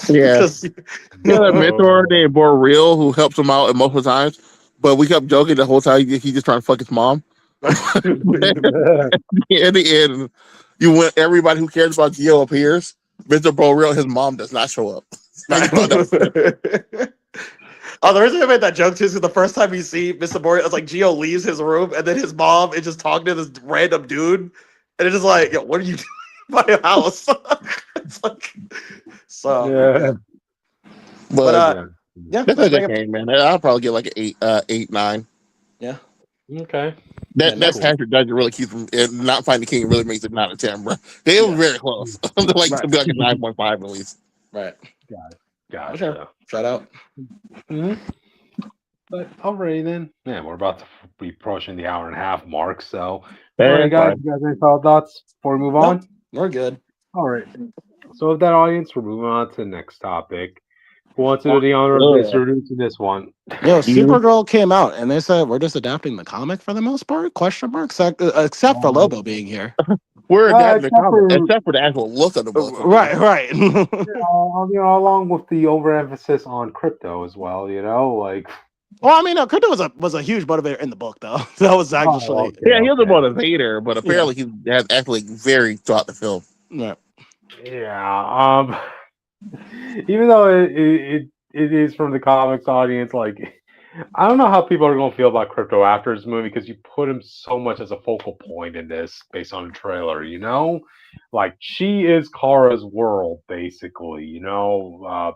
Yeah, a mentor named Real who helps him out at multiple times, but we kept joking the whole time he's just trying to fuck his mom. At the end, you went. Everybody who cares about Geo appears. Mr. Real, his mom does not show up. Oh, the reason I made that joke too is the first time you see Mr. Boreal, it's like Geo leaves his room and then his mom is just talking to this random dude, and it's just like, yo, what are you doing by your house? It's like, so yeah. But yeah, that's a good game, man. I'll probably get like an 8, 9. Yeah. Okay. That Patrick doesn't really keep from not finding the king really makes it not a 10, bro. They were very close. To be like a 9.5 at least. Right. Got it. Gotcha. Sure. Shout out. But alrighty then. Man, we're about to be approaching the hour and a half mark. So, guys, you guys any thoughts before we move on? We're good. All right. So, with that, audience, we're moving on to the next topic. Who wants to do the honor of introducing this one? Yo, Supergirl came out, and they said we're just adapting the comic for the most part? Question mark. Except for Lobo being here. We're adapting the comic, except for the actual look of the book. Right. Along with the overemphasis on crypto as well. Like. Well, I mean, crypto was a huge motivator in the book, though. That was actually he was a motivator, but apparently he has actually very throughout the film. Yeah. Yeah. Even though it is from the comics audience, like, I don't know how people are going to feel about crypto after this movie because you put him so much as a focal point in this based on the trailer, Like, she is Kara's world, basically, trying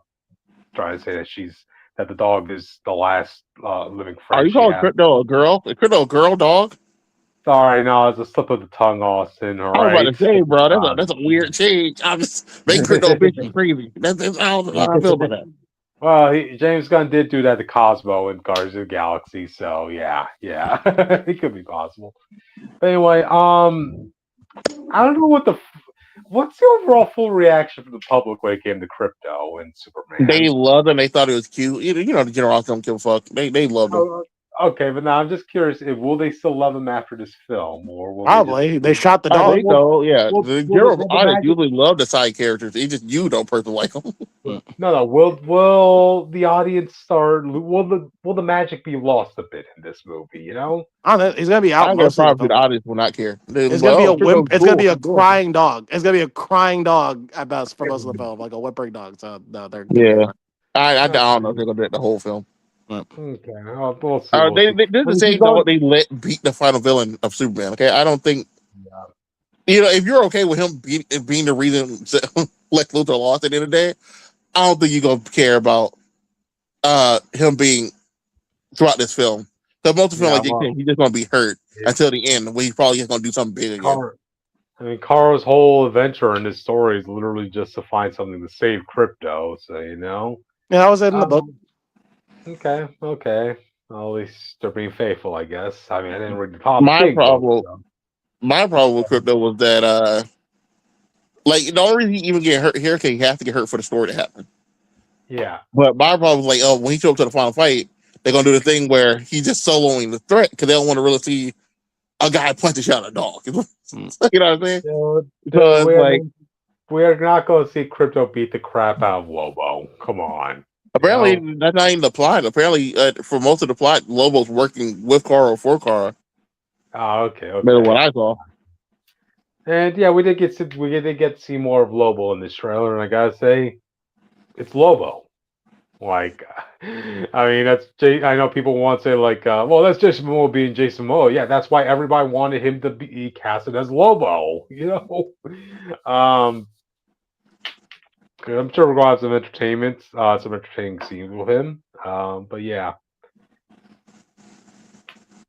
to say that the dog is the last living friend. Are you calling crypto a girl? Is crypto a girl dog? Sorry, no, it's a slip of the tongue, Austin. All right. I was about to say, bro, that's a weird change. I'm just making crypto bitch crazy. That's how I feel about that. Well, James Gunn did do that to Cosmo in Guardians of the Galaxy, so yeah, it could be possible. But anyway, I don't know what's the overall full reaction from the public when it came to crypto and Superman. They loved him. They thought it was cute. The generals don't give a fuck. They loved him. Okay, but now I'm just curious: will they still love him after this film, or will probably they shot the dog? Yeah, the general audience usually love the side characters. It's just you don't personally like them. No. Will the audience start? Will the magic be lost a bit in this movie? He's gonna be out. Probably the audience will not care. It's gonna be It's gonna be a crying dog. It's gonna be a crying dog at best for most of the film, like a whimpering dog. So no, they're I don't know if they're gonna do it the whole film. Okay, we'll see. They did the same thing. They let beat the final villain of Superman. Okay, I don't think. If you're okay with him being the reason Lex Luthor lost at the end of the day, I don't think you're gonna care about him being throughout this film. Because most of the film, he's just gonna be hurt until the end, when he's probably just gonna do something big again. Kara's whole adventure in this story is literally just to find something to save crypto. So Yeah, that was it in the book. Okay. Well, at least they're being faithful, I guess. I mean, I didn't read the top. My problem with crypto was that, the only reason he even get hurt here, because he has to get hurt for the story to happen. Yeah. But my problem was when he showed up to the final fight, they're gonna do the thing where he's just soloing the threat because they don't want to really see a guy punch the shit out of a dog. You know what I'm saying? We're not going to see crypto beat the crap out of Lobo. Come on. Apparently, that's not even the plot. Apparently, for most of the plot, Lobo's working with Kara or for Kara. Oh, okay. Better what I saw. And yeah, we did get to see more of Lobo in this trailer, and I gotta say, it's Lobo. Like, I mean, I know people want to say like, well, that's Jason Momoa being Jason Momoa. Yeah, that's why everybody wanted him to be casted as Lobo. You know, I'm sure we're gonna have some some entertaining scenes with him. But yeah,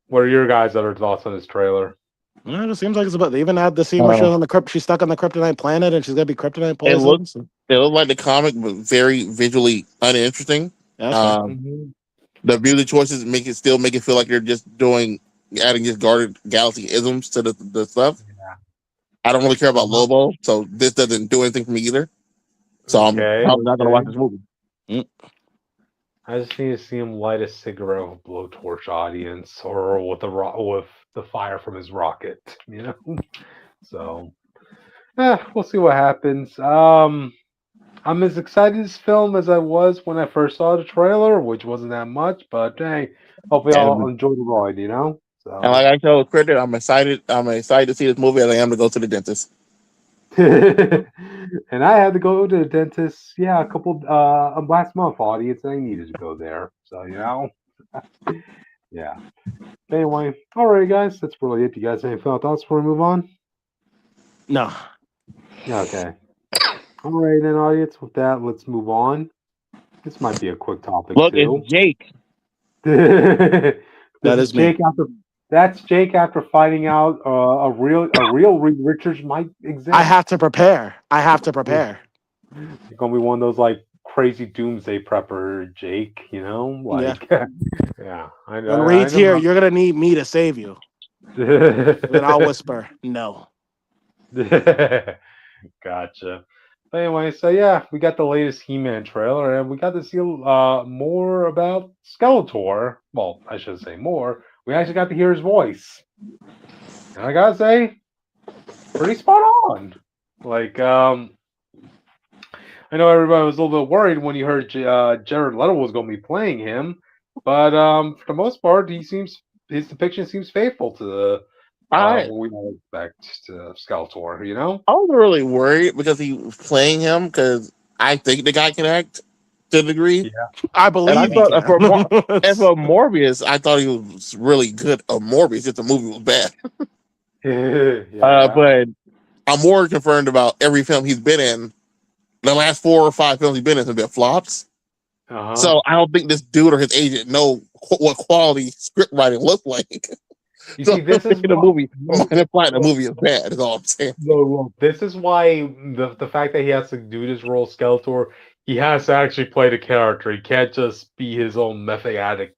what are your guys' other thoughts on this trailer? Yeah, it seems like it's about. They even had the scene where she's on the crypt. She's stuck on the kryptonite planet, and she's gonna be kryptonite poisoned. It looked like the comic, but very visually uninteresting. Yeah, the music choices make it feel like they're just adding just Guardian Galaxy isms to the stuff. Yeah. I don't really care about Lobo, so this doesn't do anything for me either. So I'm probably not gonna watch this movie. I just need to see him light a cigarette with a blowtorch audience, or with the fire from his rocket. You know, so we'll see what happens. I'm as excited this film as I was when I first saw the trailer, which wasn't that much, but hey, hopefully I'll enjoy the ride, you know? So. And like I told Cricket, I'm excited to see this movie as I am to go to the dentist. And I had to go to the dentist, a couple last month, audience. I needed to go there. So, you know. Yeah. Anyway, alright guys, that's really it. Do you guys have any final thoughts before we move on? No. Okay. All right, then, audience. With that, let's move on. This might be a quick topic. Look, too. it's Jake. That is Jake me. That's Jake after finding out a real Reed Richards might exist. I have to prepare. You're gonna be one of those like crazy doomsday prepper, Jake. You know, like yeah. I know. When Reed's here, you're gonna need me to save you. Then I'll whisper, no. Gotcha. But anyway, so yeah, we got the latest He-Man trailer, and we got to see more about Skeletor. Well, I should say more. We actually got to hear his voice, and I gotta say, pretty spot on. Like, I know everybody was a little bit worried when you heard Jared Leto was going to be playing him, but for the most part, his depiction seems faithful to what we might expect to Skeletor, you know? I wasn't really worried because he was playing him because I think the guy can act to a degree. Yeah. I believe and for Morbius, I thought he was really good at Morbius, just the movie was bad. But I'm more concerned about every film he's been in. The last 4 or 5 films he's been in have been flops. So I don't think this dude or his agent know what quality script writing looks like. You see, this is the movie. The movie is bad. Is all I'm saying. No, this is why the fact that he has to do this role, Skeletor, he has to actually play the character. He can't just be his own method acting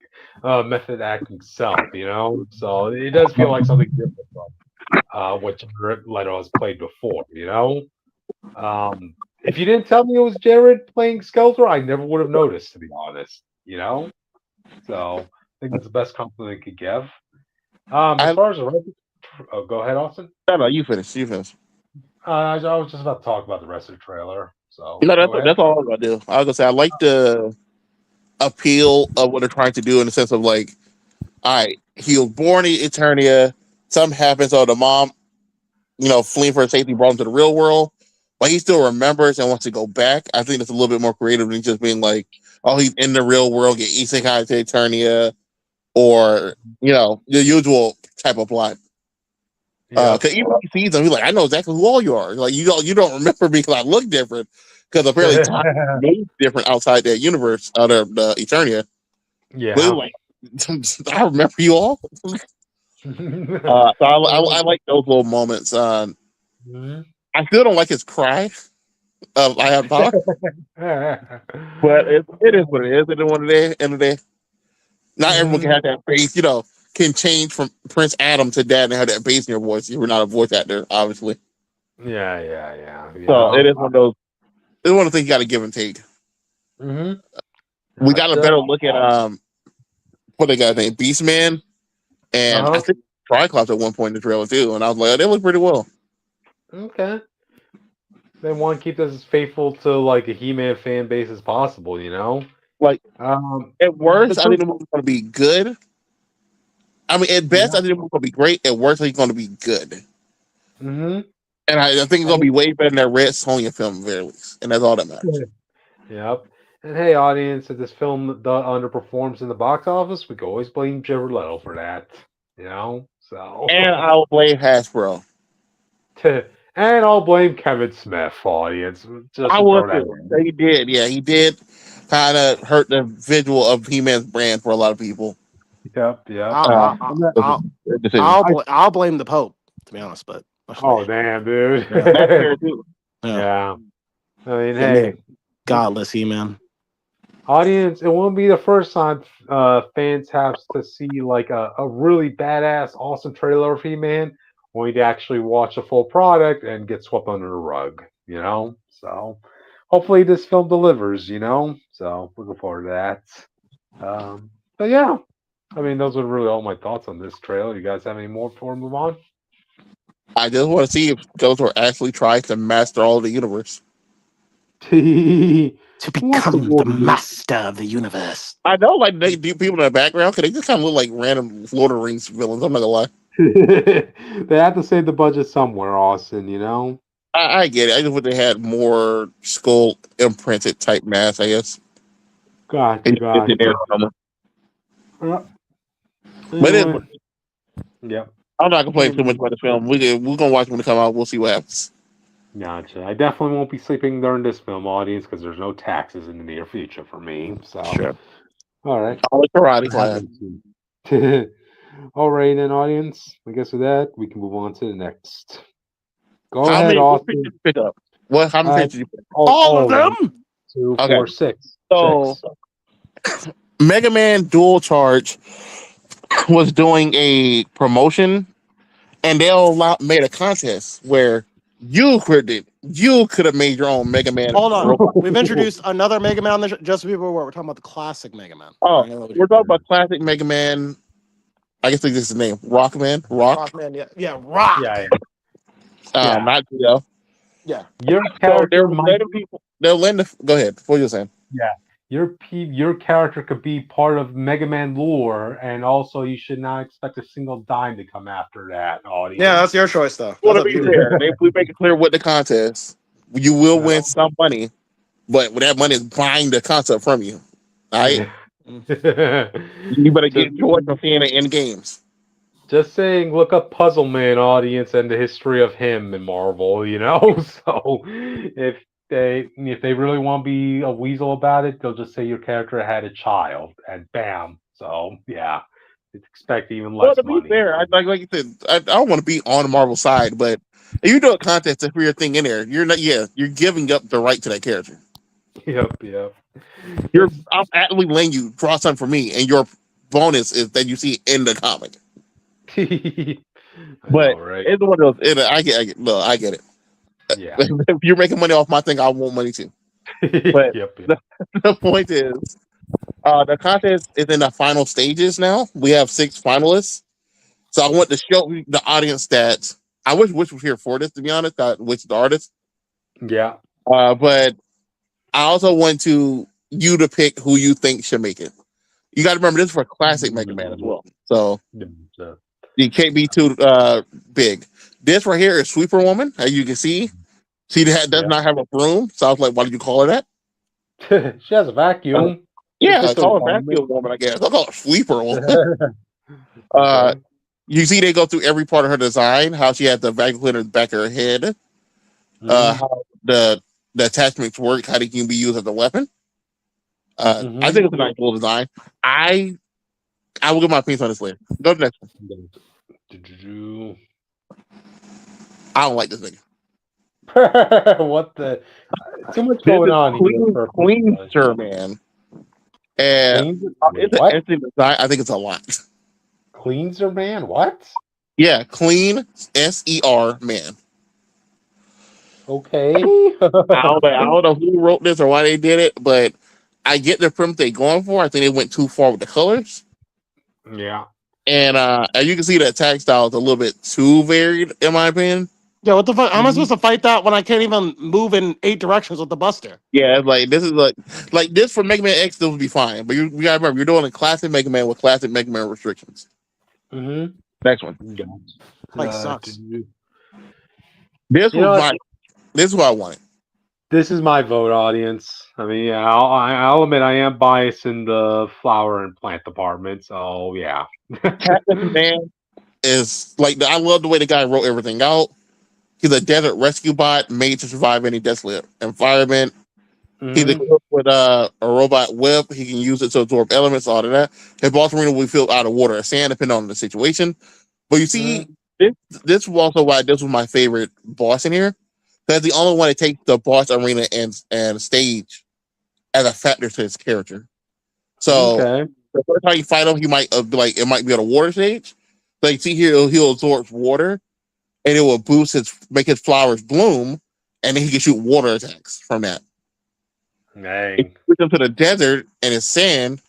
self, you know. So it does feel like something different from what Jared Leto has played before, you know. If you didn't tell me it was Jared playing Skeletor, I never would have noticed, to be honest. You know. So I think that's the best compliment I could give. As far as the rest of go ahead, Austin. No, you finish. I was just about to talk about the rest of the trailer. So no, that's all I was gonna do. I was gonna say I like the appeal of what they're trying to do in the sense of like, all right, he was born in Eternia. Something happens, so the mom, fleeing for safety, brought him to the real world, but he still remembers and wants to go back. I think that's a little bit more creative than just being like, oh, he's in the real world, get isekai to Eternia. Or the usual type of plot. Because even if he sees them, he's like, I know exactly who all you are. Like you don't remember me because I look different. Because apparently time moves different outside that universe, out of the Eternia. Yeah, but like, I remember you all. So I like those little moments. I still don't like his cry. I have power, but it is what it is. At the end of the day. Not everyone can have that bass, can change from Prince Adam to Dad and have that bass in your voice. You're not a voice actor, obviously. Yeah. So it is one of those. It's one of the things you got to give and take. We got a better look at what they got named Beastman, and I think Triclops at one point in the trailer too. And I was like, oh, they look pretty well. Okay. They want to keep this as faithful to like a He-Man fan base as possible, you know. Like at worst, I think the truth- movie's going to be good. I mean, at best, I think the movie's going to be great. At worst, I think it's going to be good. Mhm. And I think it's going to be way better than that Red Sonja film, at the very least. And that's all that matters. Yep. And hey, audience, if this film underperforms in the box office, we can always blame Jared Leto for that. You know, so. And I'll blame Hasbro. And I'll blame Kevin Smith, audience. Just I to will throw that in. He did. Yeah, he did kind of hurt the visual of He-Man's brand for a lot of people. Yep. Yep. I'll blame the Pope, to be honest. But oh damn, dude. That's fair too. Yeah. I mean, hey, godless He-Man. audience, it won't be the first time fans have to see like a really badass, awesome trailer of He-Man, only to actually watch the full product and get swept under the rug. You know, so hopefully this film delivers. You know, so looking forward to that. But yeah, I mean, those are really all my thoughts on this trailer. You guys have any more before we move on? I just want to see if Skeletor actually tries to master all the universe. To become the master of the universe. I know, like they do people in the background, because they just kind of look like random Lord of the Rings villains. I'm not gonna lie. They have to save the budget somewhere, Austin. You know. I get it. I just wish they had more skull imprinted type masks, I guess. Gotcha. But yeah. I'm not complaining too much about the film. We're gonna watch it when it comes out. We'll see what happens. Gotcha. I definitely won't be sleeping during this film, audience, because there's no taxes in the near future for me. So, sure. All right. All the karate class. All right, then, audience. I guess with that, we can move on to the next. Go how ahead, many Austin. did you pick up? What? How many did you pick up? All of them? 2, 4, 6. So, Mega Man Dual Charge was doing a promotion, and they made a contest where you could have made your own Mega Man. Hold on, we've introduced another Mega Man on the show. Just so people are aware, we're talking about the classic Mega Man. Oh, we're talking about classic Mega Man. I guess this is the name. Rockman. Rockman, yeah. Rock. Yeah. Not Geo. Yeah. Your character they'll lend the, go ahead. What you're saying? Yeah. Your character could be part of Mega Man lore, and also you should not expect a single dime to come after that, audience. Yeah, that's your choice, though. Well, to be fair, we make it clear with the contest, you will win some money, but that money is buying the concept from you. All right? You better get joy from seeing it in games. Just saying, look up Puzzle Man, audience, and the history of him in Marvel, you know? So if they really want to be a weasel about it, they'll just say your character had a child, and bam. So yeah, expect even less money. To be fair, like you said, I don't want to be on the Marvel side, but if you do a contest for your thing in there, you're giving up the right to that character. Yep. I'm actually letting you draw something for me, and your bonus is that you see in the comic. But it's one of those. I get it. Yeah. If you're making money off my thing, I want money too. But the point is, the contest is in the final stages now. We have 6 finalists. So I want to show the audience that I wish Wish was here for this, to be honest. Which the artist. Yeah. But I also want you to pick who you think should make it. You got to remember this is for classic Mega Man as well. So you can't be too big. This right here is Sweeper Woman, as you can see. She does not have a broom. So I was like, why did you call her that? She has a vacuum. I call her Vacuum Woman, I guess. I'll call her Sweeper Woman. You see they go through every part of her design, how she has the vacuum cleaner in the back of her head, how the attachments work, how they can be used as a weapon. I think it's a nice little design. I will get my opinions on this later. Go to the next one. I don't like this nigga. What the? Too much going on here. Cleanser Man. And it's an interesting design. I think it's a lot. Cleanser Man? What? Yeah, Clean SER Man. Okay. I don't know who wrote this or why they did it, but I get the premise they're going for. I think they went too far with the colors. Yeah. And as you can see, the attack style is a little bit too varied, in my opinion. Yeah, what the fuck? How am I supposed to fight that when I can't even move in 8 directions with the Buster? Yeah, like this is like this for Mega Man X. This would be fine, but you gotta remember you're doing a classic Mega Man with classic Mega Man restrictions. Mm-hmm. Next one. Like sucks. This was this is what I wanted. This is my vote, audience. I mean, yeah, I'll admit I am biased in the flower and plant department. So yeah, Captain Man is like I love the way the guy wrote everything out. He's a desert rescue bot made to survive any desolate environment. Mm-hmm. He's equipped with a robot whip. He can use it to absorb elements, all of that. His boss arena will be filled out of water or sand, depending on the situation. But you see, this was also why this was my favorite boss in here. That's the only one that takes the boss arena and stage as a factor to his character. So the first time you fight him, he might be like it might be on a water stage. Like see here, he'll absorb water, and it will make his flowers bloom, and then he can shoot water attacks from that. Dang. If you put him to the desert and it's sand,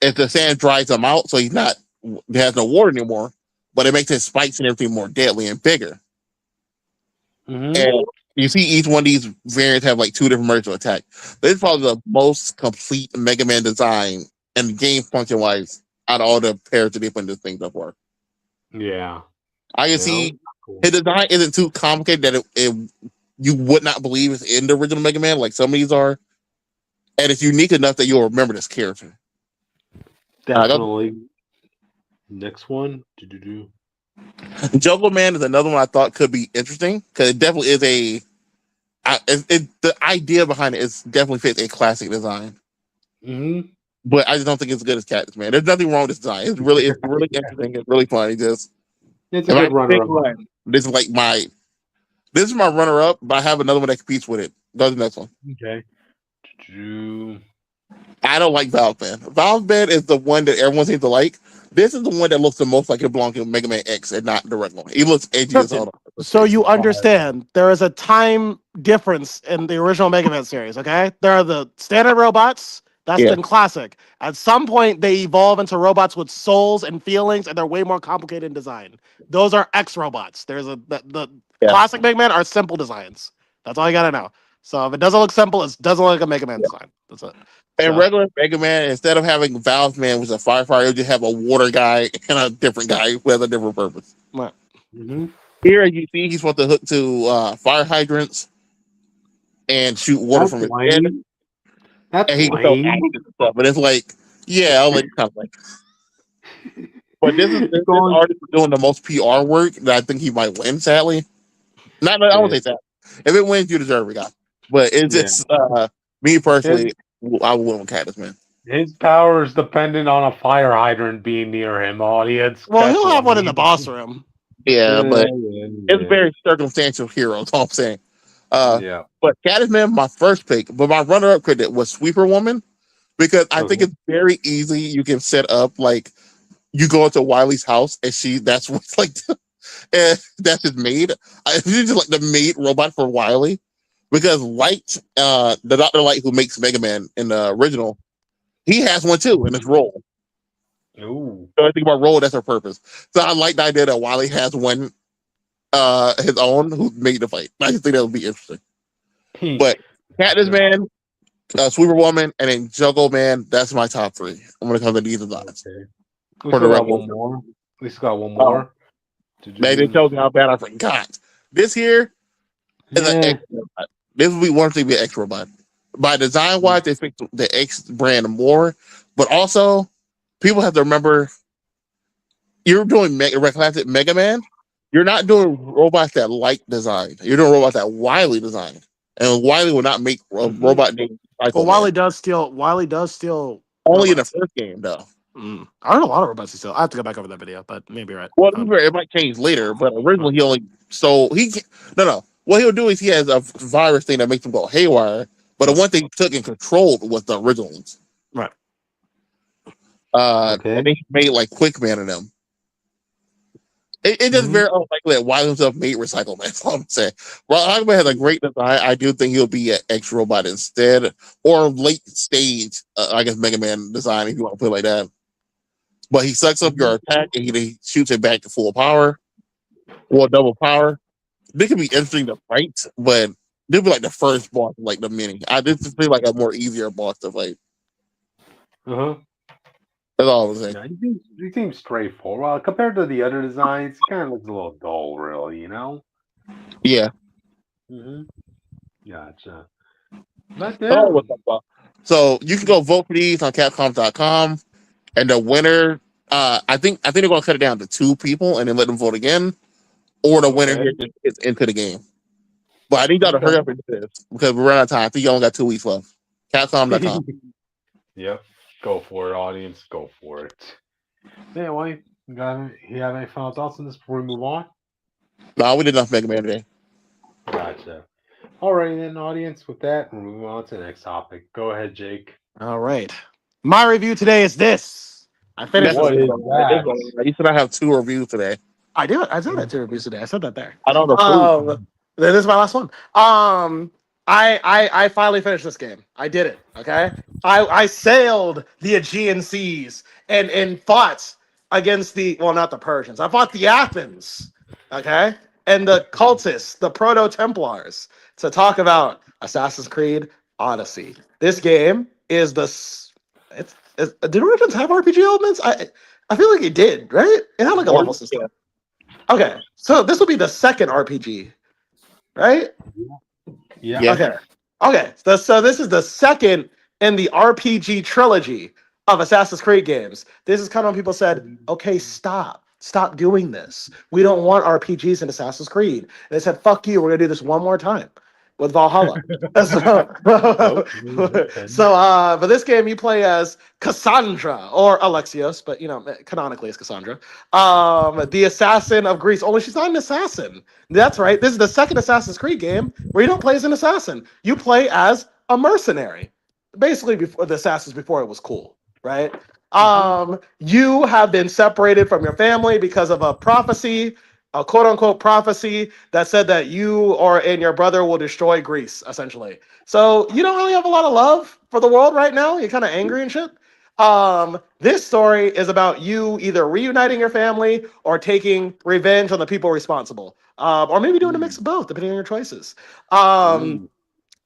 if the sand dries him out, so he has no water anymore, but it makes his spikes and everything more deadly and bigger. Mm-hmm. And you see each one of these variants have like 2 different modes of attack. This is probably the most complete Mega Man design and game function wise out of all the pairs that they put in this thing so far. Yeah. I can see his design isn't too complicated that you would not believe it's in the original Mega Man like some of these are. And it's unique enough that you'll remember this character. Definitely. Next one. Jungle Man is another one I thought could be interesting because it definitely is the idea behind it is definitely fits a classic design. Mm-hmm. But I just don't think it's as good as Cactus Man. There's nothing wrong with this design. It's really interesting. It's really fun. It's a good runner-up. This is my runner-up, but I have another one that competes with it. Go to the next one. Okay. I don't like Valve Man. Valve Man is the one that everyone seems to like. This is the one that looks the most like it belongs in Mega Man X and not the regular one. He looks edgy as hell. So you understand there is a time difference in the original Mega Man series, okay? There are the standard robots. That's been classic. At some point, they evolve into robots with souls and feelings, and they're way more complicated in design. Those are X robots. There's the classic Mega Man are simple designs. That's all you gotta know. So if it doesn't look simple, it doesn't look like a Mega Man design. That's it. And regular Mega Man, instead of having Valve Man with a firefighter, you just have a water guy and a different guy with a different purpose. Right. Mm-hmm. Here, as you see, he's supposed to hook to fire hydrants and shoot water from his head. That's and he lame. Stuff, but it's like, yeah, I'll let you kind of like. But this artist is doing the most PR work that I think he might win. Sadly, I won't say that. If it wins, you deserve it, guy. But it's just me personally. I would win with Cactus Man. His power is dependent on a fire hydrant being near him, audience. Well, he'll have one in the boss room. Yeah, but it's very circumstantial hero. That's all I'm saying. But Cactus Man, my first pick, but my runner-up credit was Sweeper Woman because I think it's very easy. You can set up like you go into Wily's house and that's what's like, and that's his maid. She's just like the maid robot for Wily. Because Light, the Dr. Light who makes Mega Man in the original, he has one too in his role. Ooh. So I think about role, that's her purpose. So I like the idea that Wily has one his own who made the fight. I just think that would be interesting. But Cactus Man, Sweeper Woman, and then Jungle Man, that's my top 3. I'm gonna come to these designs. Okay. We still got one more. We still got one more. They didn't tell me how bad I forgot. This here is an X robot. This would be one thing to be an X robot. By design wise, they fixed the X brand more, but also people have to remember you're doing classic Mega Man. You're not doing robots that Light design. You're doing robots that Wily designed, and Wily will not make a robot named. Well, Wily does steal. Only robots. in the first game, though. I heard a lot of robots he steal. I have to go back over that video, but maybe you're right. Well, it might change later, but originally he only no. What he'll do is he has a virus thing that makes him go haywire. But the one thing he took and controlled was the original ones. Right. And then he made like Quick Man in them. It's just very unlikely that Wily himself made Recycle Man. That's all I'm saying. Well, Hagman has a great design. I do think he'll be an X robot instead, or late stage, I guess, Mega Man design if you want to put it like that. But he sucks up your attack and he shoots it back to full power or double power. they could be interesting to fight, but they'll be like the first boss, like the mini. This just feel like a more easier boss to fight. Uh-huh. That's all I was saying. Yeah, he seems straightforward. Well, compared to the other designs, he kind of looks a little dull, really. You know? Yeah. Mm-hmm. Gotcha. But That's all I was yeah. talking about. So you can go vote for these on Capcom.com, and the winner, I think they're gonna cut it down to 2 people and then let them vote again, or the winner here gets into the game. But I need y'all to hurry up and do this because we're running out of time. I think you only got 2 weeks left. Capcom.com. Yep. Go for it, audience. Go for it. Anyway, you have any final thoughts on this before we move on? No, we did enough Mega Man today. Gotcha. Alrighty then, audience. With that, we're moving on to the next topic. Go ahead, Jake. All right. My review today is this. I finished What this is game. that? You said I have 2 reviews today. I do. I said that 2 reviews today. I said that there. I don't know. This is my last one. I finally finished this game. I did it. Okay. I sailed the Aegean seas and fought against not the Persians. I fought the Athens. Okay. And the cultists, the Proto Templars, to talk about Assassin's Creed Odyssey. This game is did Origins have RPG elements? I feel like it did, right? It had like a level system. Okay, so this will be the second RPG, right? Yeah. Okay. So this is the second in the RPG trilogy of Assassin's Creed games. This is kind of when people said, okay, stop doing this. We don't want RPGs in Assassin's Creed. And they said, fuck you, we're gonna do this one more time with Valhalla. For this game, you play as Cassandra or Alexios, but canonically it's Cassandra, the assassin of Greece. Only she's not an assassin. That's right. This is the second Assassin's Creed game where you don't play as an assassin. You play as a mercenary. Basically, before the assassins, before it was cool, right? You have been separated from your family because of a prophecy, a quote unquote prophecy that said that you and your brother will destroy Greece, essentially. So you don't really have a lot of love for the world right now. You're kind of angry and shit. This story is about you either reuniting your family or taking revenge on the people responsible, or maybe doing a mix of both, depending on your choices.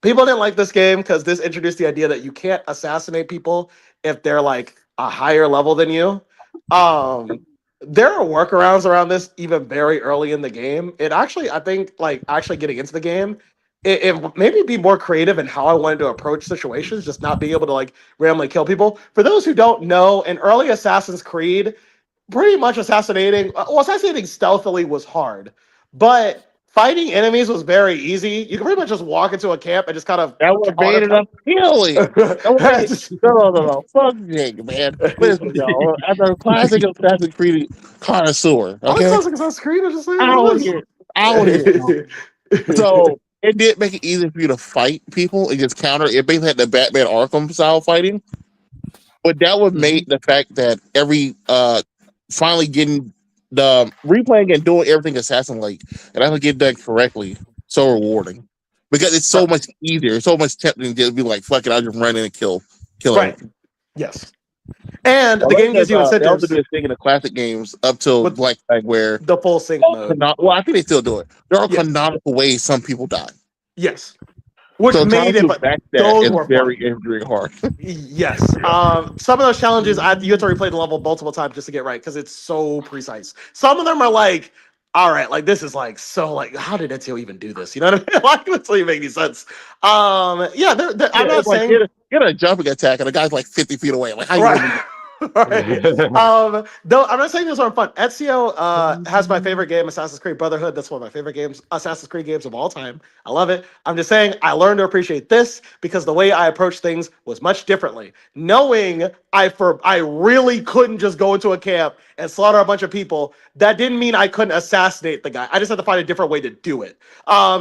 People didn't like this game because this introduced the idea that you can't assassinate people if they're like a higher level than you. There are workarounds around this even very early in the game. It actually, I think, like actually getting into the game, it made me be more creative in how I wanted to approach situations, just not being able to like randomly kill people. For those who don't know, in early Assassin's Creed, pretty much assassinating stealthily was hard, but fighting enemies was very easy. You can pretty much just walk into a camp and just kind of That was made it appealing. No. Fuck Jake, man. Listen, y'all. As a classic Assassin's Creed connoisseur, I like okay? classic Assassin's Creed. I just Out here. So it did make it easier for you to fight people and just counter. It basically had the Batman Arkham style fighting, but that would make the fact that finally getting the replaying and doing everything assassin like and actually get done correctly so rewarding because it's so much easier, so much tempting to be like, fuck it, I'll just run in and kill right. Yes. And the game gives you incentives. They also do this thing in the classic games up till Black Flag where the full sync mode. Well, I think they still do it. There are canonical ways some people die. Yes. Which made it, but those were very hard. Yes. Some of those challenges, you have to replay the level multiple times just to get right because it's so precise. Some of them are like, all right, like this is like so like, how did Ezio even do this? You know what I mean? Like, it doesn't even make any sense. I'm not saying get a jumping attack and the guy's like 50 feet away. Like, how you right. Though I'm not saying this aren't fun. Ezio has my favorite game, Assassin's Creed Brotherhood. That's one of my favorite games, Assassin's Creed games of all time. I love it. I'm just saying I learned to appreciate this because the way I approached things was much differently. Knowing I really couldn't just go into a camp and slaughter a bunch of people, that didn't mean I couldn't assassinate the guy. I just had to find a different way to do it.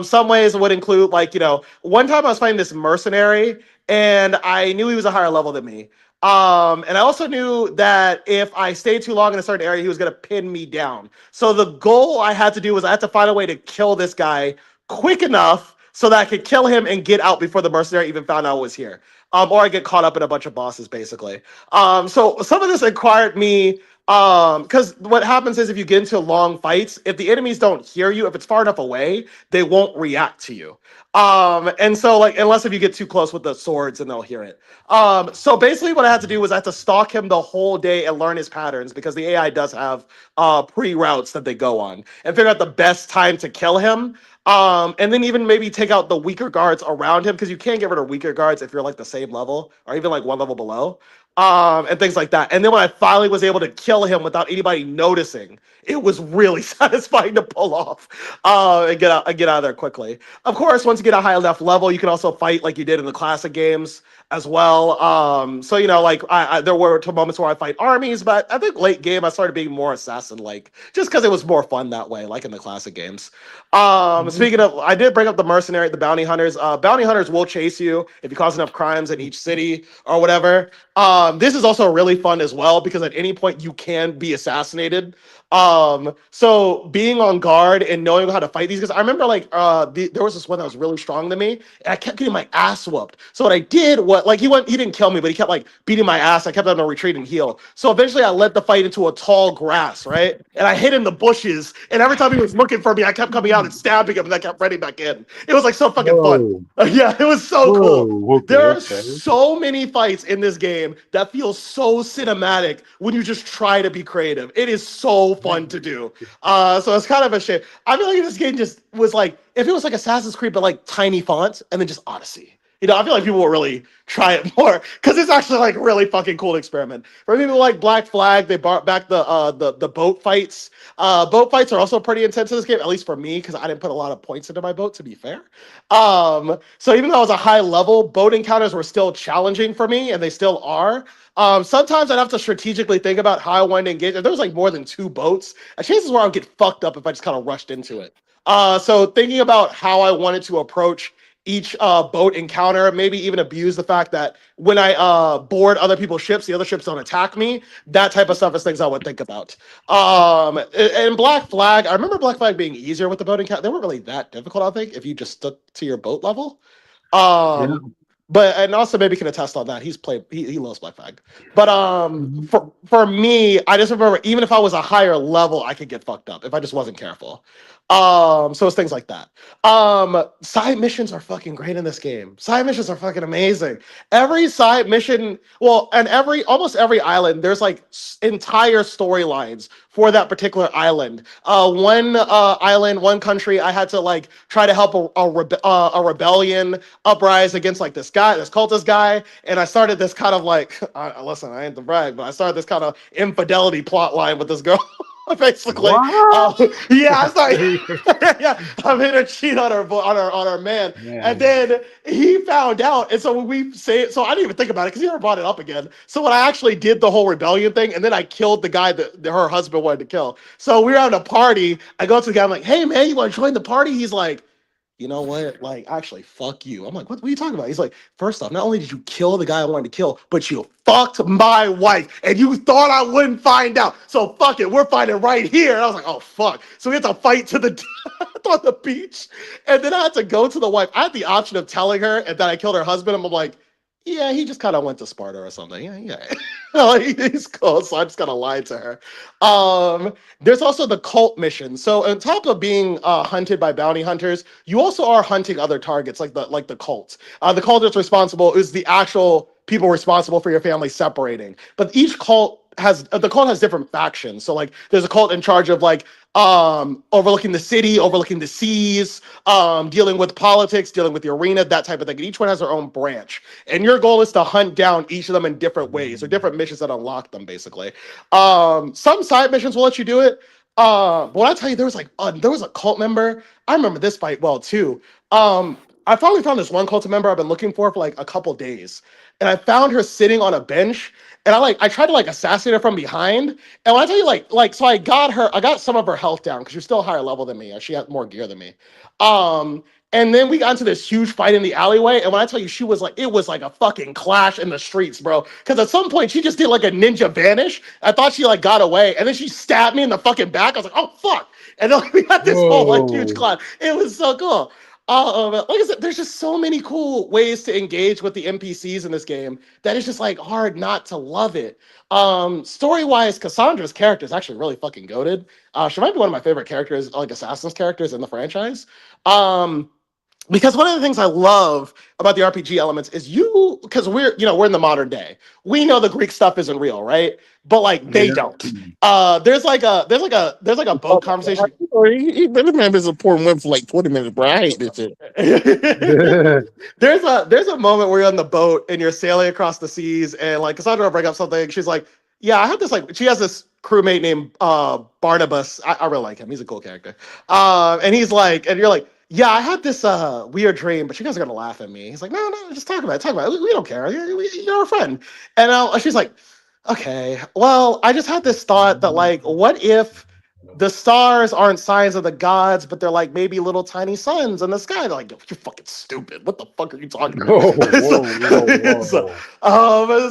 Some ways would include one time I was fighting this mercenary and I knew he was a higher level than me. And I also knew that if I stayed too long in a certain area, he was going to pin me down. So the goal I had to do was I had to find a way to kill this guy quick enough so that I could kill him and get out before the mercenary even found out I was here. Or I get caught up in a bunch of bosses, basically. So some of this required me Because what happens is if you get into long fights, if the enemies don't hear you, if it's far enough away, they won't react to you. And so like unless if you get too close with the swords and they'll hear it. So basically what I had to do was I had to stalk him the whole day and learn his patterns because the AI does have pre-routes that they go on and figure out the best time to kill him. And then even maybe take out the weaker guards around him because you can't get rid of weaker guards if you're like the same level or even like one level below. And things like that. And then when I finally was able to kill him without anybody noticing, it was really satisfying to pull off and get out of there quickly. Of course, once you get a high enough level, you can also fight like you did in the classic games as well. So you know, like there were moments where I fight armies, but I think late game I started being more assassin-like, just because it was more fun that way, like in the classic games. Speaking of, I did bring up the mercenary, the bounty hunters. Bounty hunters will chase you if you cause enough crimes in each city or whatever. This is also really fun as well because at any point you can be assassinated. So being on guard and knowing how to fight these guys, I remember like there was this one that was really strong than me, and I kept getting my ass whooped. So what I did, he didn't kill me, but he kept like beating my ass. I kept having to retreat and heal. So eventually I led the fight into a tall grass, right? And I hid in the bushes, and every time he was looking for me, I kept coming out and stabbing him, and I kept running back in. It was like so fucking fun. Yeah, it was so cool. Okay, There are so many fights in this game that feel so cinematic when you just try to be creative. It is so fun to do. So it's kind of a shame. I feel like this game just was like, if it was like Assassin's Creed, but like tiny fonts and then just Odyssey. You know, I feel like people will really try it more because it's actually like really fucking cool experiment. For people like Black Flag, they brought back the boat fights. Boat fights are also pretty intense in this game, at least for me, because I didn't put a lot of points into my boat, to be fair. So even though I was a high level, boat encounters were still challenging for me, and they still are. Sometimes I'd have to strategically think about how I wanted to engage. If there was like more than 2 boats, chances were I would get fucked up if I just kind of rushed into it. So thinking about how I wanted to approach each boat encounter, maybe even abuse the fact that when I board other people's ships, the other ships don't attack me. That type of stuff is things I would think about. And Black Flag, I remember Black Flag being easier with the boat encounter. They weren't really that difficult, I think, if you just stuck to your boat level. But and also maybe can attest on that. He loves Black Flag. But for me, I just remember even if I was a higher level, I could get fucked up if I just wasn't careful. So it's things like that. Side missions are fucking great in this game. Side missions are fucking amazing. Every side mission, well, and almost every island, there's like entire storylines for that particular island. One island, one country, I had to like try to help a rebellion uprise against like this cultist guy, and I started this kind of like, listen, I ain't to brag, but I started this kind of infidelity plot line with this girl. Basically, yeah, I thought, yeah, I'm gonna cheat on her man, and then he found out, and so when we say, so I didn't even think about it because he never brought it up again. So when I actually did the whole rebellion thing, and then I killed the guy that her husband wanted to kill. So we were at a party. I go to the guy, I'm like, "Hey man, you want to join the party?" He's like, "You know what? Like, actually, fuck you." I'm like, what are you talking about? He's like, "First off, not only did you kill the guy I wanted to kill, but you fucked my wife, and you thought I wouldn't find out. So fuck it, we're fighting right here." And I was like, "Oh fuck!" So we had to fight to the death on the beach, and then I had to go to the wife. I had the option of telling her and that I killed her husband. I'm like, "Yeah, he just kind of went to Sparta or something." Yeah. He's cool, so I just kind of lied to her. There's also the cult mission. So on top of being hunted by bounty hunters, you also are hunting other targets like the cult. The cult is the actual people responsible for your family separating. But each cult has different factions. So like there's a cult in charge of like overlooking the city, overlooking the seas, dealing with politics, dealing with the arena, that type of thing. And each one has their own branch. And your goal is to hunt down each of them in different ways or different missions that unlock them, basically. Some side missions will let you do it. But when I tell you there was a cult member, I remember this fight well too. I finally found this one cult member I've been looking for like a couple days. And I found her sitting on a bench. And I tried to like assassinate her from behind. And when I tell you so I got some of her health down because she's still a higher level than me. She had more gear than me. And then we got into this huge fight in the alleyway. And when I tell you, it was like a fucking clash in the streets, bro. Because at some point she just did like a ninja vanish. I thought she like got away. And then she stabbed me in the fucking back. I was like, oh fuck. And then we had this whole like huge clash. It was so cool. Like I said, there's just so many cool ways to engage with the NPCs in this game that it's just like hard not to love it. Story-wise, Cassandra's character is actually really fucking goated. She might be one of my favorite characters, like Assassin's characters in the franchise. Because one of the things I love about the RPG elements is because we're in the modern day. We know the Greek stuff isn't real, right? But like they don't. There's like a boat conversation. This man is important one for like 20 minutes, bro. I hate this shit. There's a moment where you're on the boat and you're sailing across the seas, and like Cassandra will bring up something. She's like, "Yeah, I have this like." She has this crewmate named Barnabas. I really like him. He's a cool character. And he's like, and you're like, "Yeah, I had this weird dream, but you guys are gonna laugh at me." He's like, "No, no, just talk about it. Talk about it. We don't care. You're a friend." And she's like, "Okay, well, I just had this thought that like, what if the stars aren't signs of the gods, but they're like maybe little tiny suns in the sky?" They're like, "You're fucking stupid. What the fuck are you talking about?"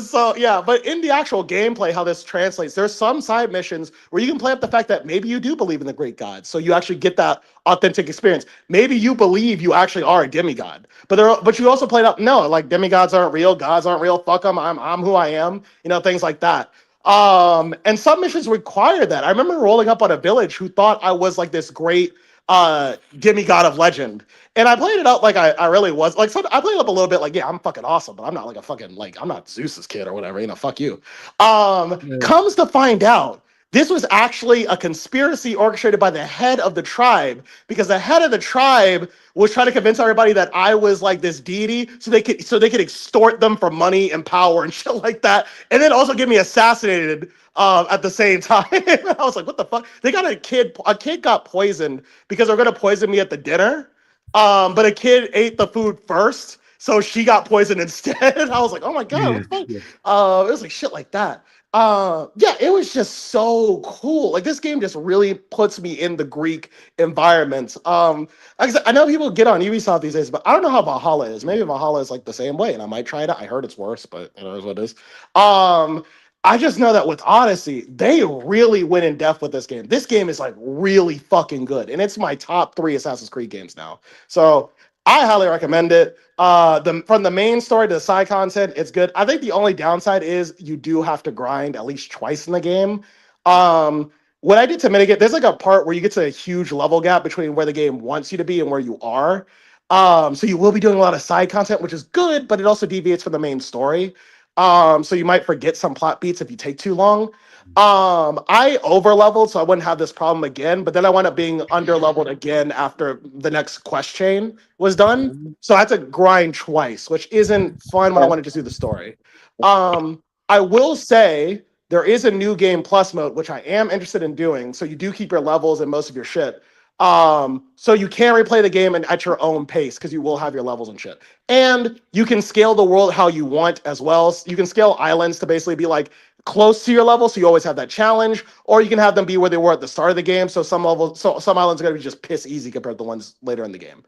So yeah, but in the actual gameplay, how this translates, there's some side missions where you can play up the fact that maybe you do believe in the great gods, so you actually get that authentic experience. Maybe you believe you actually are a demigod, but you also played up, no, like demigods aren't real, gods aren't real. Fuck them. I'm who I am. Things like that. And some missions require that. I remember rolling up on a village who thought I was like this great demigod of legend. And I played it up like I really was. Like I played it up a little bit like, yeah, I'm fucking awesome, but I'm not like a fucking like I'm not Zeus's kid or whatever, fuck you. Comes to find out, this was actually a conspiracy orchestrated by the head of the tribe, because the head of the tribe was trying to convince everybody that I was like this deity, so they could extort them for money and power and shit like that, and then also get me assassinated at the same time. I was like, what the fuck? They got a kid got poisoned because they're gonna poison me at the dinner, but a kid ate the food first, so she got poisoned instead. I was like, oh my god, what the fuck? It was like shit like that. Yeah, it was just so cool. Like this game just really puts me in the Greek environment. Like I said, I know people get on Ubisoft these days, but I don't know how Valhalla is. Maybe Valhalla is like the same way, and I might try it out. I heard it's worse, but it is what it is. I just know that with Odyssey, they really went in depth with this game. This game is like really fucking good, and it's my top 3 Assassin's Creed games now. So I highly recommend it. From the main story to the side content, it's good. I think the only downside is you do have to grind at least twice in the game. What I did to mitigate, there's like a part where you get to a huge level gap between where the game wants you to be and where you are. So you will be doing a lot of side content, which is good, but it also deviates from the main story. So you might forget some plot beats if you take too long. I over leveled, so I wouldn't have this problem again, but then I wound up being under leveled again after the next quest chain was done. So I had to grind twice, which isn't fun when I want to just do the story. I will say there is a new game plus mode, which I am interested in doing. So you do keep your levels and most of your shit. So you can replay the game and at your own pace, because you will have your levels and shit. And you can scale the world how you want as well. So you can scale islands to basically be like close to your level, so you always have that challenge, or you can have them be where they were at the start of the game. So some islands are gonna be just piss easy compared to the ones later in the game.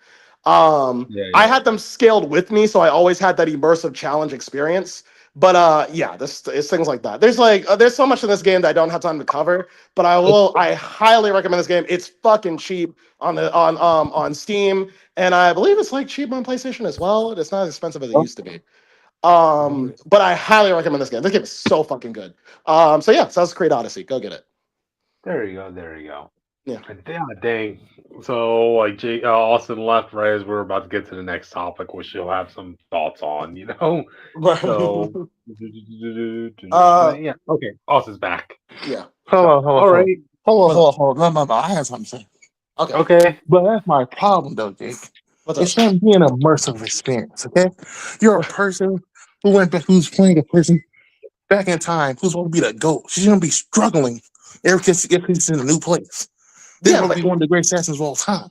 I had them scaled with me, so I always had that immersive challenge experience. But yeah, it's things like that. There's so much in this game that I don't have time to cover, but I highly recommend this game. It's fucking cheap on Steam, and I believe it's like cheap on PlayStation as well. It's not as expensive as it used to be. But I highly recommend this game. This game is so fucking good. So yeah, Assassin's Creed Odyssey. Go get it. There you go. Yeah. Dang. So like Austin left right as we're about to get to the next topic, which you'll have some thoughts on, So yeah. Okay. Austin's back. Yeah. Hold on. All right. Hold on. No. I have something to say. Okay. But that's my problem, though, Jake. It's going to be an immersive experience, okay? You're a person who's playing a person back in time, who's going to be the GOAT. She's going to be struggling every time she gets in a new place. This is going to be one of the great assassins of all time.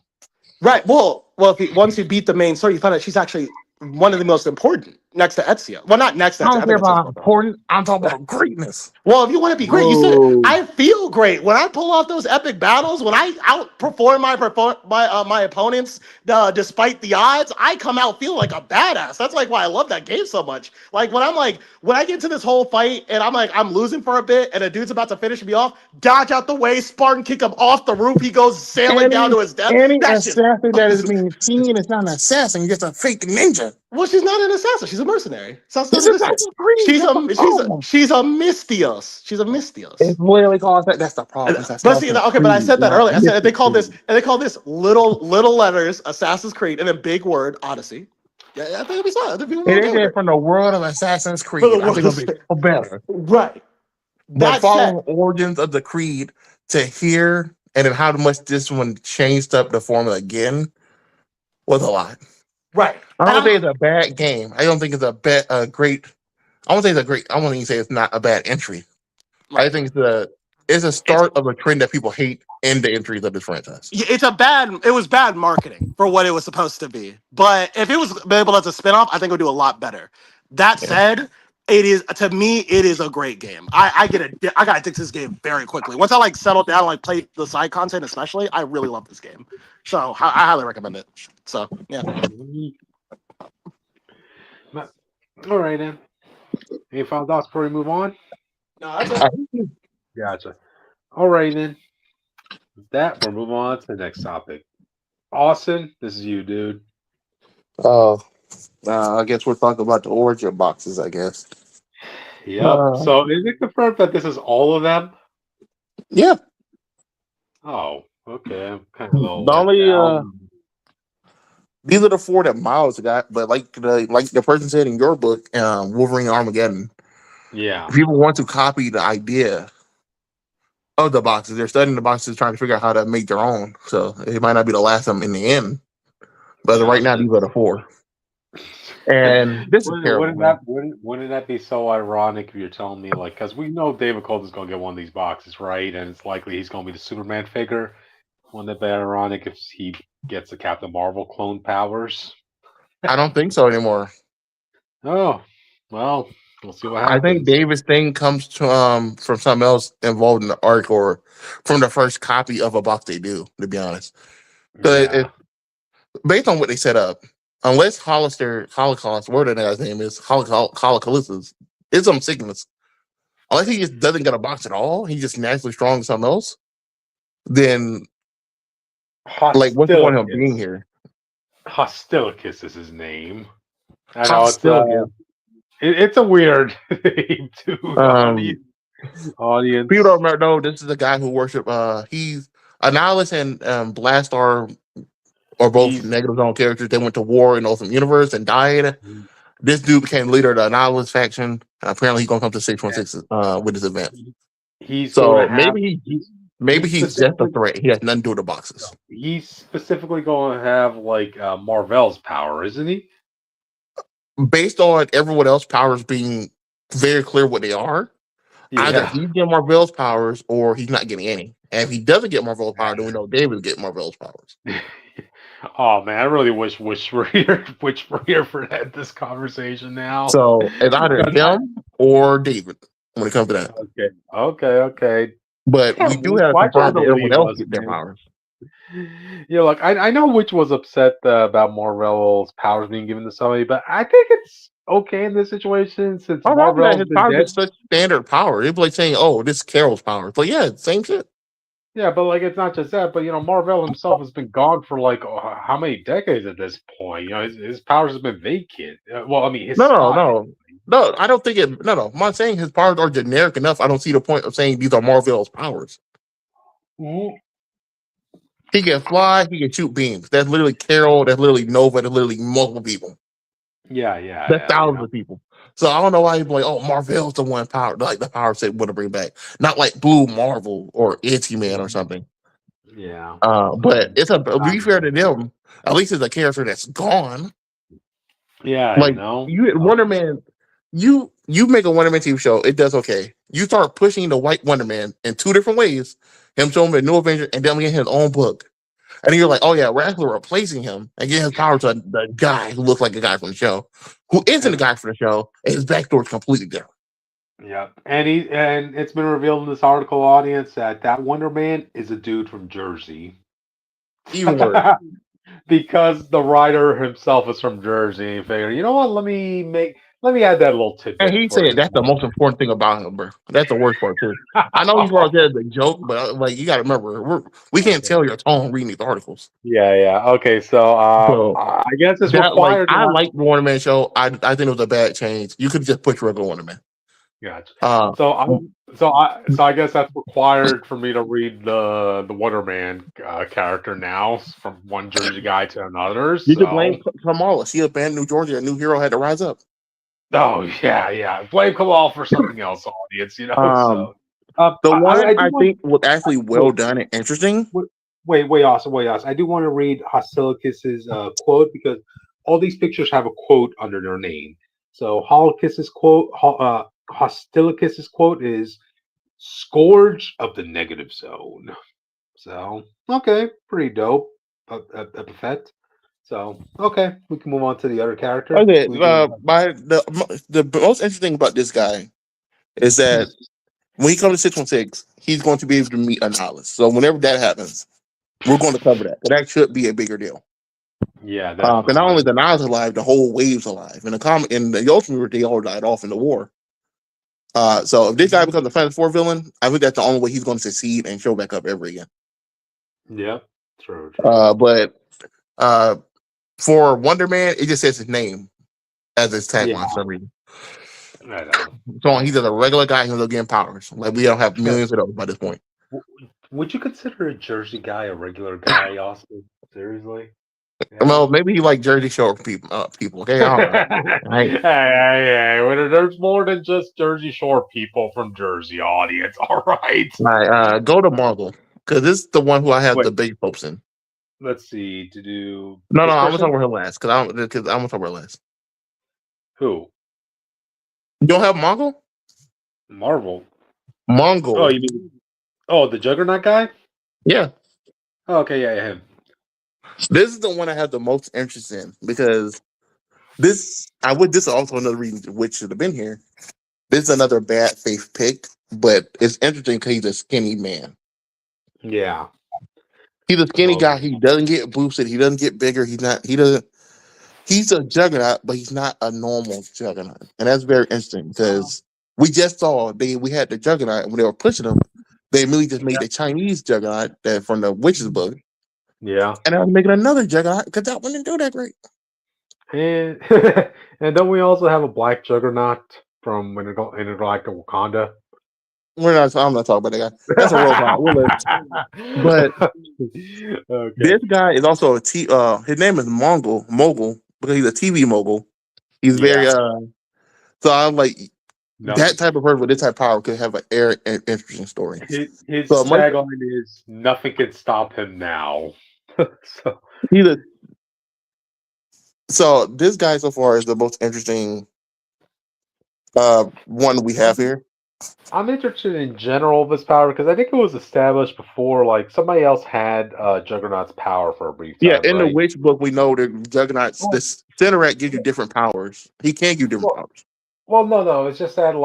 Right. Well, once you beat the main story, you find out she's actually one of the most important next to Ezio. Well, not next to I Ezio. don't I care think Ezio's about more powerful. important. I'm talking about greatness. Well, if you want to be great, you said I feel great when I pull off those epic battles. When I outperform my opponents, despite the odds, I come out feeling like a badass. That's like why I love that game so much. Like when I get to this whole fight and I'm losing for a bit, and a dude's about to finish me off, dodge out the way, Spartan kick him off the roof. He goes sailing down to his death. Any That's just assassin that is being seen is not an assassin, just a fake ninja. well, she's not an assassin. She's a mercenary. Sounds This is Assassin's Creed. She's a Mystios. She's a Mystios. It's literally called that. That's the problem. But see, okay, but I said that earlier. I said they call this little letters Assassin's Creed and a big word Odyssey. Yeah, I think it'll be solid. It is from the world of Assassin's Creed. I think it'll be better. Right. But following origins of the Creed to here and then how much this one changed up the formula again was a lot. Right. I don't think it's a bad game. I don't think it's a great. I won't say it's a great. I won't even say it's not a bad entry. Right. I think it's a start of a trend that people hate in the entries of this franchise. It was bad marketing for what it was supposed to be. But if it was able as a spinoff, I think it would do a lot better. That said, it is a great game. I got addicted to this game very quickly. Once I settled down and play the side content, especially, I really love this game. So I highly recommend it. So yeah. All right then. Any final thoughts before we move on? No, that's it. Gotcha. All right then. With that, we're moving on to the next topic. Austin, this is you, dude. I guess we're talking about the origin boxes, I guess. Yep. So is it confirmed that this is all of them? Yeah. Oh, okay. I'm kind of a little these are the 4 that Miles got, but like the person said in your book, Wolverine Armageddon. Yeah. People want to copy the idea of the boxes. They're studying the boxes, trying to figure out how to make their own. So it might not be the last of them in the end. But right now, these are the 4. And this is terrible. Wouldn't that be so ironic if you're telling me, because we know David Coulton's going to get one of these boxes, right? And it's likely he's going to be the Superman figure. Wouldn't it be ironic if he gets the Captain Marvel clone powers? I don't think so anymore. Oh, well, we'll see what happens. I think David's thing comes from something else involved in the arc or from the first copy of a box they do, to be honest. So based on what they set up, unless Holocaust, whatever the guy's name is, Holocaust, it's some sickness. Unless he just doesn't get a box at all, he's just naturally strong in something else, then what's the point of him being here? Hostilicus is his name. I know it's a weird name too. Audience. People don't remember. No, this is the guy who worship. He's Annihilus and Blastar are both Negative Zone characters. They went to war in the Ultimate Universe and died. This dude became leader of the Annihilus faction. And apparently, he's gonna come to 616 with this event. Maybe he's just a threat. He has nothing to do with the boxes. He's specifically going to have Marvel's power, isn't he? Based on everyone else's powers being very clear what they are, either he's getting Marvel's powers or he's not getting any. And if he doesn't get Marvel's power, then we know David will get Marvel's powers. Oh man, I really wish we're here for this conversation now. So it's either him or David when it comes to that. Okay. But we do have to confirm that everyone else get their powers. Yeah, I know Witch was upset about Marvel's powers being given to somebody, but I think it's okay in this situation since Marvel's his powers is such standard power. It's like saying, "Oh, this is Carol's power." It's like, yeah, same shit. Yeah, but it's not just that. But Marvel himself has been gone for how many decades at this point? His powers have been vacant. Well, I mean, No, I don't think it. No. I'm not saying his powers are generic enough. I don't see the point of saying these are Marvel's powers. Mm-hmm. He can fly. He can shoot beams. That's literally Carol. That's literally Nova. That's literally multiple people. Yeah. That's thousands of people. So I don't know why he's like, oh, Marvel's the one power, the power set want to bring back. Not like Blue Marvel or Itchy Man or something. Yeah. But it's be fair to them. At least it's a character that's gone. Yeah, Wonder Man. You make a Wonder Man TV show, it does okay. You start pushing the white Wonder Man in 2 different ways. Him showing him a New Avenger and then getting his own book. And you're like, oh yeah, we're actually replacing him and giving his power to the guy who looks like a guy from the show, who isn't a guy from the show, and his backstory is completely different. Yeah, and it's been revealed in this article, audience, that Wonder Man is a dude from Jersey. Even worse. Because the writer himself is from Jersey, he figured, you know what? Let me add that little tidbit. And he said that's the most important thing about him, bro. That's the worst part too. I know he's brought that as a joke, but like you got to remember, we can't tell your tone reading these articles. Yeah. Okay, so I guess it's required. I like the Wonder Man show. I think it was a bad change. You could just put regular Wonder Man. Gotcha. So I guess that's required for me to read the Wonder Man character now from one Jersey guy to another. You could blame Kamala. She abandoned New Georgia. A new hero had to rise up. Oh yeah. Blame Kamala for something else, audience. You know. The one I think was actually well done and interesting. Wait, Austin. I do want to read Hosilicus's quote because all these pictures have a quote under their name. So Hosilicus's quote is "Scourge of the Negative Zone." So okay, pretty dope epithet. So okay, we can move on to the other character. Okay, the most interesting about this guy is that when he comes to 616, he's going to be able to meet a Nihilus. So whenever that happens, we're going to cover that. But that should be a bigger deal. Yeah, but not only the Nihilus alive, the whole wave's alive. In the Ultimate, they all died off in the war. So if this guy becomes a Phantom 4 villain, I think that's the only way he's going to succeed and show back up ever again. Yeah, true. But for Wonder Man, it just says his name as his tagline for some reason. I know. So he's just a regular guy who's getting powers. Like we don't have millions of those by this point. Would you consider a Jersey guy a regular guy, Austin? Seriously? Yeah. Well, maybe he like Jersey Shore people. Okay, all right. Hey, there's more than just Jersey Shore people from Jersey, audience. All right. All right. Go to Marvel because this is the one who I have the big hopes in. Let's see. To do no, I'm gonna talk about her last because I'm gonna talk about her last. Who? You don't have Mongol? Mongol. Oh, you mean? Oh, the Juggernaut guy? Yeah. Oh, okay, yeah, him. This is the one I have the most interest in because this is also another reason which should have been here. This is another bad faith pick, but it's interesting because he's a skinny man. Yeah. He's a skinny guy. He doesn't get boosted. He doesn't get bigger. He's a juggernaut, but he's not a normal juggernaut. And that's very interesting because we just saw we had the juggernaut and when they were pushing him, they immediately just made the Chinese juggernaut from the Witch's book. Yeah. And I was making another juggernaut because that one didn't do that great. And don't we also have a black juggernaut from Intergalactic Wakanda? I'm not talking about that guy. That's a robot. But this guy is also his name is Mogul because he's a TV mogul. He's very so I'm like that type of person with this type of power could have an interesting story. His tagline is "Nothing can stop him now." So this guy so far is the most interesting one we have here. I'm interested in general of his power because I think it was established before, like somebody else had Juggernaut's power for a brief time. Yeah, in the Witch book, we know that Juggernaut's this Centeract gives you different powers. He can give you different powers. Well, no, it's just that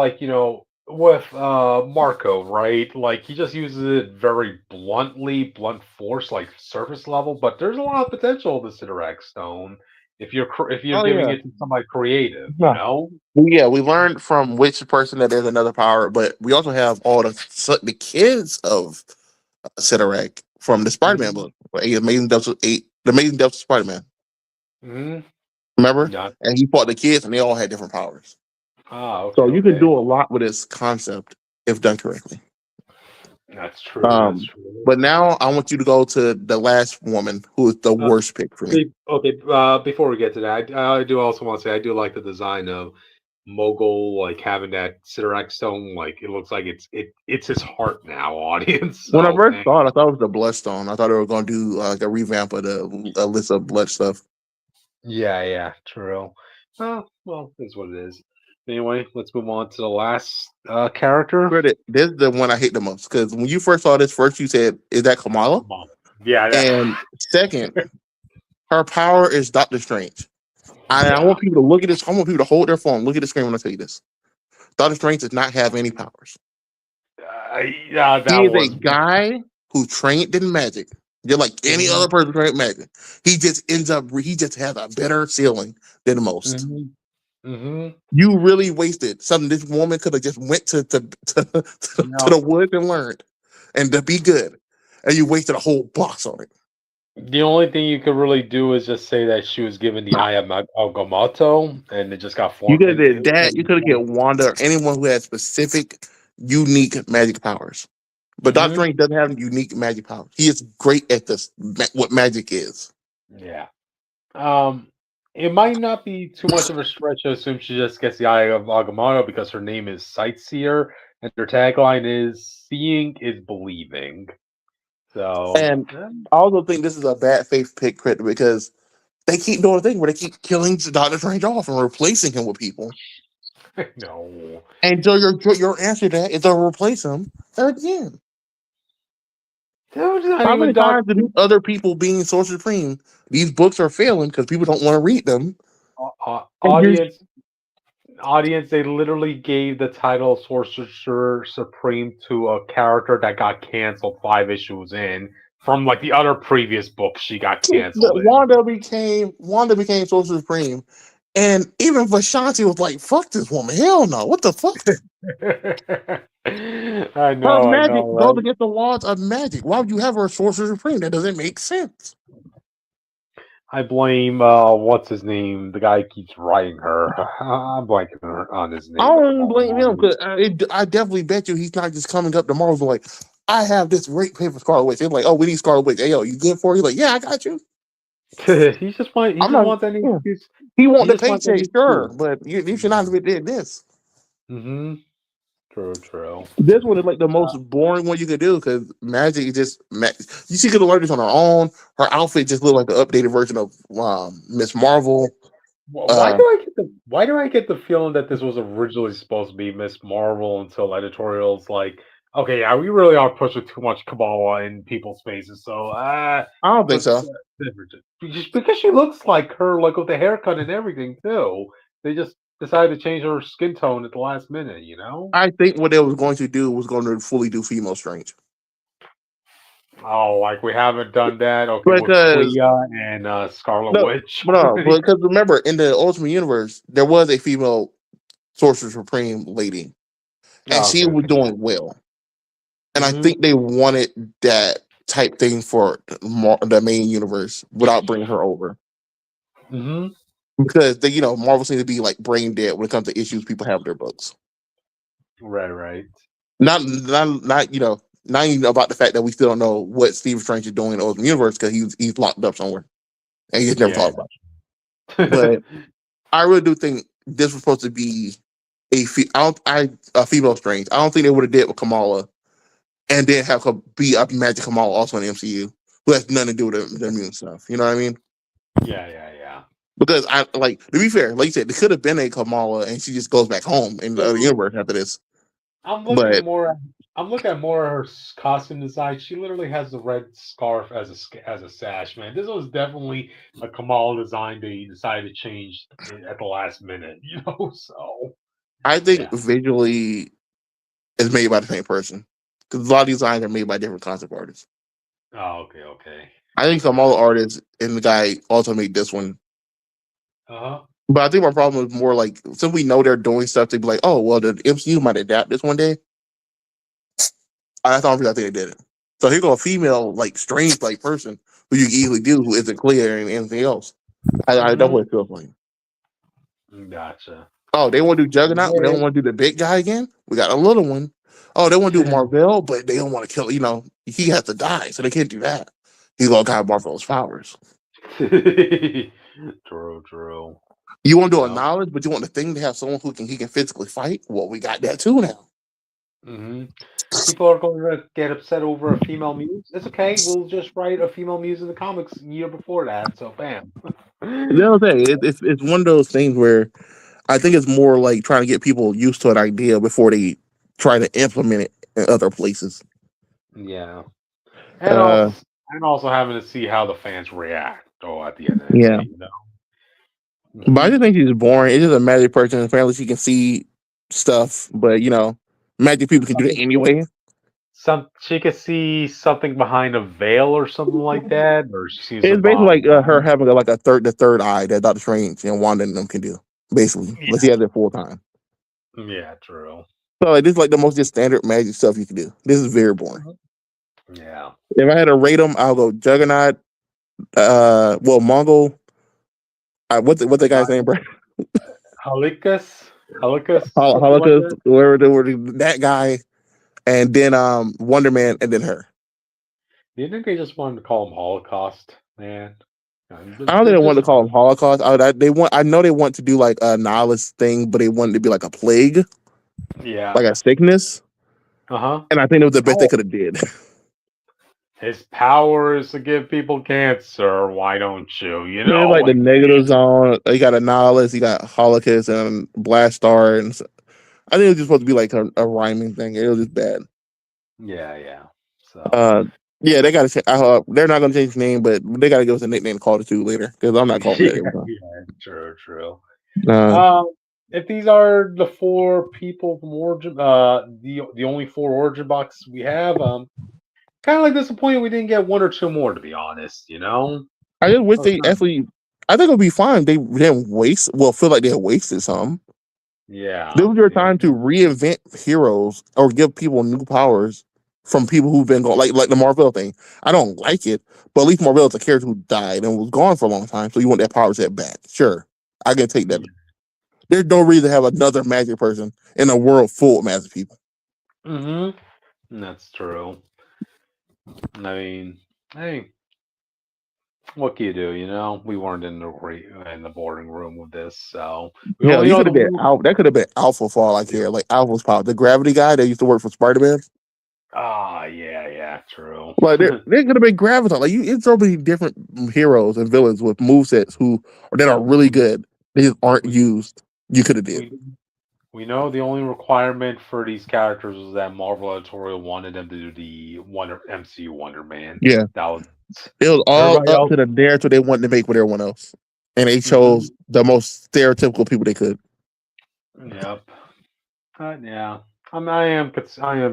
with Marco, right? Like he just uses it very blunt force, like surface level. But there's a lot of potential with the Centeract Stone if you're giving it to somebody creative, you know. Yeah, we learned from which person that there's another power, but we also have all the kids of Centeract from the Spider-Man book, the Amazing Deaths of Spider-Man. Mm-hmm. Remember? Yeah. And he fought the kids, and they all had different powers. Okay, so you can do a lot with this concept if done correctly. That's true. But now I want you to go to the last woman who is the worst pick for me. Okay, before we get to that, I do also want to say I do like the design of Mogul, like having that Centeract Stone. Like it looks like it's his heart now, audience. When I first saw it, I thought it was the Bloodstone. I thought they were going to do like a revamp of the list of blood stuff. Yeah, true. Well, it's what it is. Anyway, let's move on to the last character. This is the one I hate the most because when you first saw this, first you said, "Is that Kamala?" Yeah. And second, her power is Doctor Strange. I want people to look at this. I want people to hold their phone, look at the screen when I tell you this. Doctor Strange does not have any powers. Yeah, He is a guy who trained in magic. Just like any other person trained in magic. He just he just has a better ceiling than most. You really wasted something this woman could have just went to the woods and learned and to be good. And you wasted a whole box on it. The only thing you could really do is just say that she was given the eye of Agamotto, and it just got formed. You could have did that. You could have get Wanda or anyone who has specific, unique magic powers. But Doctor Strange doesn't have unique magic powers. He is great at this, what magic is. Yeah. It might not be too much of a stretch to assume she just gets the eye of Agamotto because her name is Sightseer, and her tagline is "Seeing is believing." So, and I also think this is a bad faith pick, Crit, because they keep doing a thing where they keep killing Doctor Strange off and replacing him with people. No. And so your answer to that is to replace him again. How many times do these other people being Sorcerer Supreme, these books are failing because people don't want to read them? Audience, they literally gave the title Sorcerer Supreme to a character that got canceled 5 issues in from like the other previous books she got canceled. Wanda became Sorcerer Supreme, and even Vashanti was like, "Fuck this woman, hell no, what the fuck?" I know. Magic right? goes against the laws of magic. Why would you have her Sorcerer Supreme? That doesn't make sense. I blame what's his name? The guy who keeps writing her. I'm blanking on his name. I don't blame him because I definitely bet you he's not just coming up tomorrow and like, I have this great paper for Scarlet Witch. They're like, oh, we need Scarlet Witch. Hey, yo, you good for it? He's like, yeah, I got you. He just wants any excuse. He wants the paycheck, sure, but you should not have did this. True. This one is like the most boring one you could do because magic is just she could have learned this on her own. Her outfit just looked like the updated version of Miss Marvel. Why do I get the feeling that this was originally supposed to be Miss Marvel until editorials like, okay, yeah, we really are pushing too much Kamala in people's faces, so I don't think so. Just because she looks like her, like with the haircut and everything too. They just decided to change her skin tone at the last minute, you know? I think what they was going to do was going to fully do female Strange. Oh, like we haven't done that? Okay, because with Clea and Scarlet Witch. No, because remember, in the Ultimate Universe, there was a female Sorcerer Supreme lady. And she was doing well. And I think they wanted that type thing for the main universe without bringing her over. Because they, Marvel seems to be like brain dead when it comes to issues people have with their books. Right. Not even about the fact that we still don't know what Stephen Strange is doing in the Ultimate Universe because he's locked up somewhere and he's never talked about it. But I really do think this was supposed to be a female Strange. I don't think they would have did with Kamala and then have her be a Magic Kamala also in the MCU who has nothing to do with the immune stuff. You know what I mean? Yeah. Because to be fair, like you said, there could have been a Kamala and she just goes back home in the other universe after this. I'm looking more at her costume design. She literally has the red scarf as a sash, man. This was definitely a Kamala design they decided to change at the last minute, so I think visually it's made by the same person. Because a lot of designs are made by different concept artists. Oh, okay. I think Kamala artists and the guy also made this one. But I think my problem is more like, since we know they're doing stuff, they'd be like, oh, well, the MCU might adapt this one day. I think they did it. So here go a female, strange, person who you can easily do who isn't clear and anything else. I know what it feels like. Gotcha. Oh, they want to do Juggernaut, but they don't want to do the big guy again? We got a little one. Oh, they want to do Marvel, but they don't want to kill, he has to die, so they can't do that. He's going to have Marvel's powers. True. You want to do a knowledge, but you want the thing to have someone who he can physically fight? Well, we got that too now. People are going to get upset over a female muse. It's okay. We'll just write a female muse in the comics a year before that. So, bam. The other thing, it's one of those things where I think it's more like trying to get people used to an idea before they try to implement it in other places. Yeah. And And also having to see how the fans react at the end of the Yeah. day, you know. But I just think she's boring. It's just a magic person. Apparently, she can see stuff, but magic people can do that anyway. She could see something behind a veil or something like that, or she sees her It's basically mom. like her having the third eye that Doctor Strange and Wanda and them can do. Basically, but she has it full time. Yeah, true. So this is like the most just standard magic stuff you can do. This is very boring. Yeah. If I had to rate them, I'll go Juggernaut. Mongol. What's the guy's name, bro? Helikus, something like Holocaust, that. wherever they were, that guy, and then Wonder Man, and then her. Do you think they just wanted to call him Holocaust, man? I don't think they wanted to call him Holocaust. I know they want to do like a nihilist thing, but they wanted to be like a plague, like a sickness. And I think it was the best they could have did. His power is to give people cancer. Why don't you? You know, Like the negative zone. You got a nihilist, you got Holocaust, and Blast Star, and I think it was just supposed to be like a rhyming thing. It was just bad. Yeah. So. Yeah, they got to. They're not going to change his name, but they got to give us a nickname to call it to later because I'm not calling it every time. Yeah, true. If these are the 4 people from Origin, the only 4 Origin boxes we have, kind of like disappointed we didn't get 1 or 2 more. To be honest, you know. I just wish they actually. I think it would be fine. They didn't waste. Well, feel like they wasted some. Yeah. This was your time to reinvent heroes or give people new powers from people who've been gone, like the Marvel thing. I don't like it, but at least Marvel is a character who died and was gone for a long time, so you want that power set back. Sure, I can take that. There's no reason to have another magic person in a world full of magic people. That's true. I mean, hey, what can you do? You know, we weren't in the boarding room with this, so Yeah, you could have been out. That could have been Alpha for all I care. Like Alpha's power, the gravity guy that used to work for Spider-Man. Yeah, true. Like they could have been Graviton. Like it's so many different heroes and villains with movesets that are really good. They just aren't used. You could have did. We know the only requirement for these characters was that Marvel editorial wanted them to do the MCU Wonder Man. Yeah, it was all up to the narrative they wanted to make with everyone else, and they chose the most stereotypical people they could. Yep. Yeah. I am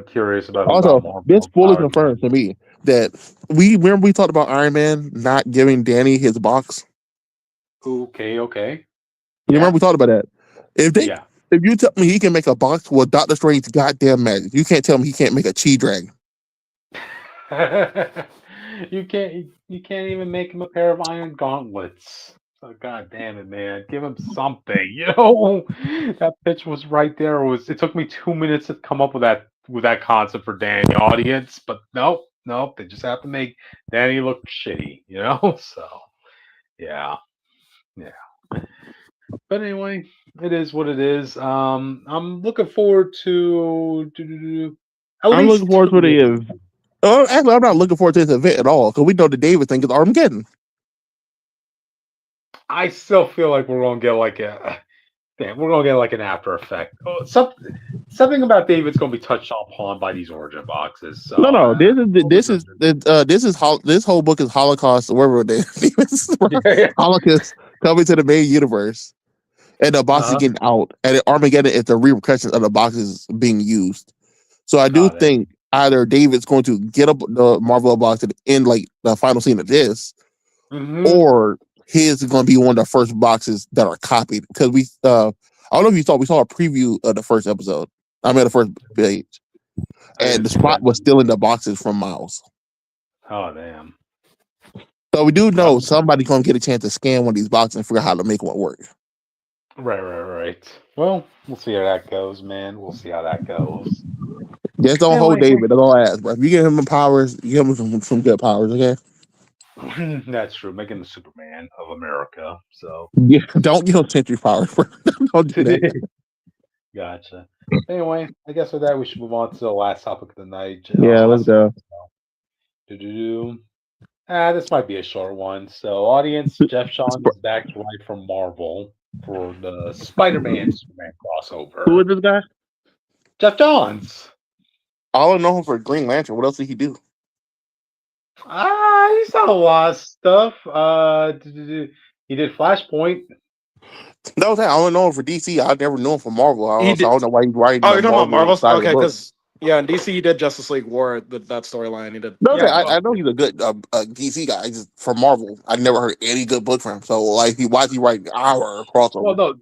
curious about. Also, this fully confirms to me that we talked about Iron Man not giving Danny his box. Okay. You remember we talked about that? If you tell me he can make a box with Doctor Strange's goddamn magic, you can't tell me he can't make a chi dragon. You can't even make him a pair of iron gauntlets. Oh, God damn it, man. Give him something. You know, that pitch was right there. It took me 2 minutes to come up with that concept for Danny audience, but nope. They just have to make Danny look shitty, you know? So yeah. But anyway, it is what it is. I'm looking forward to I'm looking forward to the event. Actually, I'm not looking forward to this event at all because we know the David thing is Armageddon. I still feel like we're gonna get like an after effect. Something about David's gonna be touched upon by these origin boxes. So, no, this whole book is Holocaust, wherever it is. Holocaust coming to the main universe, and the box is getting out, and Armageddon is the repercussions of the boxes being used. So I do think either David's going to get up the Marvel box at the end, like the final scene of this, or his is going to be one of the first boxes that are copied. Because I don't know if you saw, we saw a preview of the first episode. I mean, the first page, and the spot was still in the boxes from Miles. Oh damn! So we do know somebody's going to get a chance to scan one of these boxes and figure out how to make one work. Right. Well, we'll see how that goes, man. We'll see how that goes. Just don't hold David. That's all I ask, bro. If you give him powers, you give him some good powers, okay? That's true. Make him the Superman of America. So yeah, don't give him century powers, bro. Don't do that. Gotcha. Anyway, I guess with that we should move on to the last topic of the night. Yeah, let's go. This might be a short one. So, audience, Geoff Johns is back to write from Marvel for the Spider-Man Superman crossover. Who is this guy? Geoff Johns. All I know him for Green Lantern. What else did he do? He's done a lot of stuff. He did Flashpoint. That was that. I don't know him for DC. I never knew him for Marvel. He So I did. don't know why he's writing Oh, the you're talking about Marvel Marvel? side of the Okay, book. because in DC he did Justice League War, that storyline. He did. No, Yeah, I know he's a good DC guy. Just for Marvel, I never heard any good book from him. So like, why is he writing our crossover? well, no,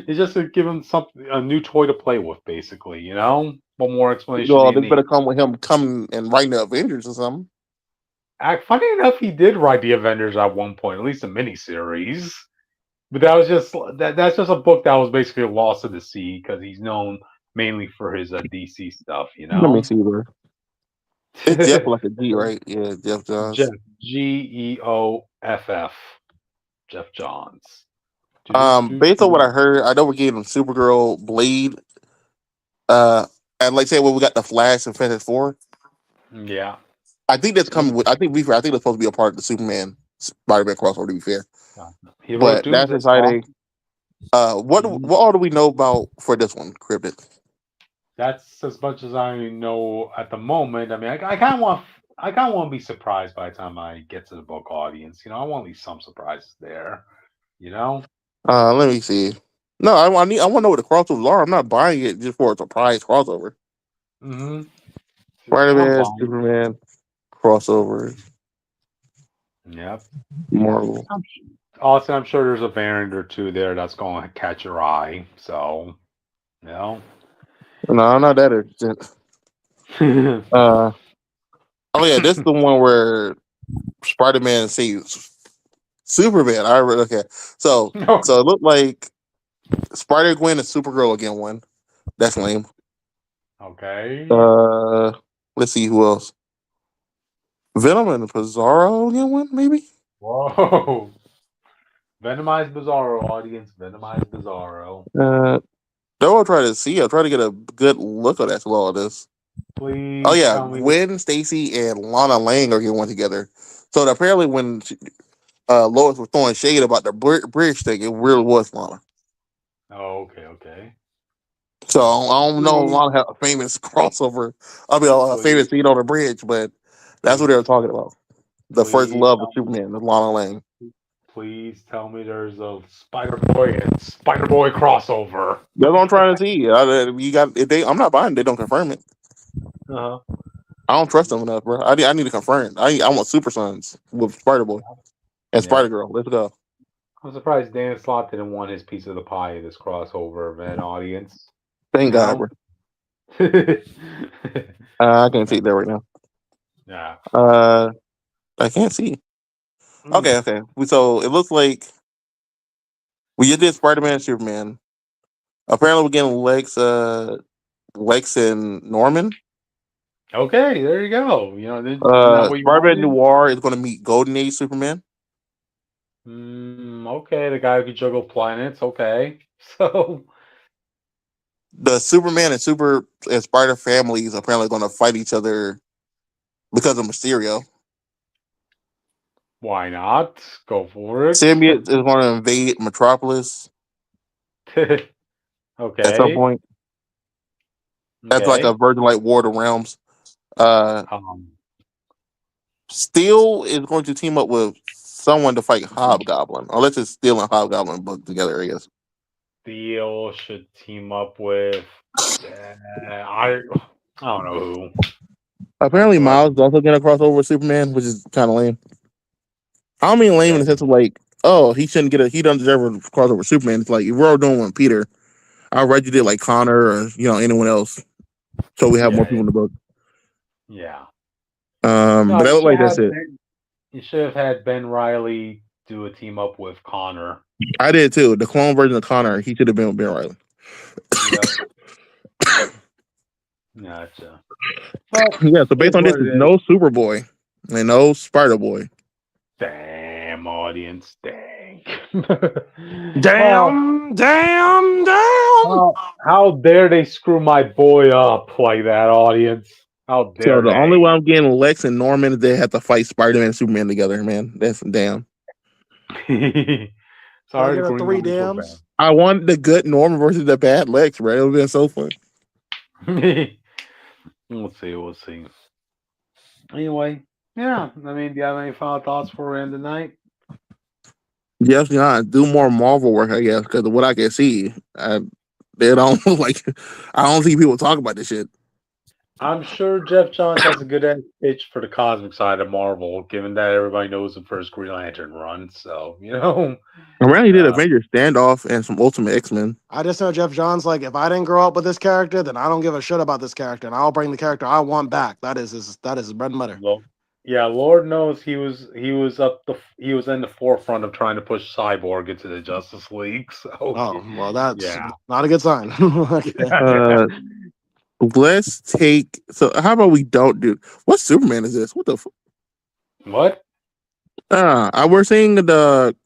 it's just to give him a new toy to play with, basically. You know, what more explanation do Well, you they better need? come with him coming and writing the Avengers or something. Funny enough, he did write the Avengers at one point, at least a miniseries. But that was just that's just a book that was basically lost to the sea because he's known mainly for his DC stuff. You Let me know, see where it's Jeff like a G, right? Yeah, Geoff Johns. Geoff, Geoff Johns. Based on what I heard, I know we're getting Supergirl, Blade, and like say when we got the Flash and Fantastic Four. Yeah, I think that's coming with. I think that's supposed to be a part of the Superman Spider-Man crossover. To be fair, he wrote but that's Doomsday. exciting. What all do we know about for this one, Cryptid? That's as much as I know at the moment. I mean, I kind of want. I kind of want to be surprised by the time I get to the book audience. You know, I want at least some surprises there. You know. Let me see. No, I want to know what the crossovers are. I'm not buying it just for a surprise crossover. Mm-hmm. Spider-Man, Superman crossover, Yep. Marvel. Also, I'm sure there's a variant or two there that's going to catch your eye. So, you know. No, I'm not that interested. Oh yeah, this is the one where Spider-Man saves Superman. I read. Okay, so it looked like Spider-Gwen and Supergirl again won. That's lame. Okay. Let's see who else. Venom and Pizarro again won, maybe. Whoa. Venomized Bizarro, audience. Venomized Bizarro. Though I'll try to see. I'll try to get a good look at all of this. Please. Oh yeah, Gwen Stacy and Lana Lang are getting one together. So apparently, when Lois was throwing shade about the bridge thing, it really was Lana. Oh, okay. So I don't know. Lana had a famous crossover. I mean, a famous scene on the bridge, but that's what they were talking about. The first love of Superman, the Lana Lang. Please tell me there's a Spider-Boy and Spider-Boy crossover. That's what I'm trying to see. You got if they. I'm not buying. They don't confirm it. Uh-huh. I don't trust them enough, bro. I need to confirm it. I want Super Sons with Spider Boy and Spider Girl. Let's go. I'm surprised Dan Slott didn't want his piece of the pie of this crossover, man. Audience. Thank God, bro. I can't see it there right now. Yeah. I can't see. Okay. So it looks like we just did Spider-Man and Superman. Apparently, we're getting Lex and Norman. Okay, there you go. You know, Spider-Man Noir is going to meet Golden Age Superman. Okay, the guy who can juggle planets. Okay, so the Superman and Spider families are apparently going to fight each other because of Mysterio. Why not? Go for it. Symbiote is going to invade Metropolis. Okay. At some point. That's like a Virgin Light War of the Realms. Steel is going to team up with someone to fight Hobgoblin. Unless it's Steel and Hobgoblin book together, I guess. Steel should team up with I don't know who. Apparently Miles is also going to cross over with Superman, which is kind of lame. I don't mean lame in the sense of like, oh, he doesn't deserve a crossover with Superman. It's like, if we're all doing one Peter, I'd rather you did like Connor or anyone else. So we have more people in the book. Yeah. But I look like that's it. You should have had Ben Reilly do a team up with Connor. I did too. The clone version of Connor, he should have been with Ben Reilly. Gotcha. Well, yeah, so based on this, there's no Superboy and no Spider-Boy. Damn, audience. Dang. Damn. How dare they screw my boy up like that, audience? How dare So the only way I'm getting Lex and Norman is they have to fight Spider-Man and Superman together, man. That's damn. Sorry, I 3 dams. I want the good Norman versus the bad Lex, right? It would have been so fun. We'll see. Anyway, yeah. I mean, do you have any final thoughts before we end the night? Geoff Johns do more Marvel work, I guess, because of what I can see, they don't like. I don't see people talk about this shit. I'm sure Geoff Johns has a good pitch for the cosmic side of Marvel, given that everybody knows the first Green Lantern run. So, Around he did Avengers Standoff and some Ultimate X-Men. I just know Geoff Johns, like, if I didn't grow up with this character, then I don't give a shit about this character, and I'll bring the character I want back. That is his bread and butter. Well, yeah, Lord knows he was in the forefront of trying to push Cyborg into the Justice League. So, well, that's not a good sign. Let's take. So, how about we don't do? What Superman is this? What the? What? We're seeing the.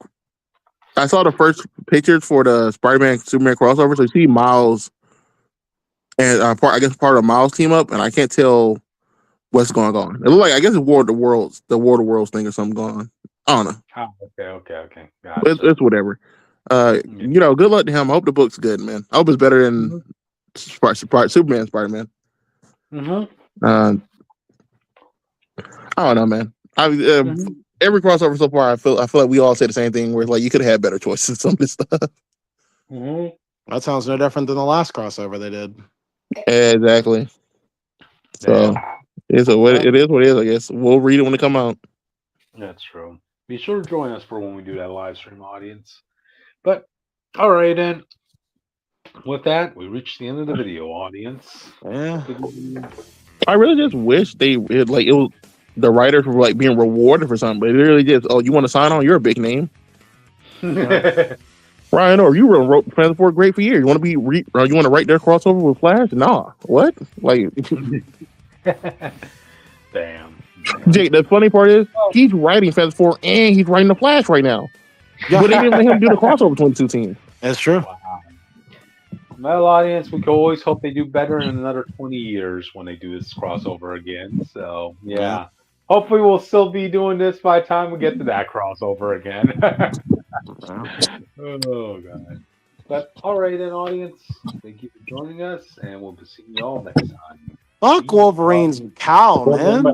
I saw the first pictures for the Spider-Man Superman crossover. So you see Miles, and I guess part of Miles team up, and I can't tell what's going on. It looks like I guess it's War of the Worlds thing or something going on. I don't know. Oh, okay. Gotcha. It's whatever. Good luck to him. I hope the book's good, man. I hope it's better than Superman, Spider-Man. I don't know, man. Every crossover so far, I feel like we all say the same thing. Where like you could have had better choices. Some of this stuff. That sounds no different than the last crossover they did. Exactly. So it is what it is. I guess we'll read it when it come out. That's true. Be sure to join us for when we do that live stream, audience. But all right, then. With that, we reached the end of the video, audience. Yeah. I really just wish the writers were like being rewarded for something, but it really just, you want to sign on? You're a big name. Ryan, or you wrote Fantastic Four great for years. You want to you want to write their crossover with Flash? Nah. What? Like, damn. Jake, the funny part is he's writing Fantastic Four and he's writing the Flash right now. But they didn't let him do the crossover between the two teams. That's true. Wow. Well, audience, we can always hope they do better in another 20 years when they do this crossover again. So, yeah. Hopefully we'll still be doing this by the time we get to that crossover again. Oh, God. But, all right, then, audience. Thank you for joining us, and we'll be seeing you all next time. Fuck Wolverine's cow, man.